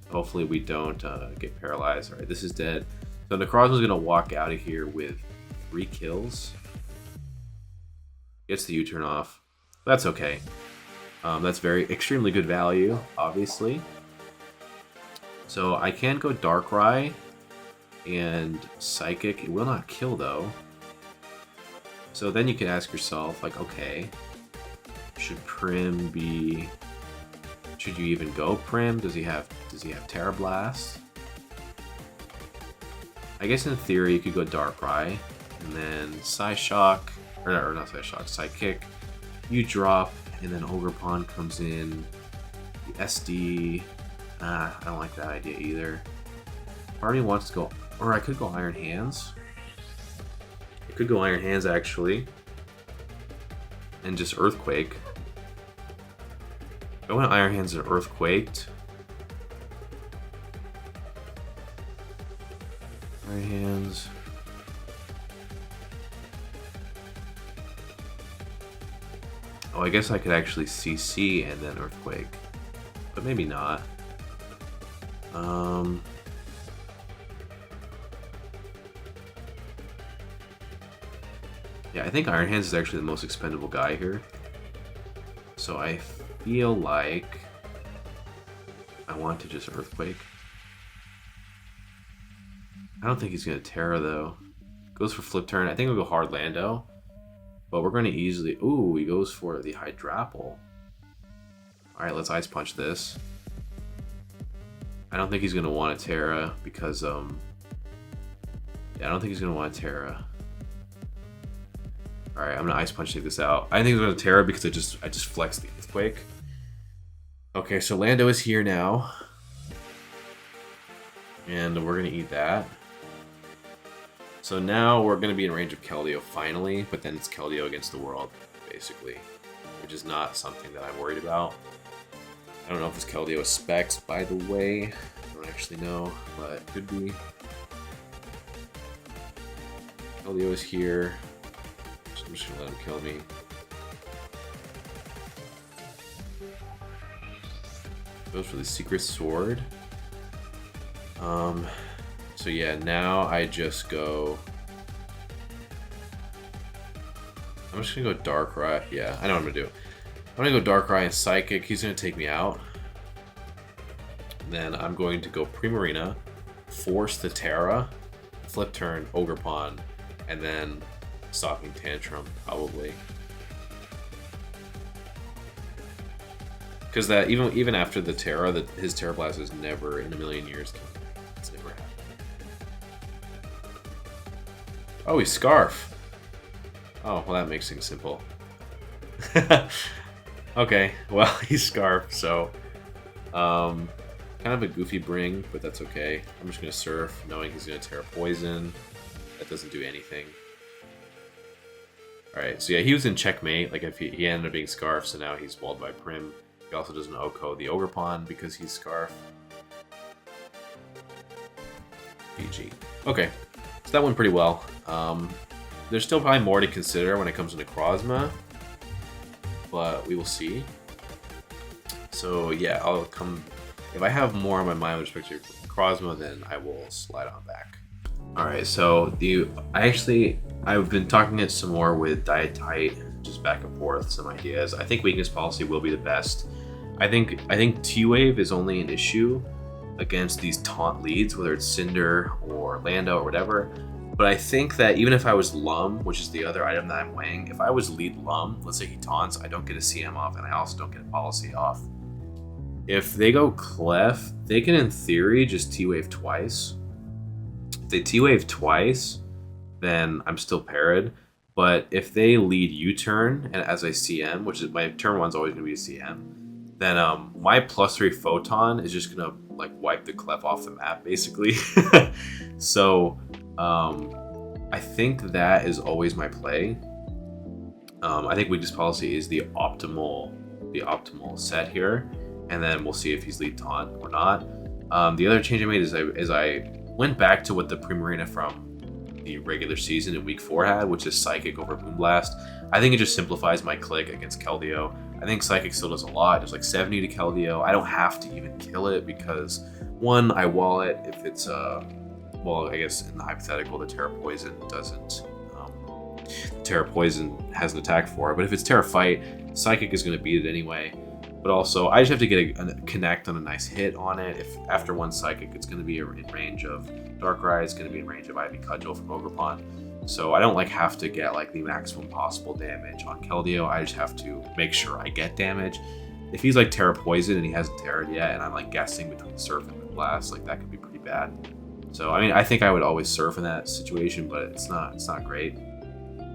A: Hopefully we don't get paralyzed. All right, this is dead. So Necrozma's gonna walk out of here with 3 kills. Gets the U-turn off. That's okay. That's extremely good value, obviously. So I can go Darkrai and Psychic. It will not kill though. So then you can ask yourself, like, okay, should Prim be? Should you even go Prim? Does he have Terra Blast? I guess in theory you could go Darkrai and then Psyshock, or not Psyshock, Psychic. You drop, and then Ogerpon comes in. The SD. I don't like that idea either. Part of me wants to go, or I could go Iron Hands. I could go Iron Hands actually, and just Earthquake. I went Iron Hands and Earthquaked. Iron Hands. Oh, I guess I could actually CC and then Earthquake, but maybe not. Yeah, I think Iron Hands is actually the most expendable guy here. So I feel like I want to just Earthquake. I don't think he's going to Terra though. Goes for Flip Turn. I think we'll go Hard Lando. But we're going to easily... Ooh, he goes for the Hydrapple. Alright, let's Ice Punch this. I don't think he's going to want a Terra because... Yeah, I don't think he's going to want a Terra. Alright, I'm going to Ice Punch take this out. I think he's going to Terra because I just flexed the Earthquake. Okay, so Lando is here now. And we're going to eat that. So now we're going to be in range of Keldeo finally, but then it's Keldeo against the world, basically. Which is not something that I'm worried about. I don't know if it's Keldeo specs, by the way. I don't actually know, but it could be. Keldeo is here. I'm just going to let him kill me. Goes for the Secret Sword. So yeah, now I just go... I'm just gonna go Darkrai. Yeah, I know what I'm gonna do. I'm gonna go Darkrai and Psychic. He's gonna take me out. Then I'm going to go Primarina, force the Terra, Flip Turn, Ogerpon, and then Stopping Tantrum, probably. Because that even after the Terra, his Terra Blast is never in a million years killed. It's never happened. Oh, he's Scarf. Oh, well, that makes things simple. Okay, well, he's Scarf, so kind of a goofy bring, but that's okay. I'm just gonna Surf, knowing he's gonna Terra Poison. That doesn't do anything. All right, so yeah, he was in checkmate. Like if he ended up being Scarf, so now he's walled by Prim. He also doesn't Oko the Ogerpon because he's Scarf. PG. Okay, so that went pretty well. There's still probably more to consider when it comes to Necrozma, but we will see. So yeah, I'll come... If I have more on my mind with respect to Necrozma, then I will slide on back. Alright, so I've been talking it some more with DyeItTight, just back and forth, some ideas. I think Weakness Policy will be the best. I think T-Wave is only an issue against these taunt leads, whether it's Cinder or Lando or whatever. But I think that even if I was Lum, which is the other item that I'm weighing, if I was lead Lum, let's say he taunts, I don't get a CM off, and I also don't get a policy off. If they go Clef, they can in theory just T-Wave twice. If they T-Wave twice, then I'm still parried. But if they lead U-turn, and as I CM, which is my turn one's always going to be a CM, then my +3 Photon is just going to like wipe the Clef off the map, basically. So... I think that is always my play. I think Weakness Policy is the optimal set here. and then we'll see if he's lead taunt or not. The other change I made is I went back to what the Primarina from the regular season in week 4 had, which is Psychic over Moonblast. I think it just simplifies my click against Keldeo. I think Psychic still does a lot. There's like 70 to Keldeo. I don't have to even kill it because, one, I wall it if it's well, I guess in the hypothetical, the Terra Poison doesn't. Terra Poison has an attack for it, but if it's Terra Fight, Psychic is going to beat it anyway. But also, I just have to get a connect on a nice hit on it. If after one Psychic, it's going to be in range of Darkrai, it's going to be in range of Ivy Cudgel from Ogerpon. So I don't like have to get like the maximum possible damage on Keldeo. I just have to make sure I get damage. If he's like Terra Poison and he hasn't Terra'd yet, and I'm like guessing between Surf and Moonblast, like that could be pretty bad. So I mean, I think I would always Surf in that situation, but it's not great.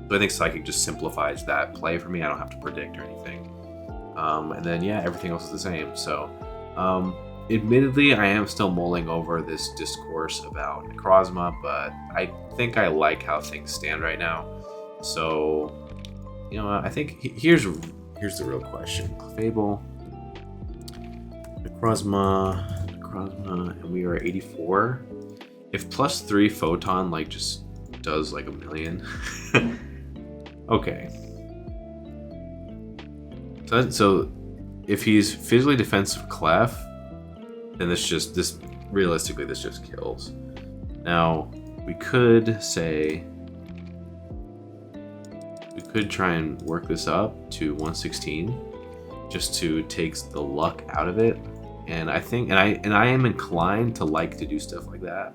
A: So I think Psychic just simplifies that play for me. I don't have to predict or anything. And then, yeah, everything else is the same. So, admittedly, I am still mulling over this discourse about Necrozma, but I think I like how things stand right now. So, you know, I think here's the real question. Clefable, Necrozma, and we are at 84. If +3 Photon, like, just does, like, a million. Okay. So if he's physically defensive Clef, then this realistically this just kills. Now we could try and work this up to 116 just to take the luck out of it. And I think and I am inclined to like to do stuff like that.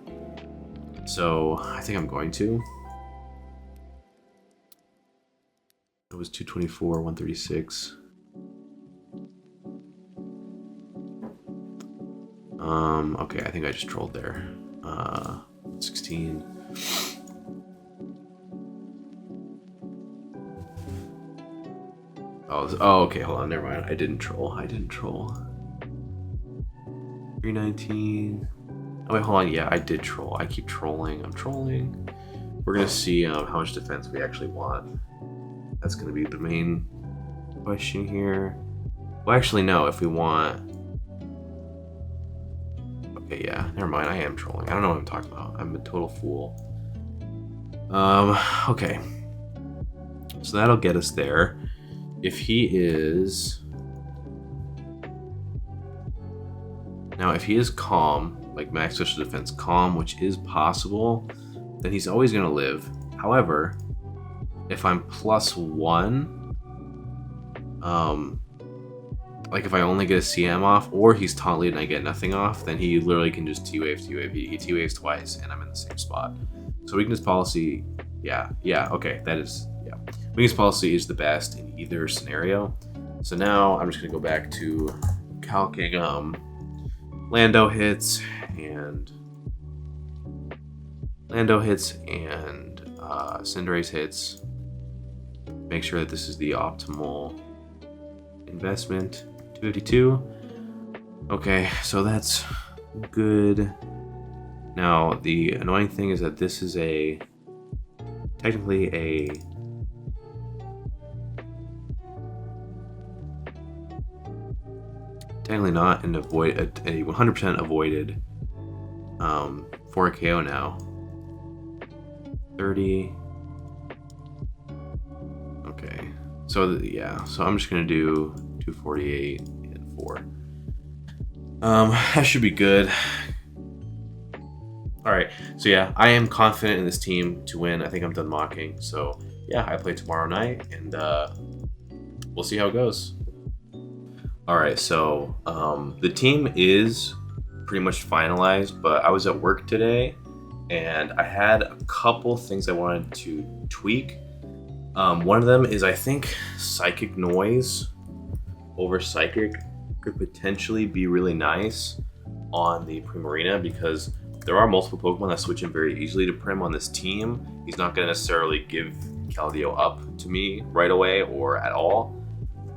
A: So I think I'm going to. It was 224, 136. Okay, I think I just trolled there. 16. Oh, okay, hold on, never mind. I didn't troll. 319. Oh, wait, hold on. Yeah, I did troll. I keep trolling. I'm trolling. We're gonna see how much defense we actually want. That's gonna be the main question here. Well, actually, no. If we want. Okay, yeah, never mind. I am trolling. I don't know what I'm talking about. I'm a total fool. Okay. So that'll get us there. If he is... Now, if he is calm, like max special defense calm, which is possible, then he's always going to live. However, if I'm +1, like if I only get a CM off, or he's taunt lead and I get nothing off, then he literally can just T-wave. He T-waves twice, and I'm in the same spot. So weakness policy, yeah, okay, that is, yeah. Weakness policy is the best in either scenario. So now I'm just gonna go back to calcing Lando hits and Cinderace hits. Make sure that this is the optimal investment. 252. Okay, so that's good. Now the annoying thing is that this is technically not a 100% avoided 4 KO now. 30. Okay, so yeah, so I'm just gonna do 248 and 4. That should be good. All right, so yeah, I am confident in this team to win. I think I'm done mocking. So yeah, I play tomorrow night, and we'll see how it goes. All right, so the team is pretty much finalized, but I was at work today, and I had a couple things I wanted to tweak. One of them is I think Psychic Noise over Psychic could potentially be really nice on the Primarina, because there are multiple Pokemon that switch in very easily to Prim on this team. He's not going to necessarily give Keldeo up to me right away or at all,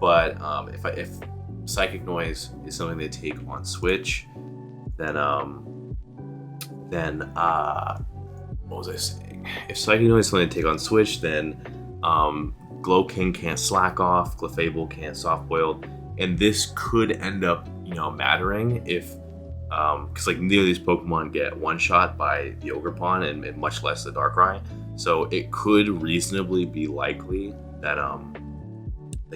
A: but if Psychic Noise is something they take on Switch, then what was I saying? If Psychic Noise is something they take on Switch, then Glow King can't slack off, Clefable can't soft boil, and this could end up mattering if because like neither of these Pokemon get one shot by the Ogerpon and much less the Darkrai, so it could reasonably be likely that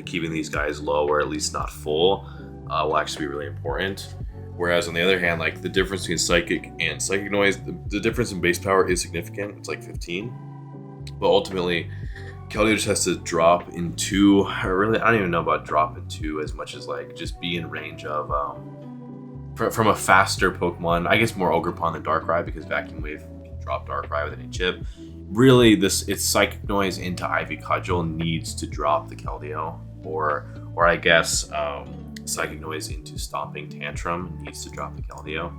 A: keeping these guys low or at least not full will actually be really important. Whereas on the other hand, like the difference between Psychic and Psychic Noise, the difference in base power is significant. It's like 15, but ultimately Keldeo just has to drop into, I don't even know about drop into as much as like just be in range of from a faster Pokemon, I guess more Ogerpon than Darkrai, because Vacuum Wave can drop Darkrai with any chip. Really, it's Psychic Noise into Ivy Cudgel needs to drop the Keldeo, or I guess Psychic Noise into Stomping Tantrum needs to drop the Keldeo.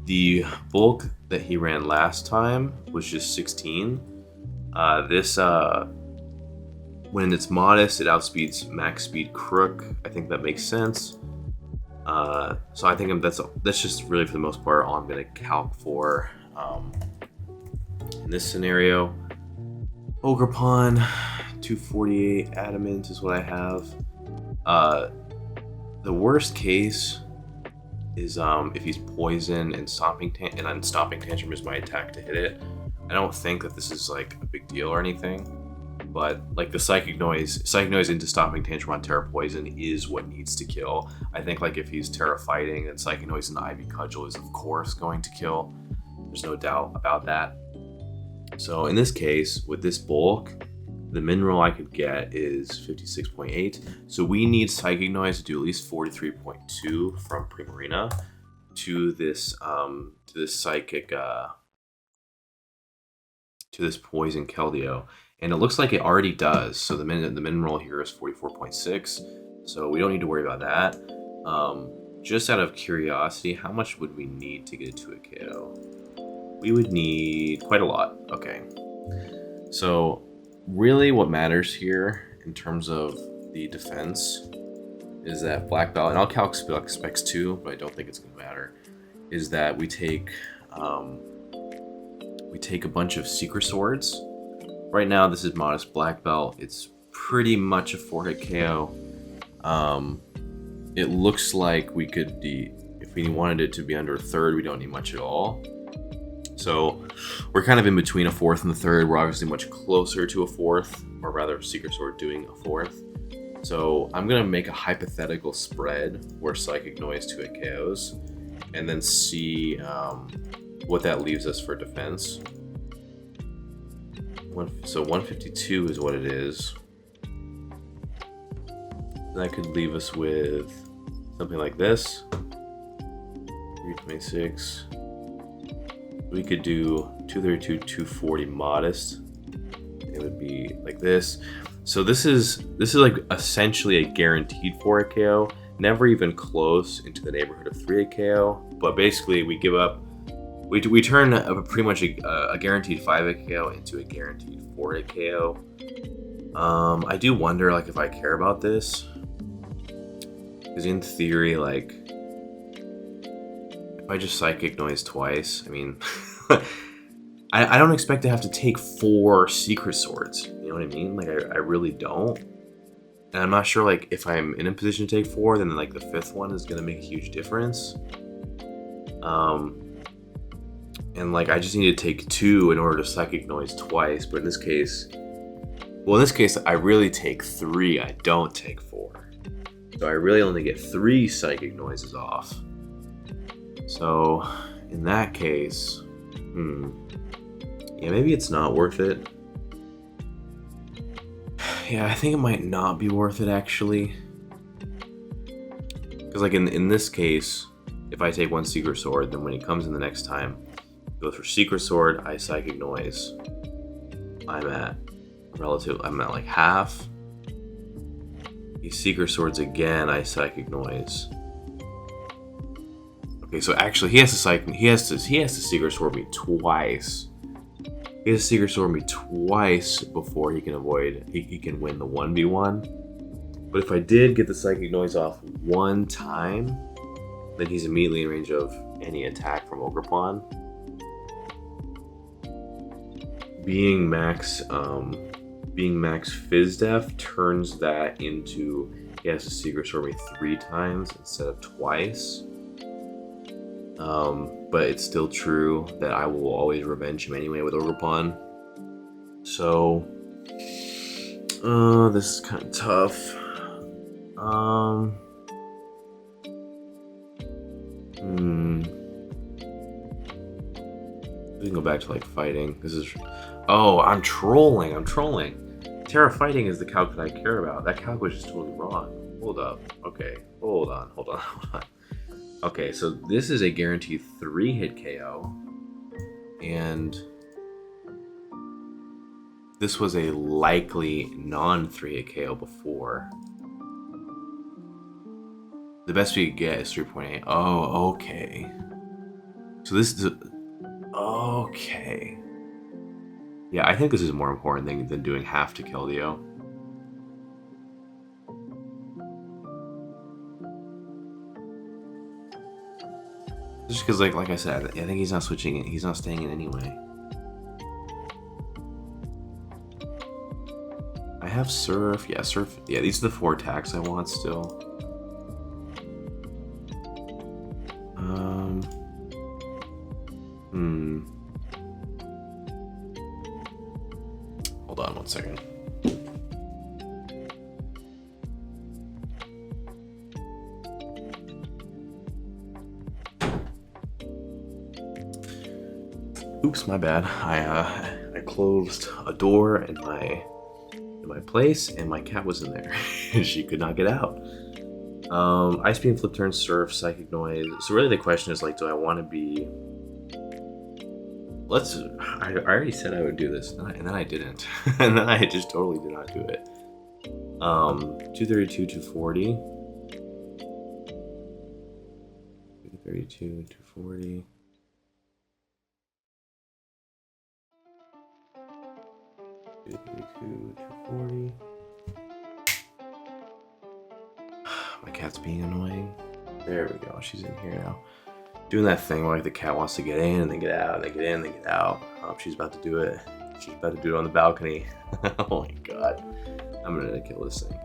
A: The bulk that he ran last time was just 16. This when it's modest, it outspeeds max speed Crook. I think that makes sense. So I think that's just really for the most part all I'm going to calc for in this scenario. Ogerpon 248 Adamant is what I have. The worst case is if he's poison and Stomping Tantrum is my attack to hit it. I don't think that this is like a big deal or anything. But like the Psychic Noise into Stomping Tantrum on Terra Poison is what needs to kill. I think like if he's Terra Fighting, then Psychic Noise into Ivy Cudgel is of course going to kill. There's no doubt about that. So in this case, with this bulk, the mineral I could get is 56.8. So we need Psychic Noise to do at least 43.2 from Primarina to this Psychic to this Poison Keldeo. And it looks like it already does. So the mineral here is 44.6. So we don't need to worry about that. Just out of curiosity, how much would we need to get to a KO? We would need quite a lot. Okay. So really what matters here in terms of the defense is that Black Belt, and I'll calc specs too, but I don't think it's going to matter, is that we take a bunch of Secret Swords. Right now, this is modest Black Belt. It's pretty much a 4-hit KO. It looks like we could if we wanted it to be under a third, we don't need much at all. So we're kind of in between a fourth and the third. We're obviously much closer to a fourth, or rather Secret Sword doing a fourth. So I'm gonna make a hypothetical spread where Psychic Noise 2-hit KOs, and then see what that leaves us for defense. So 152 is what it is. That could leave us with something like this. 326. We could do 232, 240 modest. It would be like this. So this is like essentially a guaranteed 4-hit KO. Never even close into the neighborhood of 3-hit KO. But basically we give up. We turn pretty much a guaranteed 5-hit KO into a guaranteed 4-hit KO. I do wonder like if I care about this, because in theory, like if I just Psychic Noise twice, I mean, I don't expect to have to take 4 Secret Swords. You know what I mean? Like I really don't. And I'm not sure like if I'm in a position to take 4, then like the 5th one is gonna make a huge difference. And like I just need to take 2 in order to Psychic Noise twice, but in this case I really take 3, I don't take 4. So I really only get 3 Psychic Noises off. So in that case, yeah, maybe it's not worth it. Yeah, I think it might not be worth it actually. Because like in this case, if I take 1 Secret Sword, then when he comes in the next time, go for Secret Sword, I Psychic Noise. I'm at like half. He Secret Swords again, I Psychic Noise. Okay, so actually he has to Secret Sword me twice. He has to Secret Sword me twice before he can win the 1v1. But if I did get the Psychic Noise off 1 time, then he's immediately in range of any attack from Ogerpon. Being max Fizz Def turns that into he has to Secret Sword me 3 times instead of twice. But it's still true that I will always revenge him anyway with Ogerpon. So, this is kind of tough. We can go back to like fighting. This is. Oh, I'm trolling. Terra fighting is the calc that I care about. That calc was just totally wrong. Hold up. Okay. Hold on. Okay, so this is a guaranteed 3-hit KO. And this was a likely non-3-hit KO before. The best we could get is 3.8. Oh, okay. So this is... Okay. Yeah, I think this is a more important than doing half to kill Leo. Just because, like I said, I think he's not switching it. He's not staying in anyway. I have Surf. Yeah, Surf. Yeah, these are the 4 attacks I want still. Hold on 1 second. Oops, my bad. I closed a door in my place, and my cat was in there. She could not get out. Ice Beam, Flip Turn, Surf, Psychic Noise. So really the question is, like, do I want to be... I already said I would do this, and then I didn't. And then I just totally did not do it. 232, 240. 232, 240. My cat's being annoying. There we go. She's in here now. Doing that thing where like the cat wants to get in and then get out, and then get in and then get out. She's about to do it. She's about to do it on the balcony. Oh my god. I'm gonna kill this thing.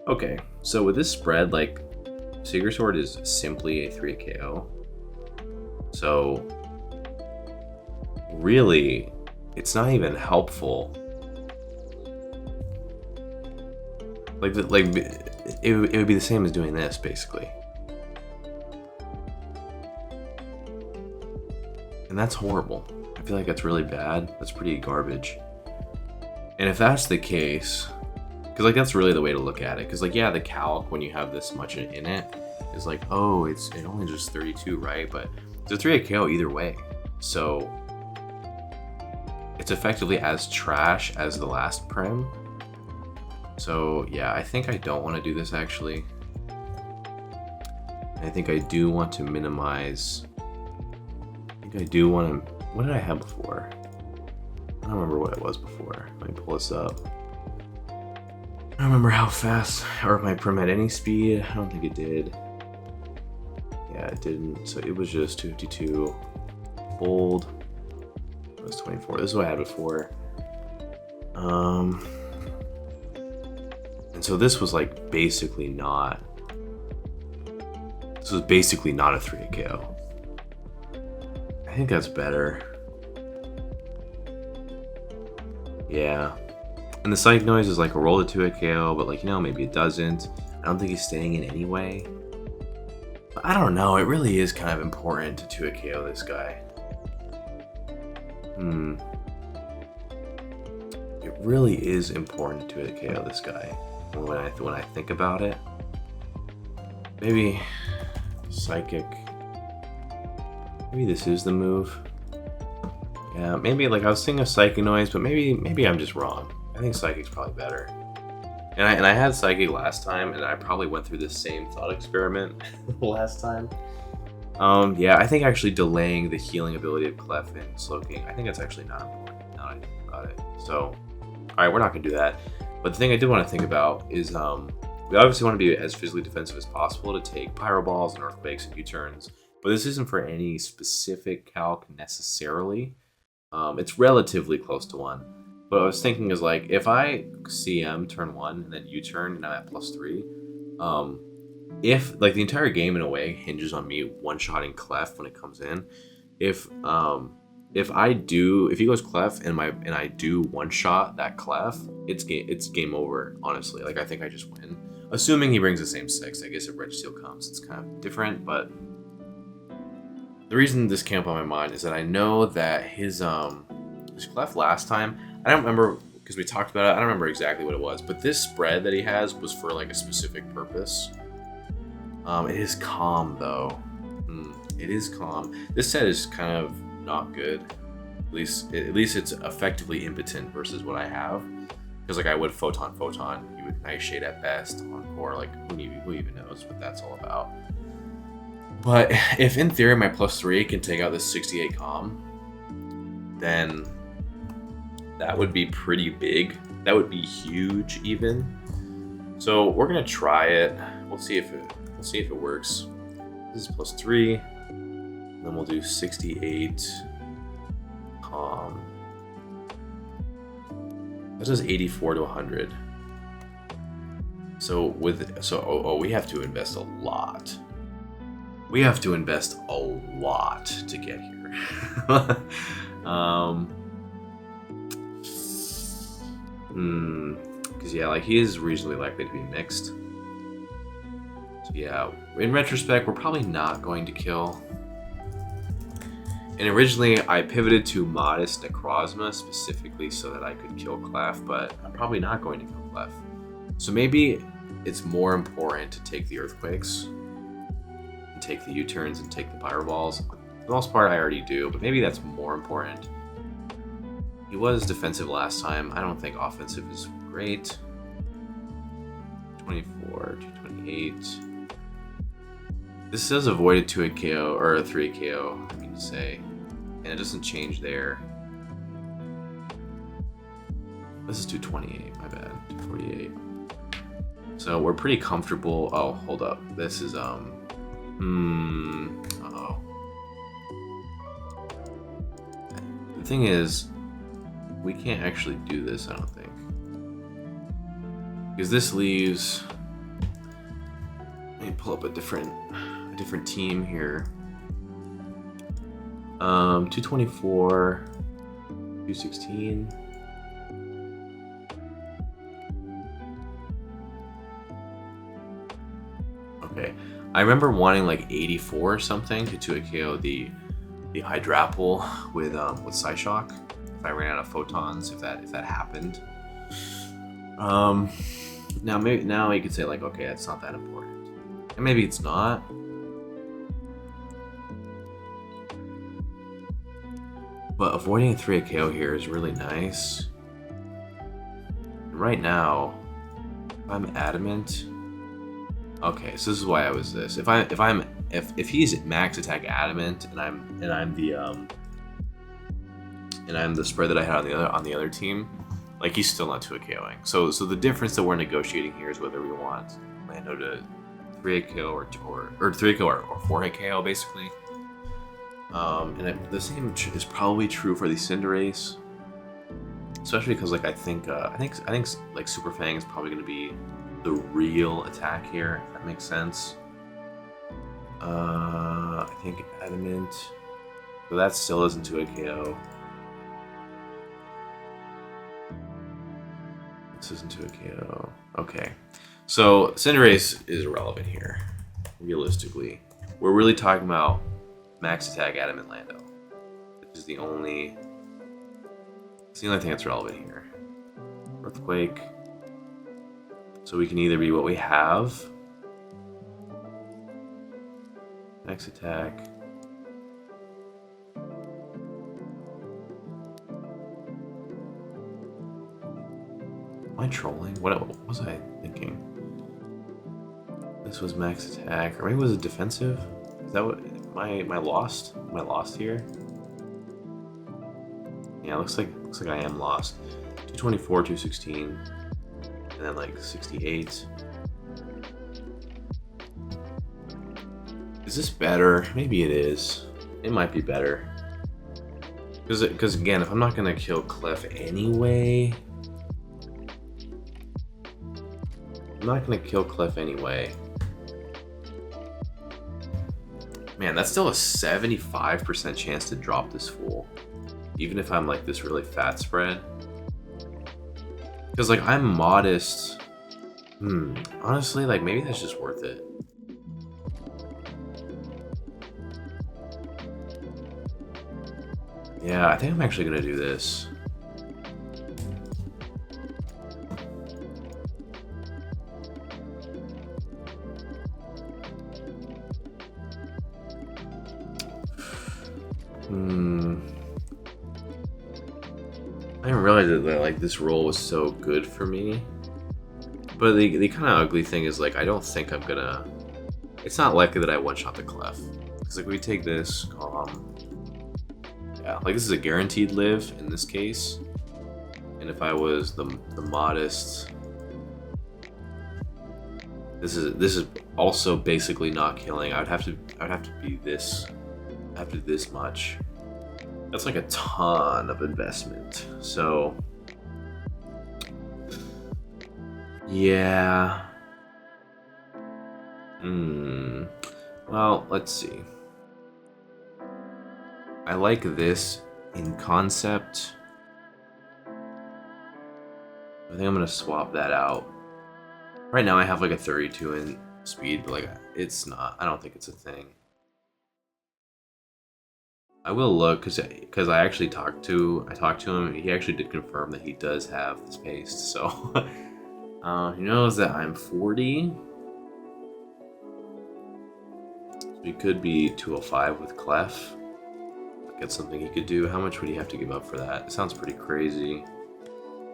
A: Okay, so with this spread, like, Secret Sword is simply a 3 KO. So really, it's not even helpful. Like it would be the same as doing this, basically. And that's horrible. I feel like that's really bad. That's pretty garbage. And if that's the case, because like that's really the way to look at it. Because like, yeah, the calc when you have this much in it is like, oh, it only just 32, right? But it's a 3 KO either way. So it's effectively as trash as the last Prem. So yeah, I think I don't want to do this actually. I think I do want to minimize. I do want to. What did I have before? I don't remember what it was before. Let me pull this up. I don't remember how fast, or if my Prim had any speed. I don't think it did. Yeah, it didn't. So it was just 252. Bold. It was 24. This is what I had before. And so this was like basically not. This was basically not a 3 KO. I think that's better. Yeah. And the Psychic Noise is like a roll to 2 KO, but like, you know, maybe it doesn't. I don't think he's staying in anyway. But I don't know, it really is kind of important to 2 KO this guy. It really is important to 2 KO this guy when I think about it. Maybe Psychic. Maybe this is the move. Yeah, maybe like I was thinking of Psychic Noise, but maybe I'm just wrong. I think Psychic's probably better. And I had Psychic last time, and I probably went through the same thought experiment last time. Yeah, I think actually delaying the healing ability of Clef and Slowking, I think that's actually not important now that I think about it. So, alright, we're not going to do that. But the thing I did want to think about is, we obviously want to be as physically defensive as possible to take Pyro Balls and Earthquakes and U-turns. But this isn't for any specific calc necessarily. It's relatively close to 1. What I was thinking is like, if I CM turn 1 and then U-turn and I'm at +3, If like the entire game in a way hinges on me one-shotting Clef when it comes in. If he goes Clef and I do one-shot that Clef, it's game over, honestly. Like I think I just win. Assuming he brings the same 6. I guess if Red Steel comes, it's kind of different, but the reason this came up on my mind is that I know that his Clef last time, I don't remember because we talked about it, I don't remember exactly what it was, but this spread that he has was for like a specific purpose. It is calm though. It is calm. This set is kind of not good. At least it's effectively impotent versus what I have. Because like I would photon, you would nice shade at best, encore, like who even knows what that's all about. But if in theory my +3 can take out this 68 calm, then that would be pretty big. That would be huge even. So we're gonna try it. We'll see if it works. This is +3. Then we'll do 68 calm. That does 84 to 100. So we have to invest a lot. We have to invest a lot to get here. Because yeah, like he is reasonably likely to be mixed. So yeah, in retrospect, we're probably not going to kill. And originally, I pivoted to Modest Necrozma specifically so that I could kill Clef, but I'm probably not going to kill Clef. So maybe it's more important to take the Earthquakes, and take the U-turns, and take the Pyroballs. For the most part, I already do, but maybe that's more important. He was defensive last time. I don't think offensive is great. 24, 228. This says avoided 2 KO, or a 3 KO, I mean to say. And it doesn't change there. This is 228, my bad. 248. So we're pretty comfortable. Oh, hold up. This is uh-oh. The thing is, we can't actually do this, I don't think. Because this leaves, let me pull up a different team here. 224, 216. Okay, I remember wanting like 84 or something to 2 KO the Hydrapple with Psyshock. If I ran out of photons, if that happened. Now you could say like, okay, it's not that important, and maybe it's not. But avoiding a 3 KO here is really nice. Right now, if I'm adamant. Okay, so this is why I was this. If he's max attack adamant and I'm the spread that I had on the other team, like he's still not 2 KOing. So the difference that we're negotiating here is whether we want Lando to 3 KO or 3 KO or 4 KO basically. And the same is probably true for the Cinderace, especially because like I think like Super Fang is probably going to be the real attack here, if that makes sense. I think adamant, so that still isn't 2 KO. This isn't 2 KO. Okay, so Cinderace is irrelevant here. Realistically, we're really talking about max attack adamant Lando, which is the only thing that's relevant here. Earthquake. So we can either be what we have, max attack, am I trolling? What was I thinking? This was max attack, or maybe was it defensive? Is that what? Am I lost? Am I lost here? Yeah, looks like I am lost. 224, 216, and then like 68. Is this better? Maybe it is. It might be better. Because again, if I'm not gonna kill Clef anyway, I'm not gonna kill Cliff anyway. Man, that's still a 75% chance to drop this fool. Even if I'm like this really fat spread. Because like I'm modest. Honestly, like maybe that's just worth it. Yeah, I think I'm actually gonna do this. I didn't realize that like this roll was so good for me. But the kind of ugly thing is like I don't think I'm gonna. It's not likely that I one-shot the Clef. Because like we take this, yeah, like this is a guaranteed live in this case. And if I was the modest, this is also basically not killing. I would have to be this, after this much. That's like a ton of investment. So yeah. Well, let's see. I like this in concept. I think I'm gonna swap that out. Right now I have like a 32 in speed, but like it's not. I don't think it's a thing. I will look because I actually talked to him. And he actually did confirm that he does have this paste. So he knows that I'm 40. So he could be 205 with Clef. That's something he could do. How much would he have to give up for that? It sounds pretty crazy.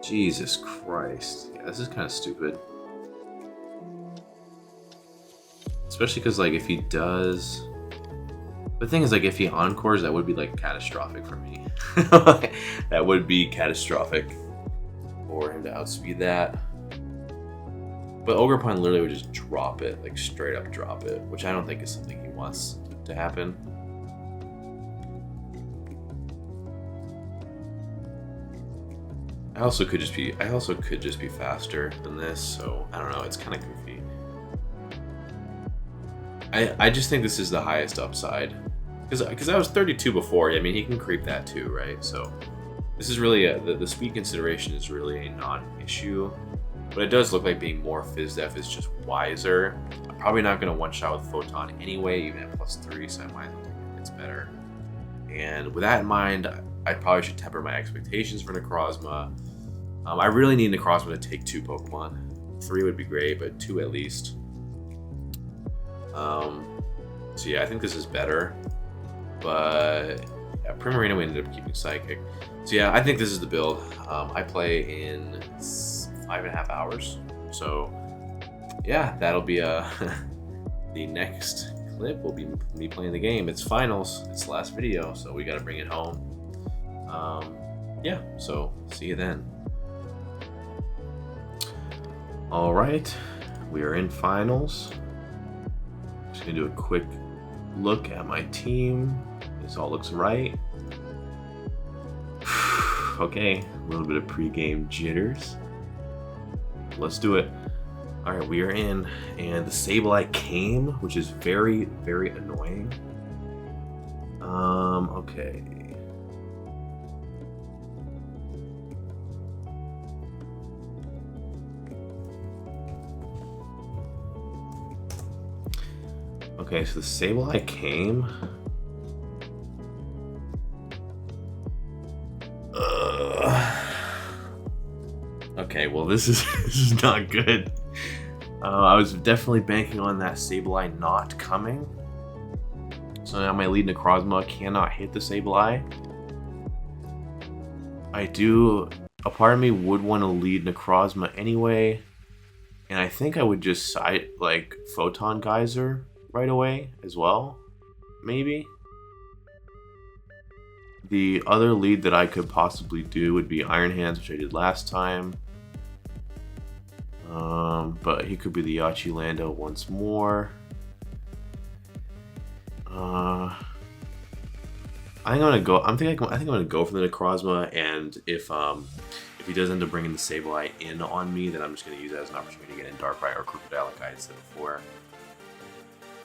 A: Jesus Christ. Yeah, this is kind of stupid. Especially because, like, if he does... The thing is, like, if he encores, that would be, like, catastrophic for me. That would be catastrophic for him to outspeed that. But Ogerpine literally would just drop it, like, straight up drop it, which I don't think is something he wants to happen. I also could just be faster than this, so I don't know, it's kind of goofy. I just think this is the highest upside. Because I was 32 before, I mean, he can creep that too, right? So this is really, the speed consideration is really a non-issue. But it does look like being more phys-def is just wiser. I'm probably not going to one-shot with Photon anyway, even at +3, so I might as well think it's better. And with that in mind, I probably should temper my expectations for Necrozma. I really need Necrozma to take 2 Pokemon. 3 would be great, but 2 at least. So yeah, I think this is better. But yeah, Primarina we ended up keeping Psychic. So yeah, I think this is the build. I play in 5.5 hours. So yeah, that'll be the next clip will be me playing the game. It's finals. It's the last video, so we got to bring it home. Yeah, so see you then. All right, we are in finals. Just gonna do a quick look at my team. This all looks right. Okay, a little bit of pre-game jitters. Let's do it. All right, we are in, and the Sableye came, which is very, very annoying. Okay. Okay, so the Sableye came. Okay, well this is not good. I was definitely banking on that Sableye not coming. So now my lead Necrozma cannot hit the Sableye. A part of me would want to lead Necrozma anyway. And I think I would just side like Photon Geyser right away as well, maybe. The other lead that I could possibly do would be Iron Hands, which I did last time. But he could be the Yachi Lando once more. I think I'm gonna go for the Necrozma, and if he does end up bringing the Sableye in on me, then I'm just going to use it as an opportunity to get in Darkrai or Crocodile like I had said before.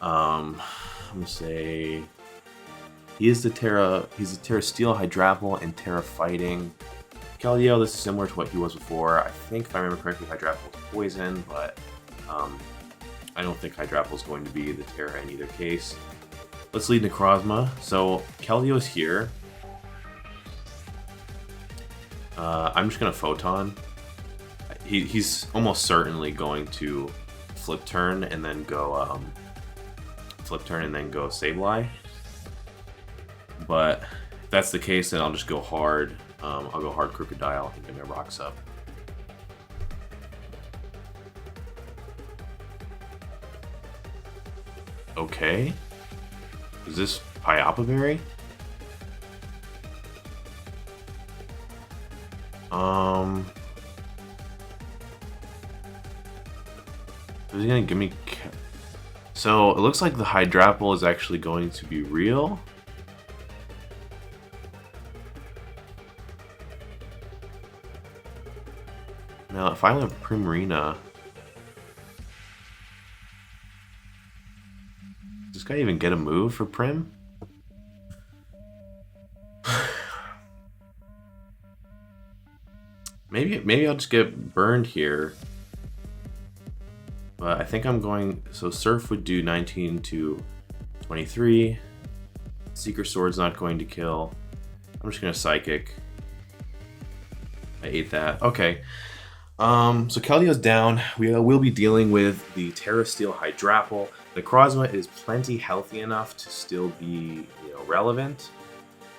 A: I'm going to say he's a Terra Steel, Hydrapple, and Terra Fighting. Keldeo, this is similar to what he was before. I think, if I remember correctly, Hydrapple was Poison, but I don't think Hydrapple is going to be the Terra in either case. Let's lead Necrozma. So Keldeo is here. I'm just gonna Photon. He's almost certainly going to flip turn and then go Sableye. But if that's the case, then I'll just go hard. I'll go hard Crocodile and get my rocks up. Okay. Is this Pyapa Is he gonna give me... So, it looks like the Hydrapple is actually going to be real. Now, if I went Primarina... Does this guy even get a move for Prim? Maybe I'll just get burned here. But I think I'm going... So Surf would do 19 to 23. Seeker Sword's not going to kill. I'm just going to Psychic. I ate that. Okay. So Keldeo's down. We will be dealing with the Terra Steel Hydrapple. Necrozma is plenty healthy enough to still be, relevant.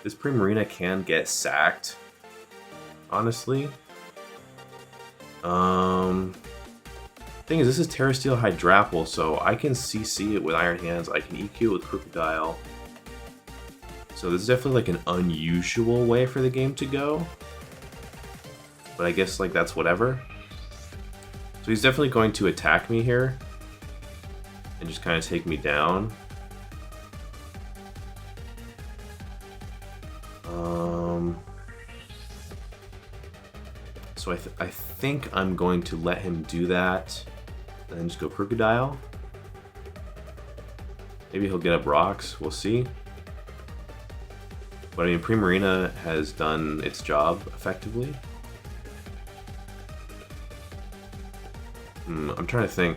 A: This Primarina can get sacked, honestly. Thing is, this is Terra Steel Hydrapple, so I can CC it with Iron Hands. I can EQ it with Crocodile. So this is definitely like an unusual way for the game to go. But I guess like that's whatever. So he's definitely going to attack me here and just kind of take me down. So I think I'm going to let him do that and then just go Crocodile. Maybe he'll get up rocks, we'll see. But I mean, Primarina has done its job effectively. I'm trying to think.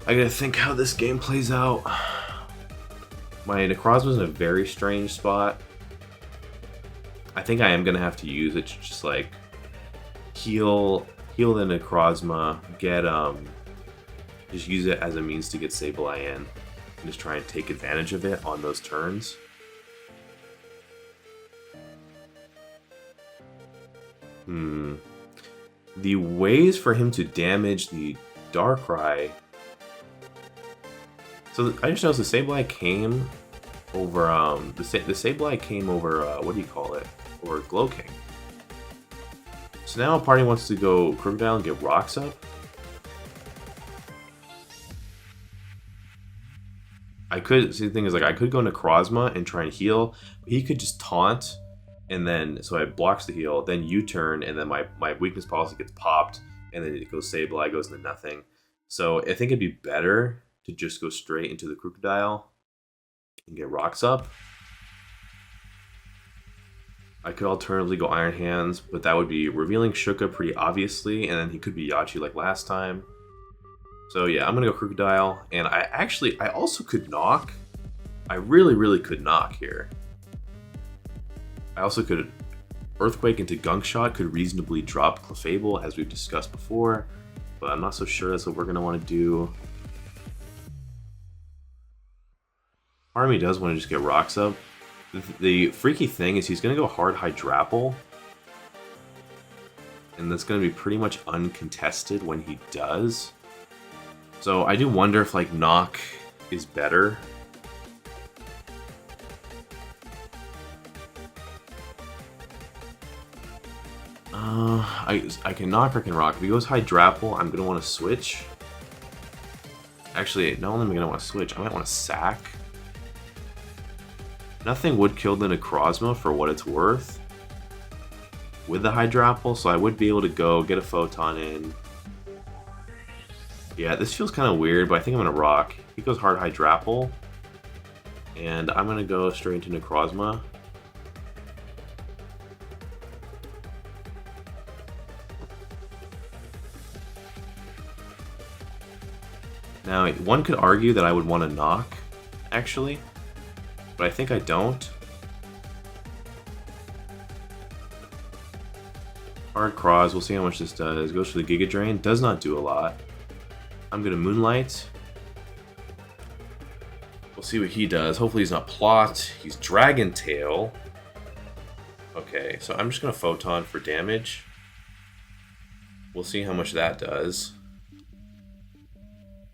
A: I gotta think how this game plays out. My Necrozma's in a very strange spot. I think I am gonna have to use it to just like heal the Necrozma, get just use it as a means to get Sableye in, and just try and take advantage of it on those turns. The ways for him to damage the Darkrai. So I just noticed the Sableye came over the Sableye came over what do you call it? Over Glowking. So now party wants to go Crocodile and get rocks up. I could see the thing is like I could go Necrozma and try and heal. But he could just taunt, and then so I blocks the heal, then U-turn, and then my weakness policy gets popped, and then it goes Sableye, goes into nothing. So I think it'd be better to just go straight into the Crocodile and get rocks up. I could alternatively go Iron Hands, but that would be revealing Shuka pretty obviously, and then he could be Yachi like last time. So yeah, I'm gonna go Crocodile, and I also could knock. I really could knock here. I also could Earthquake into Gunk Shot, could reasonably drop Clefable as we've discussed before, but I'm not so sure that's what we're gonna want to do. Part of me does want to just get rocks up. The freaky thing is he's going to go hard Hydrapple, and that's going to be pretty much uncontested when he does. So I do wonder if like knock is better. I can knock or can rock. If he goes Hydrapple, I'm going to want to switch. Actually, not only am I going to want to switch, I might want to sack. Nothing would kill the Necrozma for what it's worth. with the Hydrapple, so I would be able to go get a Photon in. Yeah, this feels kind of weird, but I think I'm going to rock. He goes hard Hydrapple, and I'm going to go straight into Necrozma. Now, one could argue that I would want to knock, actually, but I think I don't. Hard Cross, we'll see how much this does. Goes for the Giga Drain, does not do a lot. I'm gonna Moonlight. We'll see what he does. Hopefully he's not Plot. He's Dragon Tail. Okay, so I'm just gonna Photon for damage. We'll see how much that does.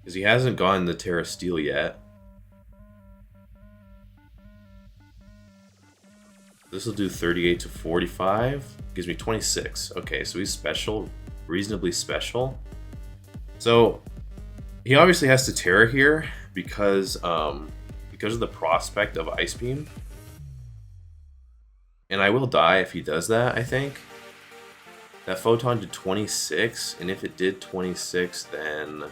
A: Because he hasn't gotten the Terra Steel yet. This will do 38 to 45. Gives me 26. Okay, so he's special. Reasonably special. So, he obviously has to Terra here because of the prospect of Ice Beam. And I will die if he does that, I think. That Photon did 26, and if it did 26, then...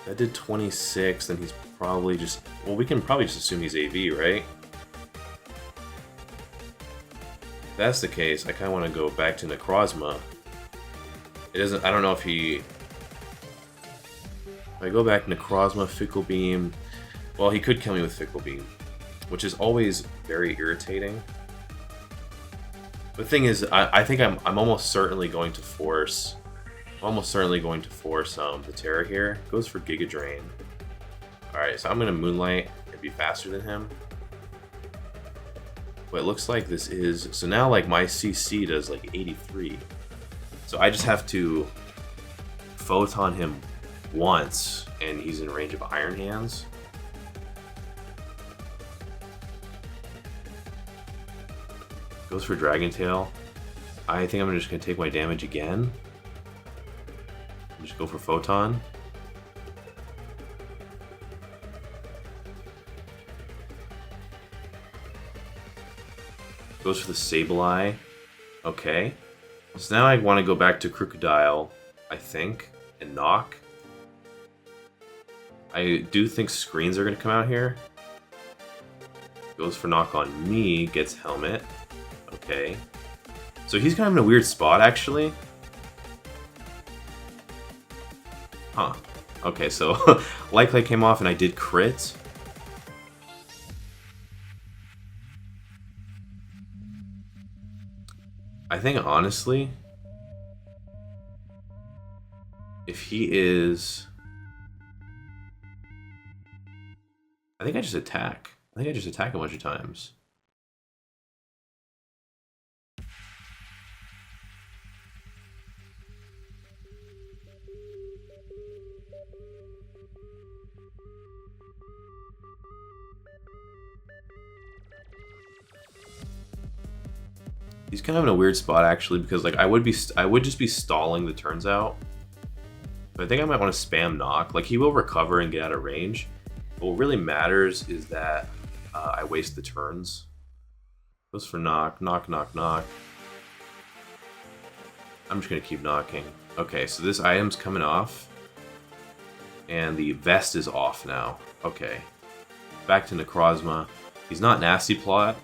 A: that did 26, then he's probably just... well, we can probably just assume he's AV, right? If that's the case, I kind of want to go back to Necrozma. It doesn't... I don't know if he... if I go back to Necrozma, Fickle Beam... well, he could kill me with Fickle Beam, which is always very irritating. The thing is, I think I'm almost certainly going to force... the Terra here. Goes for Giga Drain. Alright, so I'm going to Moonlight and be faster than him. But it looks like this is... so now, like, my CC does, like, 83. So I just have to Photon him once, and he's in range of Iron Hands. Goes for Dragon Tail. I think I'm just going to take my damage again. Just go for Photon. Goes for the Sableye. Okay. So now I want to go back to Crocodile, I think, and knock. I do think screens are going to come out here. Goes for knock on me, gets Helmet. Okay. So he's kind of in a weird spot, actually. Huh. Okay, so Light Clay came off and I did crit. I think, honestly, if he is... I think I just attack. I think I just attack a bunch of times. He's kind of in a weird spot, actually, because like I would just be stalling the turns out. But I think I might want to spam knock. Like, he will recover and get out of range. But what really matters is that I waste the turns. Goes for knock, knock, knock, knock. I'm just gonna keep knocking. Okay, so this item's coming off, and the vest is off now. Okay, back to Necrozma. He's not Nasty Plot.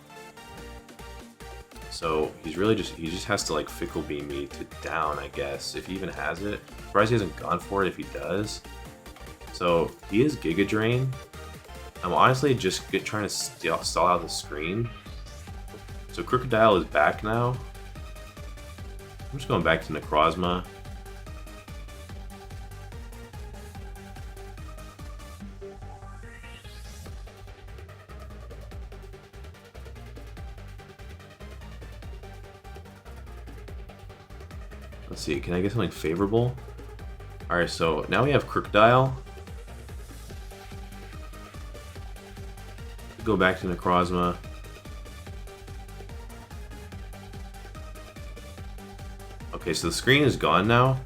A: So he just has to like Fickle Beam me to down, I guess, if he even has it. Surprised he hasn't gone for it if he does. So he is Giga Drain. I'm honestly just trying to stall out the screen. So Crocodile is back now. I'm just going back to Necrozma. Let's see, can I get something favorable? Alright, so now we have Crocodile. Go back to Necrozma. Okay, so the screen is gone now.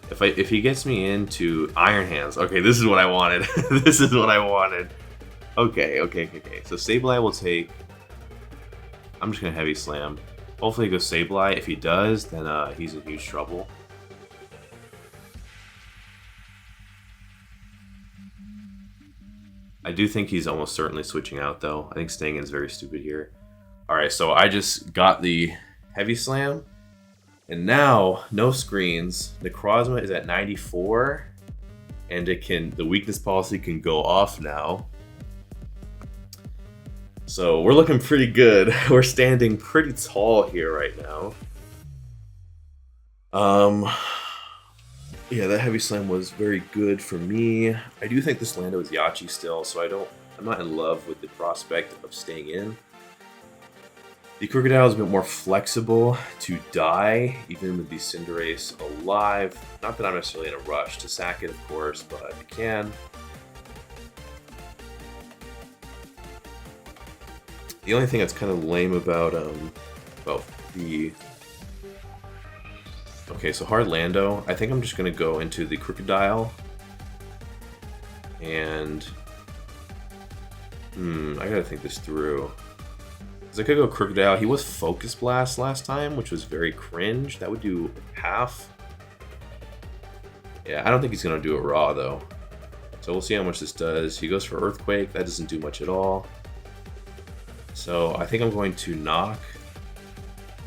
A: If he gets me into Iron Hands, okay, this is what I wanted. This is what I wanted. Okay. So Sableye will take... I'm just going to Heavy Slam. Hopefully he goes Sableye. If he does, then he's in huge trouble. I do think he's almost certainly switching out, though. I think staying in is very stupid here. Alright, so I just got the Heavy Slam. And now, no screens. Necrozma is at 94. And the weakness policy can go off now. So we're looking pretty good. We're standing pretty tall here right now. Yeah, that Heavy Slam was very good for me. I do think this Lando is Yachi still, so I'm not in love with the prospect of staying in. The Crocodile is a bit more flexible to die, even with the Cinderace alive. Not that I'm necessarily in a rush to sack it, of course, but I can. The only thing that's kind of lame about, the... Okay, so hard Lando. I think I'm just going to go into the Crocodile. And... I gotta think this through. Because I could go Crocodile. He was Focus Blast last time, which was very cringe. That would do half. Yeah, I don't think he's going to do it raw, though. So we'll see how much this does. He goes for Earthquake. That doesn't do much at all. So I think I'm going to knock.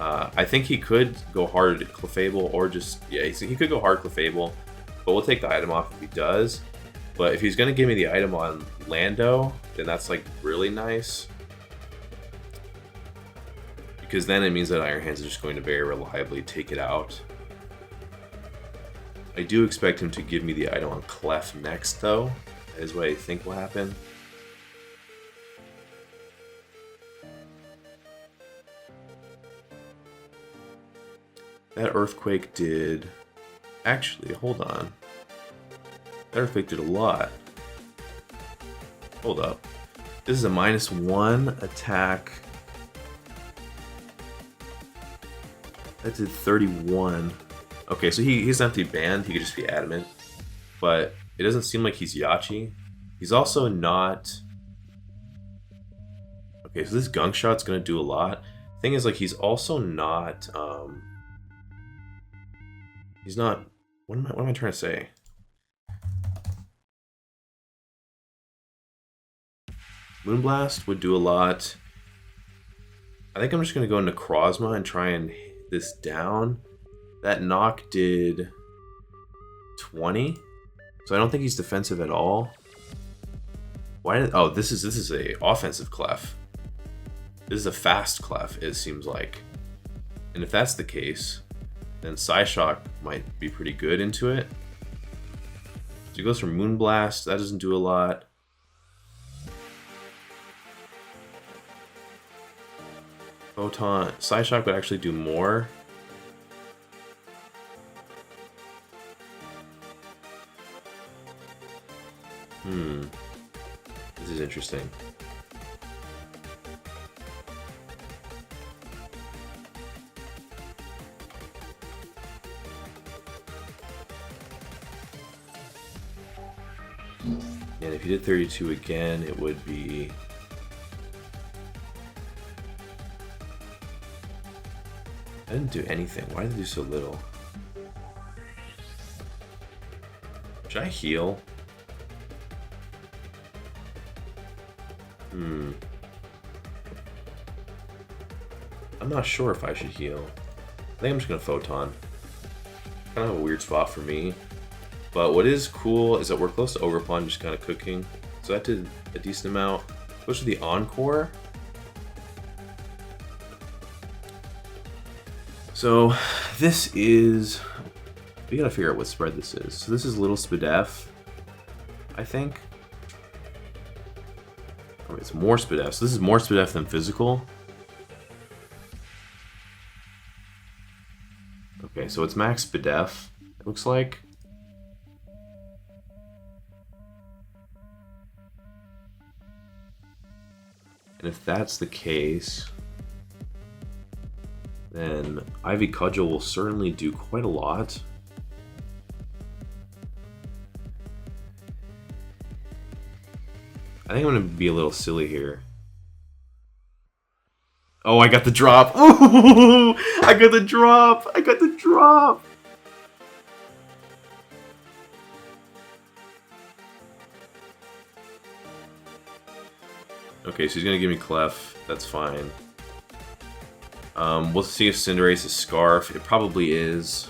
A: I think he could go hard Clefable or just... Yeah, he could go hard Clefable. But we'll take the item off if he does. But if he's going to give me the item on Lando, then that's like really nice. Because then it means that Iron Hands is just going to very reliably take it out. I do expect him to give me the item on Clef next, though. That is what I think will happen. That Earthquake did... Actually, hold on. That Earthquake did a lot. Hold up. This is a -1 attack. That did 31. Okay, so he's empty banned. He could just be adamant. But it doesn't seem like he's Yachi. He's also not... Okay, so this Gunk Shot's going to do a lot. Thing is, like, he's also not... He's not... What am I trying to say? Moonblast would do a lot. I think I'm just going to go into Necrozma and try and hit this down. That knock did 20. So I don't think he's defensive at all. Why did... Oh, this is a offensive Clef. This is a fast Clef, it seems like. And if that's the case, then Psyshock might be pretty good into it. So he goes for Moonblast. That doesn't do a lot. Photon. Psyshock would actually do more. This is interesting. And if you did 32 again, it would be... I didn't do anything. Why did I do so little? Should I heal? I'm not sure if I should heal. I think I'm just gonna Photon. Kind of a weird spot for me. But what is cool is that we're close to Overplunge, just kind of cooking. So that did a decent amount. Goes to the Encore. So this is... We gotta figure out what spread this is. So this is Little Spadef, I think. Or it's more Spadef. So this is more Spadef than Physical. Okay, so it's max Spadef, it looks like. And if that's the case, then Ivy Cudgel will certainly do quite a lot. I think I'm gonna be a little silly here. Oh, I got the drop. Ooh, I got the drop. I got the drop. Okay, so he's gonna give me Clef. That's fine. We'll see if Cinderace is Scarf. It probably is.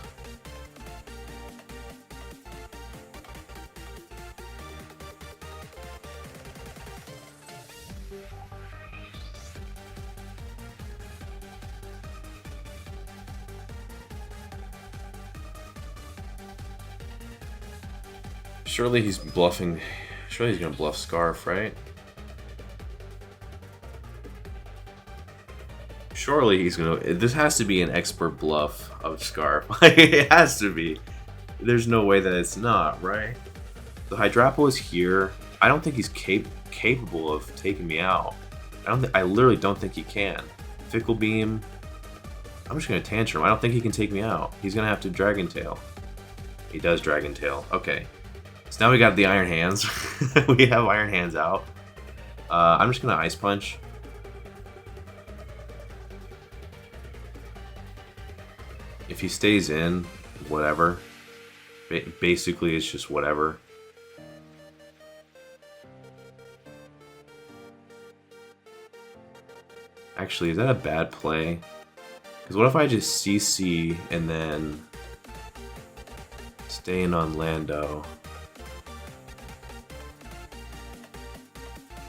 A: Surely he's bluffing. Surely he's gonna bluff Scarf, right? Surely he's gonna. This has to be an expert bluff of Scarf. It has to be. There's no way that it's not, right? The Hydrapple is here. I don't think he's capable of taking me out. I literally don't think he can. Fickle Beam. I'm just gonna Tantrum. I don't think he can take me out. He's gonna have to Dragon Tail. He does Dragon Tail. Okay. So now we got the Iron Hands. We have Iron Hands out. I'm just gonna Ice Punch. If he stays in, whatever. Basically, it's just whatever. Actually, is that a bad play? Because what if I just CC and then stay in on Lando?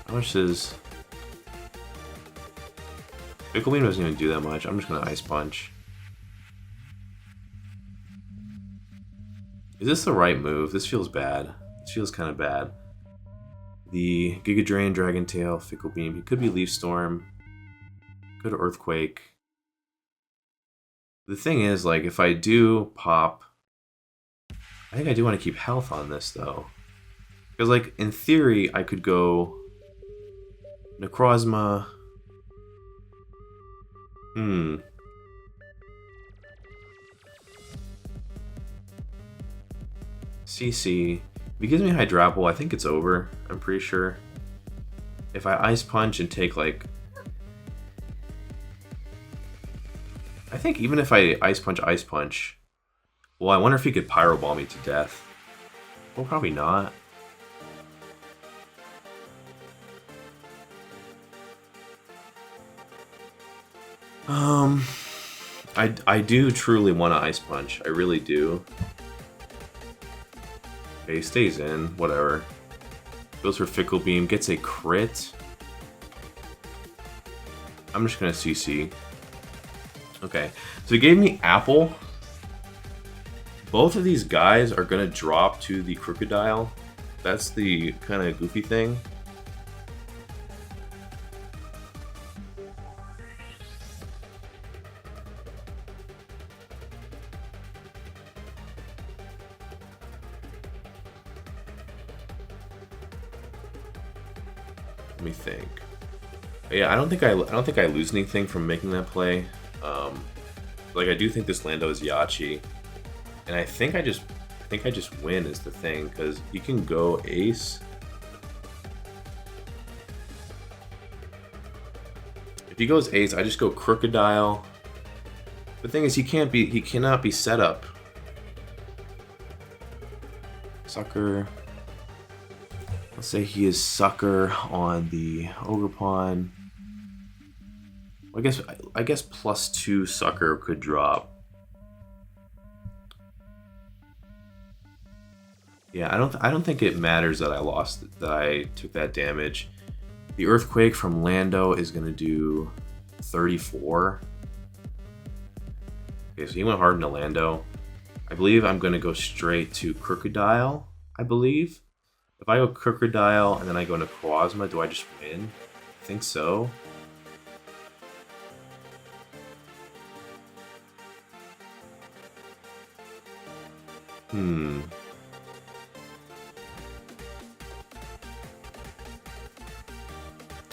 A: How much does... Fickle Beam doesn't even do that much. I'm just going to Ice Punch. Is this the right move? This feels bad. This feels kind of bad. The Giga Drain, Dragon Tail, Fickle Beam. He could be Leaf Storm. Could Earthquake. The thing is, like, if I do pop... I think I do want to keep health on this, though. Because, like, in theory, I could go... Necrozma. CC. If he gives me Hydrapple, I think it's over. I'm pretty sure. If I Ice Punch and take, like... I think even if I Ice Punch... Well, I wonder if he could Pyro Ball me to death. Well, probably not. I do truly want to Ice Punch. I really do. Okay, he stays in. Whatever. Goes for Fickle Beam. Gets a crit. I'm just gonna CC. Okay. So he gave me Apple. Both of these guys are gonna drop to the Crocodile. That's the kind of goofy thing. Let me think. Yeah, I don't think I lose anything from making that play. Like I do think this Lando is Yachi, and I think I just win is the thing because you can go Ace. If he goes Ace, I just go Crocodile. The thing is, he cannot be set up. Sucker. Let's say he is Sucker on the Ogerpon. I guess +2 Sucker could drop. Yeah, I don't think it matters that I took that damage. The Earthquake from Lando is gonna do 34. Okay, so he went hard into Lando. I believe I'm gonna go straight to Crocodile, I believe. If I go Crocodile and then I go into Necrozma, do I just win? I think so.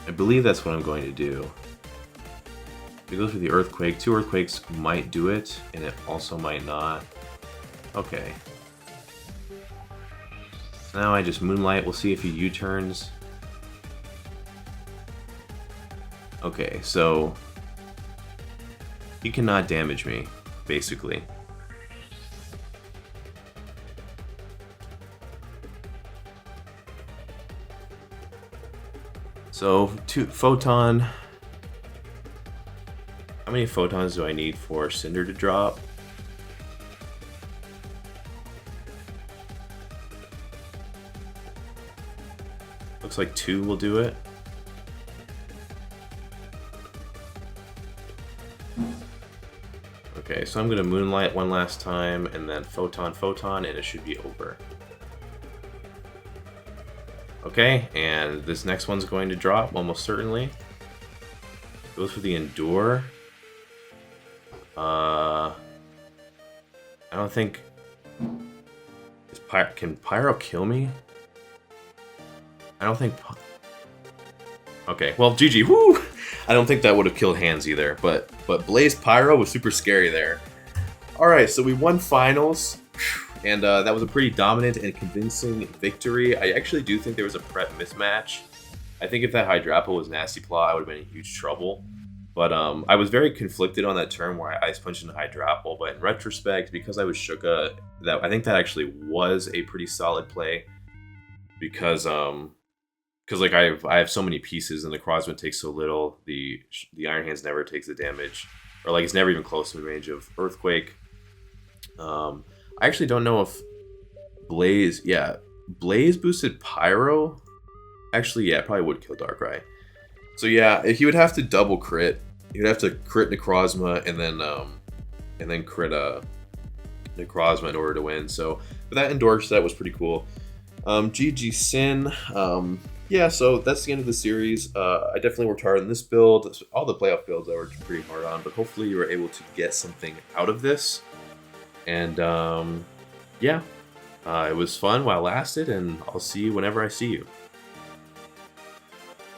A: I believe that's what I'm going to do. If it goes for the Earthquake, 2 Earthquakes might do it, and it also might not. Okay. So now I just Moonlight. We'll see if he U-turns. Okay, so he cannot damage me, basically. So, 2 photon. How many photons do I need for Cinder to drop? Looks like 2 will do it. Okay, so I'm gonna Moonlight one last time, and then Photon, Photon, and it should be over. Okay, and this next one's going to drop, almost certainly. Goes for the Endure. I don't think... Can Pyro kill me? I don't think... Okay, well, GG, woo! I don't think that would have killed Hands either, but Blaze Pyro was super scary there. Alright, so we won finals, and that was a pretty dominant and convincing victory. I actually do think there was a prep mismatch. I think if that Hydrapple was Nasty Claw, I would have been in huge trouble. But I was very conflicted on that turn where I Ice Punched into Hydrapple, but in retrospect, because I was Shuka, I think that actually was a pretty solid play. Because like I have so many pieces and the Crossman takes so little, the Iron Hands never takes the damage, or like it's never even close to the range of Earthquake. I actually don't know if Blaze boosted Pyro. Actually, yeah, it probably would kill Darkrai. So yeah, if he would have to double crit, he would have to crit Necrozma and then crit Necrozma in order to win. So but that Endure set was pretty cool. GG Sin. Yeah, so that's the end of the series. I definitely worked hard on this build. All the playoff builds I worked pretty hard on, but hopefully you were able to get something out of this. And yeah, it was fun while it lasted, and I'll see you whenever I see you.